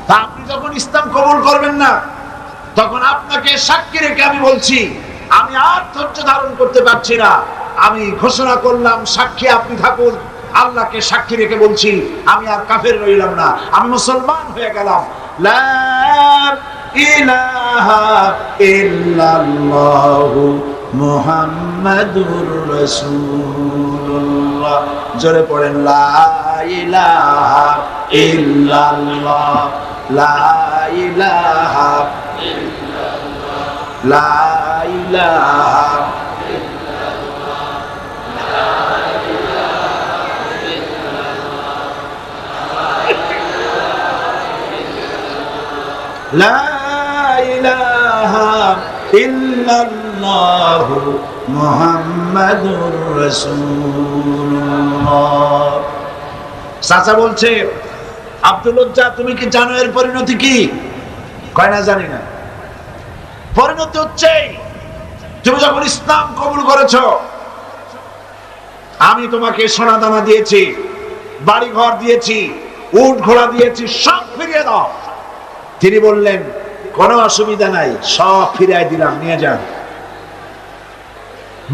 তা আপনি যখন ইসলাম কবুল করবেন না, তখন আপনাকে সাক্ষী রেখে আমি বলছি, আমি আর ধৈর্য ধারণ করতে পারছি না। আমি ঘোষণা করলাম, সাক্ষী আপনি থাকুন। আল্লাহকে সাক্ষী রেখে বলছি, আমি আর কাফের রইলাম না, আমি মুসলমান হয়ে গেলাম। লা ইলাহা ইল্লাল্লাহু মুহাম্মাদুর রাসূলুল্লাহ। জোরে পড়েন, লা ইলাহা ইল্লাল্লাহ, লা ইলাহা ইল্লাল্লাহ, লা ইলাহা লা ইলাহা ইল্লাল্লাহু মুহাম্মাদুর রাসূলুল্লাহ। চাচা বলছে, আব্দুল উজ্জা, তুমি কি জানো এর পরিণতি কি? কয় না, জানি না। পরিণতি হচ্ছে, তুমি যখন ইসলাম কবুল করেছো, আমি তোমাকে সোনা দানা দিয়েছি, বাড়ি ঘর দিয়েছি, উট ঘোড়া দিয়েছি, সব ফিরিয়ে দাও। তিনি বললেন, কোনো অসুবিধা নাই, সব ফিরিয়ে দিলাম, নিয়ে যান।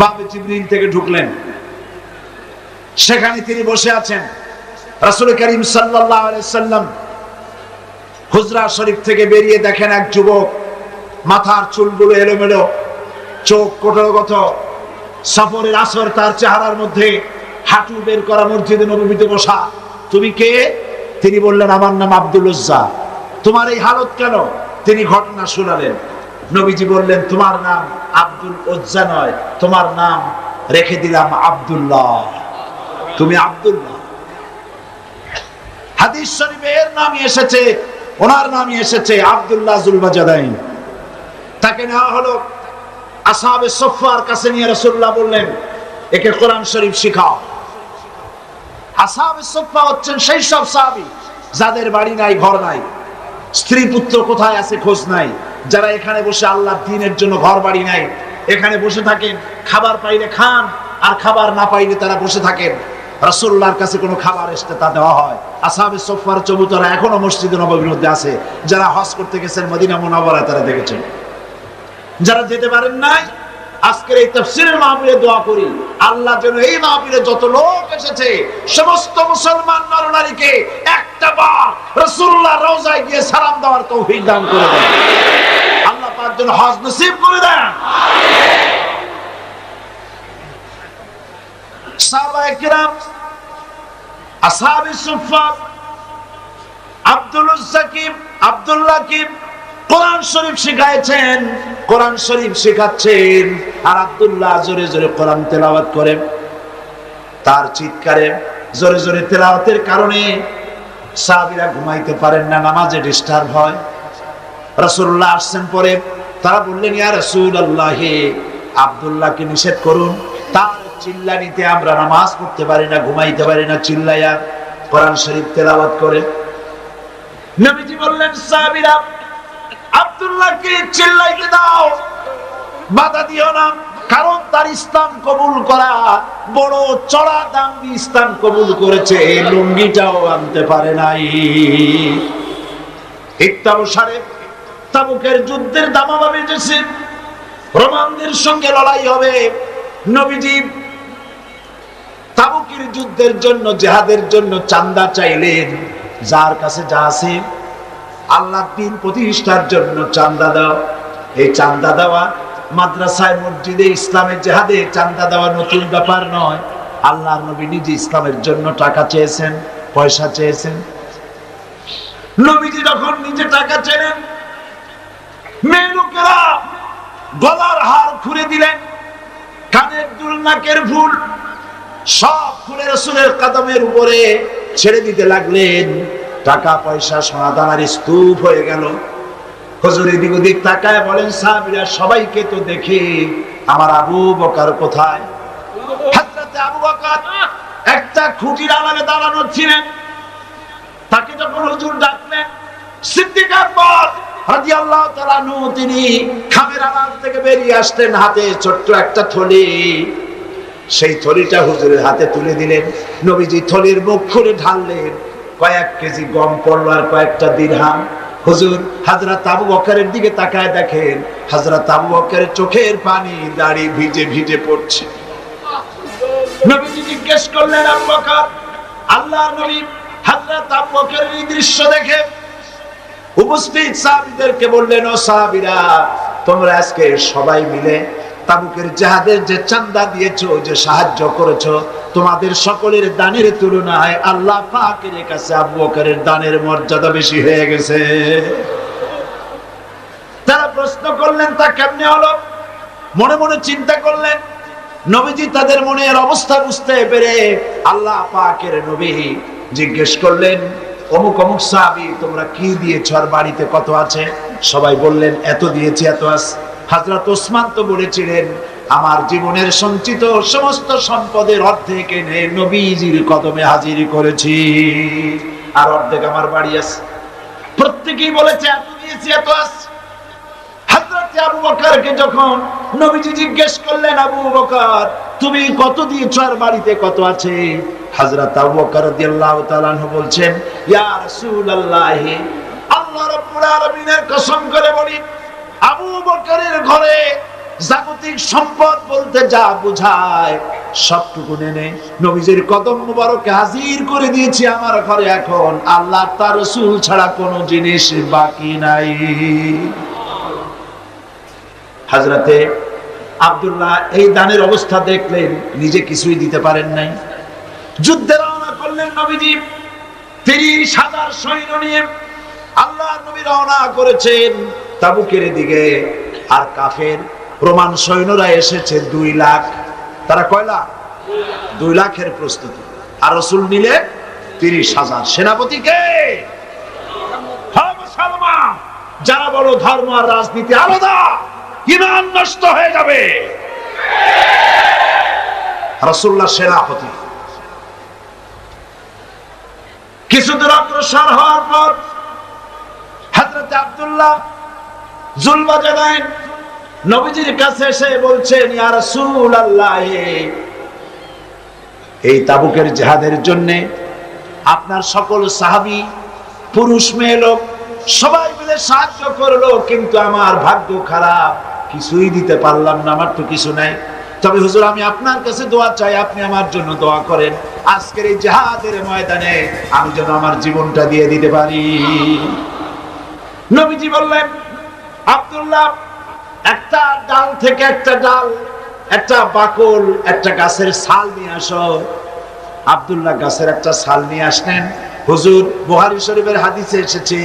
বাবে জিবরিল থেকে ঢুকলেন, সেখানে তিনি বসে আছেন। রাসূল করিম সাল্লাল্লাহু আলাইহি সাল্লাম হুজরা শরীফ থেকে বেরিয়ে দেখেন এক যুবক, মাথার চুলগুলো এলোমেলো, চোখ কোটরগত, সফরের আসর তার চেহারার মধ্যে, হাঁটু বের করা, মসজিদে নববীতে বসা। তুমি কে? তিনি বললেন, আমার নাম আব্দুল উজ্জা। তোমার এই হালত কেন? তিনি ঘটনা শোনালেন। নবীজি বললেন, তোমার নাম আব্দুল উজ্জা নয়, তোমার নাম রেখে দিলাম আব্দুল্লাহ, তুমি আব্দুল্লাহ। হাদিস শরীফে এর নামই এসেছে, ওনার নামই এসেছে আব্দুল্লাহ যুলবাজাদাইন। তাকে নেওয়া হলো, আসহাবে সুফফার কাছে নিয়ে রাসূলুল্লাহ বললেন, একে কোরআন শরীফ শিখাও। আসহাবে সুফফা হচ্ছেন সেই সব সাহাবী যাদের বাড়ি নাই, ঘর নাই, স্ত্রী পুত্র কোথায় আছে খোঁজ নাই, যারা এখানে বসে আল্লাহর দ্বীনের জন্য ঘর বাড়ি নাই, এখানে বসে থাকেন, খাবার পাইলে খান, আর খাবার না পাইলে তারা বসে থাকেন। রাসূলুল্লাহর কাছে কোনো খাবার আসতে তা দেওয়া হয়। আসহাবে সুফফার চবুতরা এখনো মসজিদে নববীর মধ্যে আছে। যারা হজ করতে গেছেন মদিনা মুনাওয়ারায়, তারা দেখেছেন। যারা যেতে পারেন নাই, আজকের এই তাফসীরের মাহফিলে দোয়া করি, আল্লাহ যেন এই মাহফিলে যত লোক এসেছে সমস্ত মুসলমান নরনারীকে একটা বার রাসূলুল্লাহর রওজায় গিয়ে সালাম দেওয়ার তৌফিক দান করে দেন। আল্লাহ পাক যেন হজ নসিব করে দেন। সাহাবায়ে কিরাম আসহাবে সুফফা আব্দুল্লাহ কোরআন শরীফ শিখাইছেন, কোরআন শরীফ শেখাচ্ছেন, আর আব্দুল্লাহ জোরে জোরে কোরআন তেলাওয়াত করেন। তার চিৎকারে, জোরে জোরে তেলাওয়াতের কারণে সাহাবীরা ঘুমাইতে পারেন না, নামাজে ডিস্টার্ব হয়। রাসূলুল্লাহ আসছেন পরে, তারা বললেন, ইয়া রাসূলুল্লাহ, আব্দুল্লাহকে নিষেধ করুন, তার চিল্লানিতে আমরা নামাজ পড়তে পারি না, ঘুমাইতে পারি না, চিল্লাইয়া কোরআন শরীফ তেলাওয়াত করে। নবীজি বললেন, সাহাবীরা, আব্দুল্লাহকে চিল্লাইতে দাও, বাধা দিও না, কারণ তার ইসলাম কবুল করা বড় চড়া দাম দিয়ে ইসলাম কবুল করেছে, লুঙ্গিটাও আনতে পারে নাই। ইত্তাবসারে তাবুকের যুদ্ধের দামামা বেজেছে, রোমানদের সঙ্গে লড়াই হবে। নবীজি তাবুকের যুদ্ধের জন্য, জিহাদের জন্য চাঁদা চাইলেন, যার কাছে যা আছে আল্লাহর দ্বীন প্রতিষ্ঠার জন্য চাঁদা দাও। এই চাঁদা দেওয়া মাদ্রাসায়, মসজিদে, ইসলামের জিহাদে চাঁদা দেওয়া নতুন ব্যাপার নয়। আল্লাহর নবী নিজে ইসলামের জন্য টাকা চেয়েছেন, পয়সা চেয়েছেন। নবীজি যখন নিজে টাকা চেলেন, মেয়ে লোকেরা গলার হার খুলে দিলেন, কানের দুল, নাকের ফুল সব খুলে রাসূলের কদমের উপরে ছেড়ে দিতে লাগলেন। টাকা পয়সা সোনা দানার স্তূপ হয়ে গেল। হুজুর এদিক ওদিক তাকায় বলেন, সাহাবীরা সবাইকে তো দেখে, আমার আবু বকর কোথায়? হযরতে আবু বকর একটা খুঁটির আড়ালে দাঁড়ানো ছিলেন। তাকে যখন হুজুর ডাকলেন, সিদ্দিক আকবর রাদিয়াল্লাহু তাআলা আনহু তিনি খামের আড়াল থেকে বেরিয়ে আসলেন, হাতে ছোট্ট একটা থলি। সেই থলিটা হুজুরের হাতে তুলে দিলেন। নবীজি থলির মুখ খুলে ঢাললেন, কয়েক কেজি গম পড়ল আর কয়েকটা দিরহাম। হুজুর হযরত আবু বকরের দিকে তাকায় দেখেন, হযরত আবু বকরের চোখের পানি দাড়ি ভিজে ভিজে পড়ছে। নবীজি জিজ্ঞেস করলেন, আবু বকর, আল্লাহর নবী হযরত আবু বকরের এই দৃশ্য দেখে উপস্থিত সাহাবীদেরকে বললেন, ও সাহাবীরা, তোমরা আজকে সবাই মিলে তাবুকের জিহাদের যে চাঁদা দিয়েছো, যে সাহায্য করেছো, তোমাদের সকলের দানের তুলনায় আল্লাহ পাকের কাছে আবু বকরের দানের মর্যাদা বেশি হয়ে গেছে। তারা প্রশ্ন করলেন, তা কেমনে হলো? মনে মনে চিন্তা করলেন। নবীজি তাদের মনের অবস্থা বুঝতে পেরে আল্লাহ পাকের নবী জিজ্ঞেস করলেন, অমুক অমুক সাহাবী, তোমরা কি দিয়েছো আর বাড়িতে কত আছে? সবাই বললেন, এত দিয়েছি, এত আছে। হযরত ওসমান তো বলেছিলেন, আমার জীবনের সঞ্চিত সমস্ত সম্পদের অর্ধেক এনে নবীজির কদমে হাজির করেছি, আর অর্ধেক আমার বাড়ি আছে। প্রত্যেকেই বলেছে, এত দিয়েছি, এত আছে। হযরত আবু বকরকে যখন নবীজি জিজ্ঞেস করলেন, আবু বকর, তুমি কত দিয়েছো আর বাড়িতে কত আছে? হযরত আবু বকর রাদিয়াল্লাহু তাআলা আনহু বলছেন, ইয়া রাসূলুল্লাহ, আল্লাহ রাব্বুল আলামিনের কসম করে বলি, আবু বকরের ঘরে জাগতিক সম্পদ বলতে যা বোঝায় সবটুকু এনে নবীজির কদম মুবারকে হাজির করে দিয়েছি আমার ঘরে। এখন আল্লাহ তার রাসূল ছাড়া কোনো জিনিস বাকি নাই। হযরতে আব্দুল্লাহ এই দানের অবস্থা দেখলেন, নিজে কিছুই দিতে পারেন নাই। যুদ্ধে রওনা করলেন নবীজি, ৩০,০০০ সৈন্য নিয়ে আল্লাহর নবী রওনা করেছেন তাবুকের দিকে। আর কাফের রোমান সৈন্যরা এসেছে ২ লাখ। তারা কয় লাখ? ২ লাখের প্রস্তুতি। আর রাসূল নিলে ৩০,০০০। সেনাপতি কে? মুসলমান। যারা বলো ধর্ম আর রাজনীতি আলাদা, ঈমান নষ্ট হয়ে যাবে। রাসূলুল্লাহ সেনাপতি। কিছুদূর অগ্রসর হওয়ার পর হযরত আব্দুল্লাহ জুলবাজে দেন, নবীজির কাছে এসে বলছেন, ইয়া রাসূলুল্লাহ, এই তাবুকের জিহাদের জন্য আপনার সকল সাহাবী, পুরুষ মেয়ে লোক সবাই মিলে সাহায্য করলো, কিন্তু আমার ভাগ্য খারাপ, কিছুই দিতে পারলাম না, আমার তো কিছু নাই। তবে হুজুর, আমি আপনার কাছে দোয়া চাই, আপনি আমার জন্য দোয়া করেন, আজকের এই জিহাদের ময়দানে আমি যেন আমার জীবনটা দিয়ে দিতে পারি। নবীজি বললেন, আব্দুল্লাহ, একটা ডাল থেকে একটা ডাল, একটা বাকল, একটা গাছের ছাল নিয়ে আসো। আব্দুল্লাহ গাছের একটা ছাল নিয়ে আসলেন। হুজুর, বুখারী শরীফের হাদিসে এসেছে,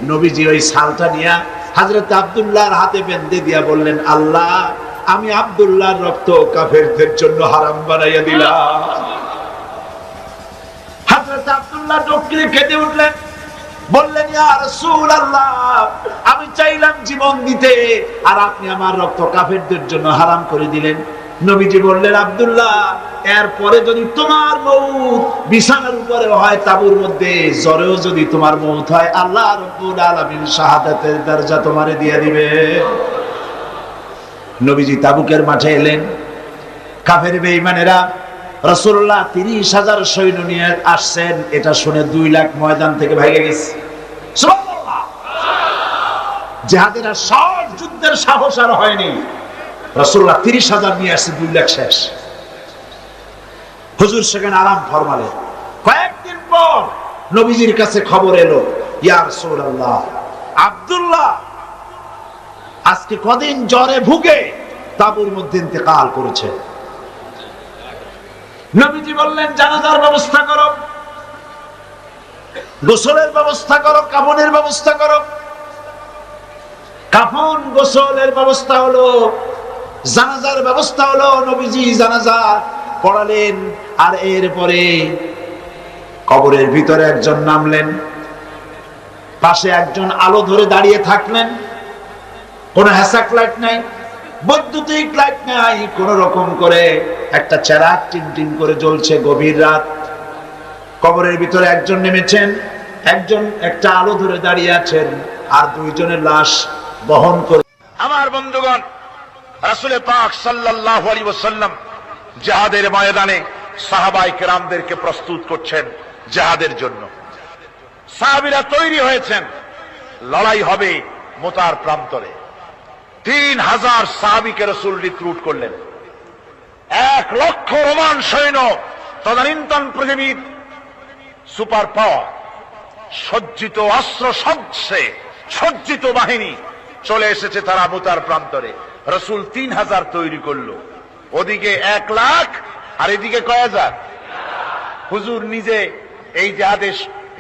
নবীজি ওই ছালটা নিয়ে হযরত আব্দুল্লাহর হাতে বেঁধে দিয়া বললেন, আল্লাহ, আমি আব্দুল্লাহর রক্ত কাফেরদের জন্য হারাম বানাইয়া দিলাম। হযরত আব্দুল্লাহ ডোকরে কেঁদে উঠলেন, বললেন, ইয়া রাসূলুল্লাহ, আমি চাইলাম জীবন দিতে, আর আপনি আমার রক্ত কাফেরদের জন্য হারাম করে দিলেন। নবীজি বললেন, আব্দুল্লাহ, এরপরে যদি তোমার মউত বিছানার উপরে হয়, তাবুর মধ্যে জ্বরেও যদি তোমার মউত হয়, আল্লাহ রাব্বুল আলামিন শাহাদাতের দরজা তোমারে দিয়ে দিবে। নবীজি তাবুকের মাঠে এলেন। কাফের বেঈমানেরা রাসূলুল্লাহ 30,000 সৈন্য নিয়ে আসছেন, এটা শুনে 2 লাখ ময়দান থেকে ভাগে গেছে। সুবহানাল্লাহ। জিহাদের আর সব যুদ্ধের সাহস আর হয়নি। রাসূলুল্লাহ 30,000 নিয়ে আসছে, 2 লাখ শেষ। হুজুর সেখানে আরাম ফরমালেন। কয়েকদিন পর নবীজির কাছে খবর এলো, ইয়া রাসূলুল্লাহ, আব্দুল্লাহ আজকে কদিন জ্বরে ভুগে তাবুর মধ্যে ইন্তেকাল করেছে। নবীজি বললেন, জানাজার ব্যবস্থা করো, গোসলের ব্যবস্থা করো, কাফনের ব্যবস্থা করো। কাফন গোসলের ব্যবস্থা হলো, জানাজার ব্যবস্থা হলো। নবীজি জানাজা পড়ালেন, আর এরপরে কবরের ভিতরে একজন নামলেন, পাশে একজন আলো ধরে দাঁড়িয়ে থাকলেন। কোনো হ্যাসাক লাইট নাই, বৈদ্যুতিক লাইট নাই, কোন রকম করে একটা চেরাগ টিমটিম করে জ্বলছে। গভীর রাত, কবরের ভিতরে একজন নেমেছেন, একজন একটা আলো ধরে দাঁড়িয়ে আছেন, আর 2 জনের লাশ বহন করে। আমার বন্ধুগণ, রাসূল পাক সাল্লাল্লাহু আলাইহি ওয়াসাল্লাম জিহাদের ময়দানে সাহাবায়ে কেরামদেরকে প্রস্তুত করছেন জিহাদের জন্য। সাহাবীরা তৈরি হয়েছেন, লড়াই হবে মুতার প্রান্তরে। 3000 সাহাবীকে রাসূল রিক্রুট করলেন। 1 লক্ষ রোমান সৈন্য, তদানীন্তন পৃথিবীর সুপার পাওয়ার, সজ্জিত অস্ত্র সজ্জিত বাহিনী চলে এসেছে তারা মুতার প্রান্তরে। রাসূল 3000 তৈরি করলো, ওদিকে 1 লাখ আর এদিকে কয় হাজার। হুজুর নিজে এই জিহাদে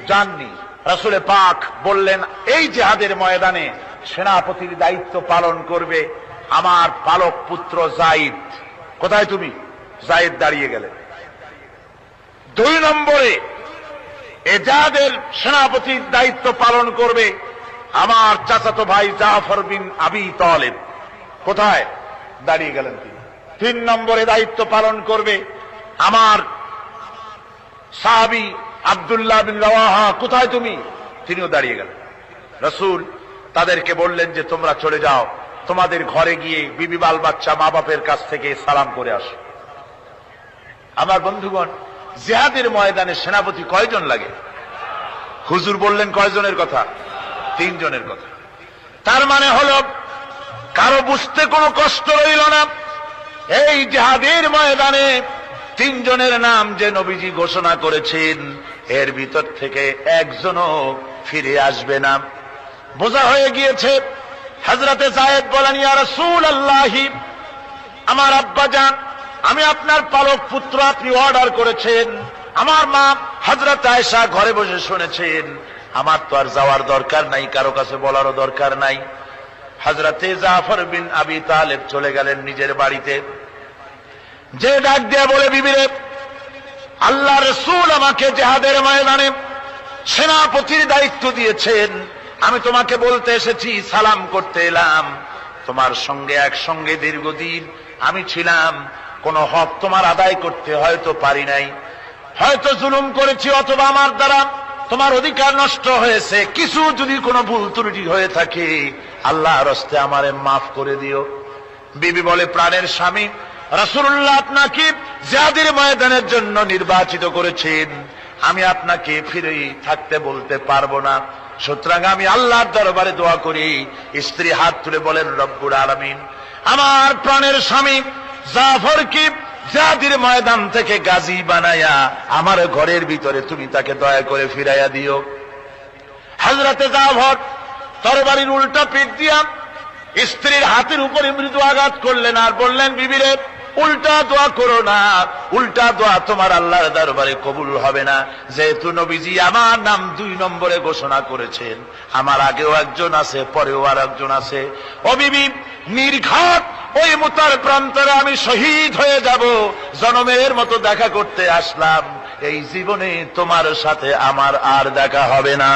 যাননি। রাসূল পাক বললেন, এই জিহাদের ময়দানে সেনাপতির দায়িত্ব পালন করবে আমার পালক পুত্র যায়েদ। কোথায় তুমি? যায়েদ দাঁড়িয়ে গেলেন। 2 নম্বরে এই জিহাদের সেনাপতির দায়িত্ব পালন করবে আমার চাচাতো ভাই জাফর বিন আবি তালেব। কোথায়? দাঁড়িয়ে গেলেন তিনি। 3 নম্বরে দায়িত্ব পালন করবে আমার সাহাবী আব্দুল্লাহ বিন রাওয়াহা। কোথায় তুমি? তিনিও দাঁড়িয়ে গেলেন। রাসূল তাদেরকে বললেন যে, তোমরা চলে যাও, তোমাদের ঘরে গিয়ে বিবি বাল বাচ্চা মা বাপের কাছ থেকে সালাম করে আসো। আমার বন্ধুগণ, জিহাদের ময়দানে সেনাপতি কয়জন লাগে? হুজুর বললেন কয়জনের কথা? 3 জনের কথা। তার মানে হলো কারো বুঝতে কোনো কষ্ট রইল না। এই জিহাদের ময়দানে 3 জনের নাম যে নবীজি ঘোষণা করেছেন, এর ভিতর থেকে একজনও ফিরে আসবে না। বোঝা হয়ে গিয়েছে। হযরতে যায়েদ বলেন, ইয়া রাসূলুল্লাহ, আমার আব্বা জান, আমি আপনার পালক পুত্র, আপনি অর্ডার করেছেন। আমার মা হযরত আয়েশা ঘরে বসে শুনেছেন। আমার তো আর যাওয়ার দরকার নাই, কারো কাছে বলারও দরকার নাই। হযরতে জাফর বিন আবি তালেব চলে গেলেন নিজের বাড়িতে। যে ডাক দিয়ে বলে, বিবিরে, আল্লাহ রাসূল আমাকে জিহাদের ময়দানে সেনাপতির দায়িত্ব দিয়েছেন। আমি তোমাকে বলতে এসেছি, সালাম করতে এলাম। তোমার সঙ্গে একসঙ্গে দীর্ঘদিন আমি ছিলাম। কোন হক তোমার আদায় করতে হয়তো পারি নাই, হয়তো জুলুম করেছি, অথবা আমার দ্বারা তোমার অধিকার নষ্ট হয়েছে। কিছু যদি কোনো ভুল ত্রুটি হয়ে থাকে, আল্লাহর হস্তে আমারে মাফ করে দিও। বিবি বলে, প্রাণের স্বামী, রাসূলুল্লাহ আপনাকে জিহাদের ময়দানের জন্য নির্বাচিত করেছেন। আমি আপনাকে ফিরে থাকতে বলতে পারবো না। সুতরাং আমি আল্লাহর দরবারে দোয়া করি। স্ত্রী হাত তুলে বলেন, রব্বুল আলামিন, আমার প্রাণের স্বামী জাফরকে জিহাদের ময়দান থেকে গাজী বানায়া আমার ঘরের ভিতরে তুমি তাকে দয়া করে ফিরাইয়া দিও। হযরতে জাফর তরবারির উল্টা পিঠ দিয়া স্ত্রীর হাতের উপরে মৃদু আঘাত করলেন আর বললেন, বিবিরে, উল্টা দোয়া করো না, উল্টা দোয়া তোমার আল্লাহর দরবারে কবুল হবে না। যেহেতু নবীজি আমার নাম 2 নম্বরে ঘোষণা করেছেন, আমার আগেও একজন আছে, পরেও আর একজন আছে। ও বিবি, নির্ঘাত ওই মুতার প্রান্তরে আমি শহীদ হয়ে যাব, জনমের মতো দেখা করতে আসলাম, এই জীবনে তোমার সাথে আমার আর দেখা হবে না।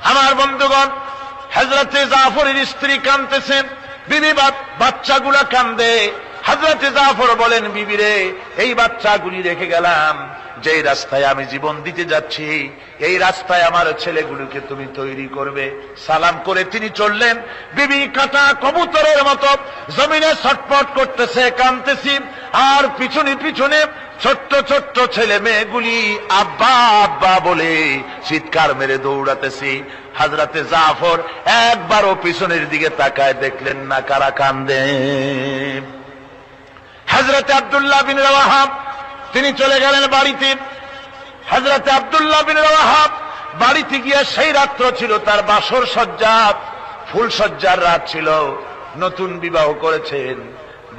আমার বন্ধুগণ, হযরতে জাফরের স্ত্রী কাঁদতেছেন, বিবি বাচ্চাগুলা কান্দে। হযরতে জাফর বলেন, বিবি রে, এই বাচ্চাগুলি রেখে গেলাম, যেই রাস্তায় আমি জীবন দিতে যাচ্ছি, এই রাস্তায় আমার ছেলেগুলোকে তুমি তৈরি করবে। সালাম করে তিনি চললেন। বিবি কাটা কবুতরের মতো জমিনে ছটফট করতেছে, কাঁদতেছি, আর পিছনে পিছনে ছোট্ট ছোট্ট ছেলে মেয়েগুলি আব্বা আব্বা বলে চিৎকার মেরে দৌড়াতেছি। হযরতে জাফর একবারও পিছনের দিকে তাকায় দেখলেন না কারা কান্দে। হযরতে আব্দুল্লাহ বিন রাওয়াহা তিনি চলে গেলেন বাড়িতে। হযরতে আব্দুল্লাহ বিন রাওয়াহা বাড়িতে গিয়ে, সেই রাত্র ছিল তার বাসর সজ্জা, ফুল সজ্জার রাত ছিল, নতুন বিবাহ করেছেন।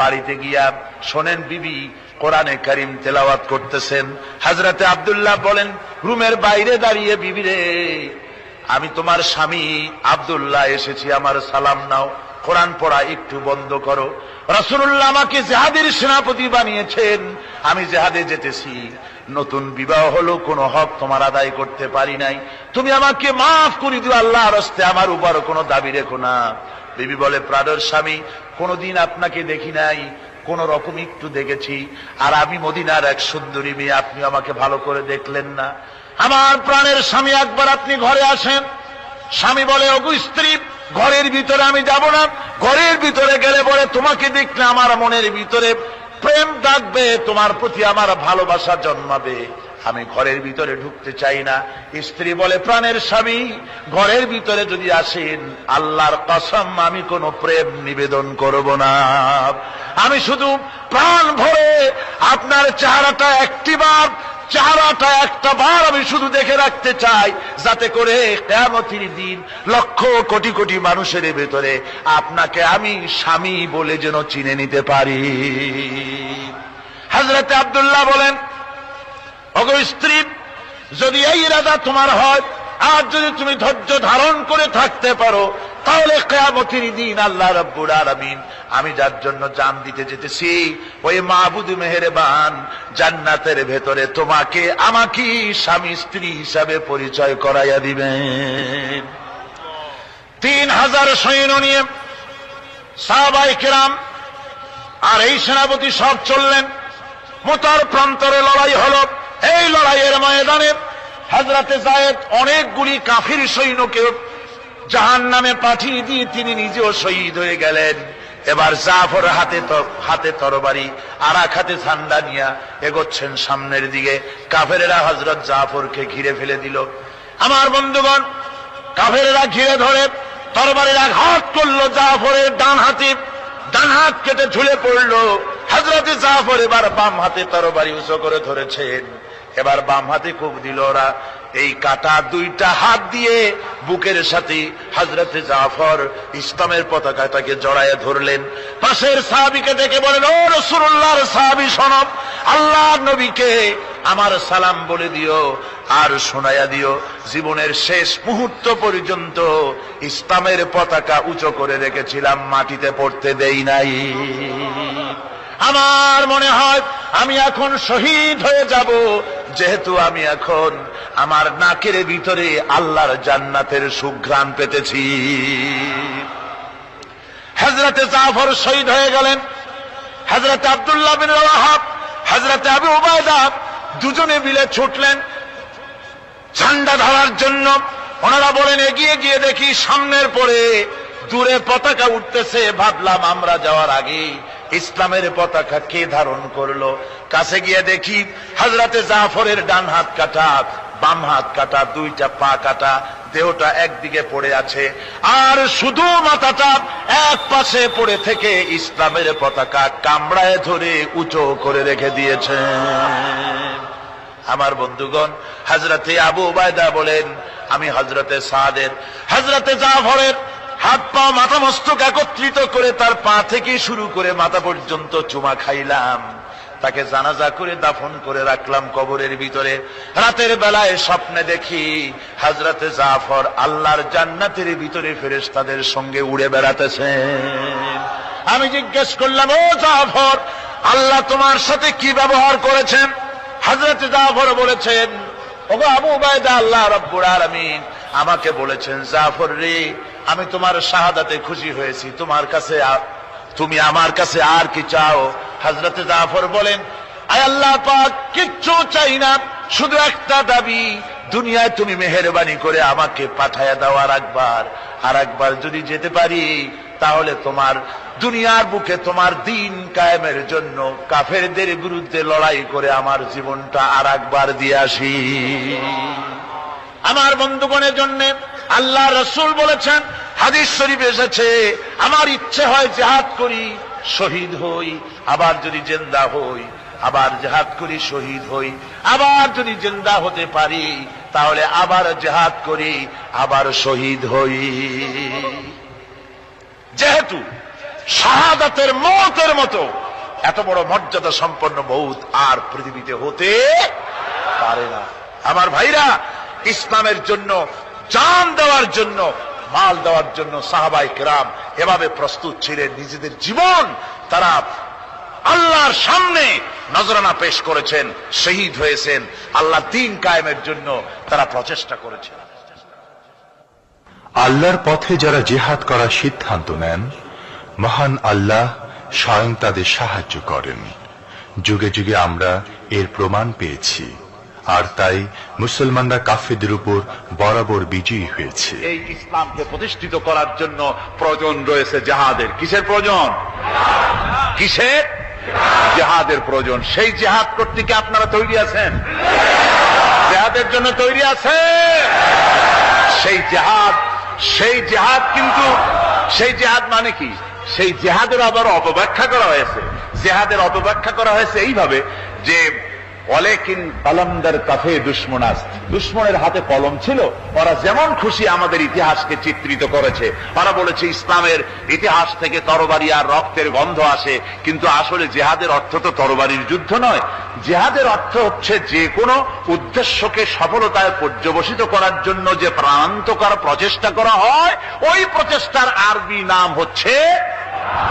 বাড়িতে গিয়া শোনেন বিবি কোরআনে কারীম তেলাওয়াত করতেছেন। হযরতে আব্দুল্লাহ বলেন রুমের বাইরে দাঁড়িয়ে, বিবি রে, আমি তোমার স্বামী আব্দুল্লাহ এসেছি, আমার সালাম নাও, কোরআন পড়া একটু বন্ধ করো। রাসূলুল্লাহ আমাকে জিহাদের সেনাপতি বানিয়েছেন, আমি জিহাদে যেতেছি, নতুন বিবাহ হলো, কোনো হক তোমার আদায় করতে পারি নাই, তুমি আমাকে মাফ করে দিও, আল্লাহর হস্তে আমার উপর কোনো দাবি রেখো না। বিবি বলে, প্রাণের স্বামী, কোনদিন আপনাকে দেখি নাই, কোন রকম একটু দেখেছি, আর আমি মদিনার এক সুন্দরী মেয়ে, আপনি আমাকে ভালো করে দেখলেন না। আমার প্রাণের স্বামী, একবার আপনি ঘরে আসেন। স্বামী বলে, ওগো স্ত্রী, ঘরের ভিতরে আমি যাব না, ঘরের ভিতরে গেলে বলে তোমাকে দেখলে আমার মনের ভিতরে প্রেম ডাকবে, তোমার প্রতি আমার ভালোবাসা জন্মাবে, আমি ঘরের ভিতরে ঢুকতে চাই না। স্ত্রী বলে, প্রাণের স্বামী, ঘরের ভিতরে যদি আসেন, আল্লাহর কসম আমি কোনো প্রেম নিবেদন করব না, আমি শুধু প্রাণ ভরে আপনার চেহারাটা একটা বার আমি শুধু দেখে রাখতে চাই, যাতে করে কিয়ামতের দিন লক্ষ কোটি কোটি মানুষের ভেতরে আপনাকে আমি স্বামী বলে যেন চিনে নিতে পারি। হযরতে আব্দুল্লাহ বলেন, ওগো স্ত্রী, যদি এই ইরাদা তোমার হয়, আর যদি তুমি ধৈর্য ধারণ করে থাকতে পারো, তাহলে কিয়ামতের দিন আল্লাহ রাব্বুল আলামিন আমি যার জন্য জান দিতে যেতেছি, ওই মাবুদ মেহেরবান জান্নাতের ভেতরে তোমাকে আমাকে স্বামী স্ত্রী হিসাবে পরিচয় করাইয়া দিবেন। 3000 সৈন্য নিয়ে সাহাবায়ে কেরাম আর এই সেনাপতি সব চললেন। মুতার প্রান্তরে লড়াই হলো। এই লড়াইয়ের ময়দানে হযরতে যায়েদ অনেকগুলি কাফির সৈন্যকে জাহান্নামে পাঠিয়ে দিয়ে তিনি নিজেও শহীদ হয়ে গেলেন। এবার জাফর হাতে তরবারি, আর এক হাতে ঝান্ডা নিয়ে এগোচ্ছেন সামনের দিকে। কাফেরেরা হযরত জাফরকে ঘিরে ফেলে দিল। আমার বন্ধুগণ, কাফেরেরা ঘিরে ধরে তরবারির আঘাত করলো জাফরের ডান হাতে, ডান হাত কেটে ঝুলে পড়লো। হযরত জাফর এবার বাম হাতে তরবারি উঁচু করে ধরেছেন, এবার বাম হাতে কোপ দিল ওরা। এই কাটা দুইটা হাত দিয়ে বুকের সাথে হযরতে জাফর ইসলামের পতাকাটাকে জড়ায় ধরলেন। পাশের সাহাবীকে দেখে বলেন, ও রাসূলুল্লাহর সাহাবী শোনো, আল্লাহর নবীকে আমার সালাম বলে দিও, আর শোনায়া দিও, জীবনের শেষ মুহূর্ত পর্যন্ত ইসলামের পতাকা উঁচু করে রেখেছিলাম, মাটিতে পড়তে দেই নাই। আমার মনে হয় আমি এখন শহীদ হয়ে যাব, যেহেতু আমি এখন আমার নাকের ভিতরে আল্লাহর জান্নাতের সুঘ্রাণ পেতেছি। হযরতে জাফর শহীদ হয়ে গেলেন। হযরতে আব্দুল্লাহ বিন রাওয়াহা, হযরতে আবু উবাইদা দুজনে মিলে ছুটলেন ঝান্ডা ধরার জন্য। ওনারা বলেন, এগিয়ে গিয়ে দেখি সামনের পরে দূরে পতাকা উঠতেছে। ভাবলাম আমরা যাওয়ার আগে ইসলামের পতাকা কে ধারণ করলো। কাছে গিয়ে দেখি হযরতে জাফরের ডান হাত কাটা, বাম হাত কাটা, দুইটা পা কাটা, দেহটা একদিকে পড়ে আছে, আর শুধু মাথাটা এক পাশে পড়ে থেকে ইসলামের পতাকা কামড়ায় ধরে উঁচু করে রেখে দিয়েছে। আমার বন্ধুগণ, হযরতে আবু উবাইদা বলেন, আমি হযরতে সাদের, হযরতে জাফরের হাত পা মাথা মস্তক একত্রিত করে তার পা থেকে শুরু করে মাথা পর্যন্ত চুমা খাইলাম, তাকে জানাজা করে দাফন করে রাখলাম কবরের ভিতরে। রাতের বেলায় স্বপ্নে দেখি হযরতে জাফর আল্লাহর জান্নাতের ভিতরে ফেরেশতাদের সঙ্গে উড়ে বেড়াতেছেন। আমি জিজ্ঞেস করলাম, ও জাফর, আল্লাহ তোমার সাথে কি ব্যবহার করেছেন? হযরতে জাফর বলেছেন, ওগো আবু উবাইদা, আল্লাহ রাব্বুল আলামিন আমাকে বলেছেন, জাফর রে, আমি তোমার শাহাদাতে খুশি হয়েছি, তোমার কাছে তুমি আমার কাছে আর কি চাও? হযরতে জাফর বলেন, আয় আল্লাহ পাক, কিচ্ছু চাই না, শুধু একটা দাবি, দুনিয়ায় তুমি মেহেরবানি করে আমাকে পাঠায়া দাও আর একবার যদি যেতে পারি, তাহলে তোমার দুনিয়ার বুকে তোমার দিন কায়েমের জন্য কাফেরদের বিরুদ্ধে লড়াই করে আমার জীবনটা আর একবার দিয়ে আসি। আমার বন্ধুগণের জন্য আল্লাহ রাসূল বলেছেন, হাদিস শরীফে এসেছে, আমার ইচ্ছে হয় জিহাদ করি, শহীদ হই, আবার যদি জিন্দা হই, আবার জিহাদ করি, শহীদ হই, আবার যদি জিন্দা হতে পারি তাহলে আবার জিহাদ করি, আবার শহীদ হই। যেহেতু শাহাদাতের মওতের মতো এত বড় মর্যাদা সম্পন্ন মওত আর পৃথিবীতে হতে পারে না। আমার ভাইরা, ইসলামের জন্য জান দেওয়ার জন্য, মাল দেওয়ার জন্য সাহাবায়ে কেরাম এভাবে প্রস্তুত ছিলেন। নিজেদের জীবন তারা আল্লাহর সামনে নজরানা পেশ করেছেন, শহীদ হয়েছেন, আল্লাহ দ্বীন কায়েমের জন্য তারা প্রচেষ্টা করেছেন। আল্লাহর পথে যারা জিহাদ করার সিদ্ধান্ত নেন, মহান আল্লাহ স্বয়ং তাদের সাহায্য করেন। যুগে যুগে আমরা এর প্রমাণ পেয়েছি, আর তাই মুসলমানরা কাফেরদের উপর বরাবর বিজয়ী হয়েছে। এই ইসলামকে প্রতিষ্ঠিত করার জন্য প্রয়োজন রয়েছে জিহাদের। কিসের প্রয়োজন? কিসের? জিহাদের প্রয়োজন। সেই জিহাদ করতে কি আপনারা তৈরি আছেন? জিহাদের জন্য তৈরি আছেন? সেই জিহাদ কিন্তু সেই জিহাদ মানে কি? সেই জিহাদের আবার অপব্যাখ্যা করা হয়েছে। জিহাদের অপব্যাখ্যা করা হয়েছে এইভাবে যে, ওয়ালাকিন কলমদার কাফে দুশমনাস, দুশমনের হাতে কলম ছিল, ওরা যেমন খুশি আমাদের ইতিহাসকে চিত্রিত করেছে। ওরা বলেছে ইসলামের ইতিহাস থেকে তরবারি আর রক্তের গন্ধ আসে, কিন্তু আসলে জিহাদের অর্থ তো তরবারির যুদ্ধ নয়। জিহাদের অর্থ হচ্ছে যে কোনো উদ্দেশ্যকে সফলতায় পর্যবসিত করার জন্য যে প্রাণান্তকর প্রচেষ্টা করা হয়, ওই প্রচেষ্টার আরবি নাম হচ্ছে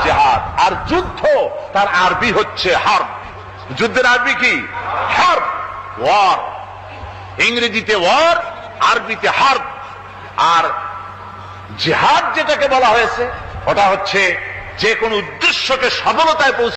জিহাদ। আর যুদ্ধ তার আরবি হচ্ছে হার্ব। যুদ্ধের আরবি কি? হার্ব, ওয়ার। ইংরেজিতে ওয়ার, আরবিতে হার্ব। আর জিহাদ যেটাকে বলা হয়েছে, ওটা হচ্ছে যে কোনো উদ্দেশ্যকে সফলতায় পৌঁছে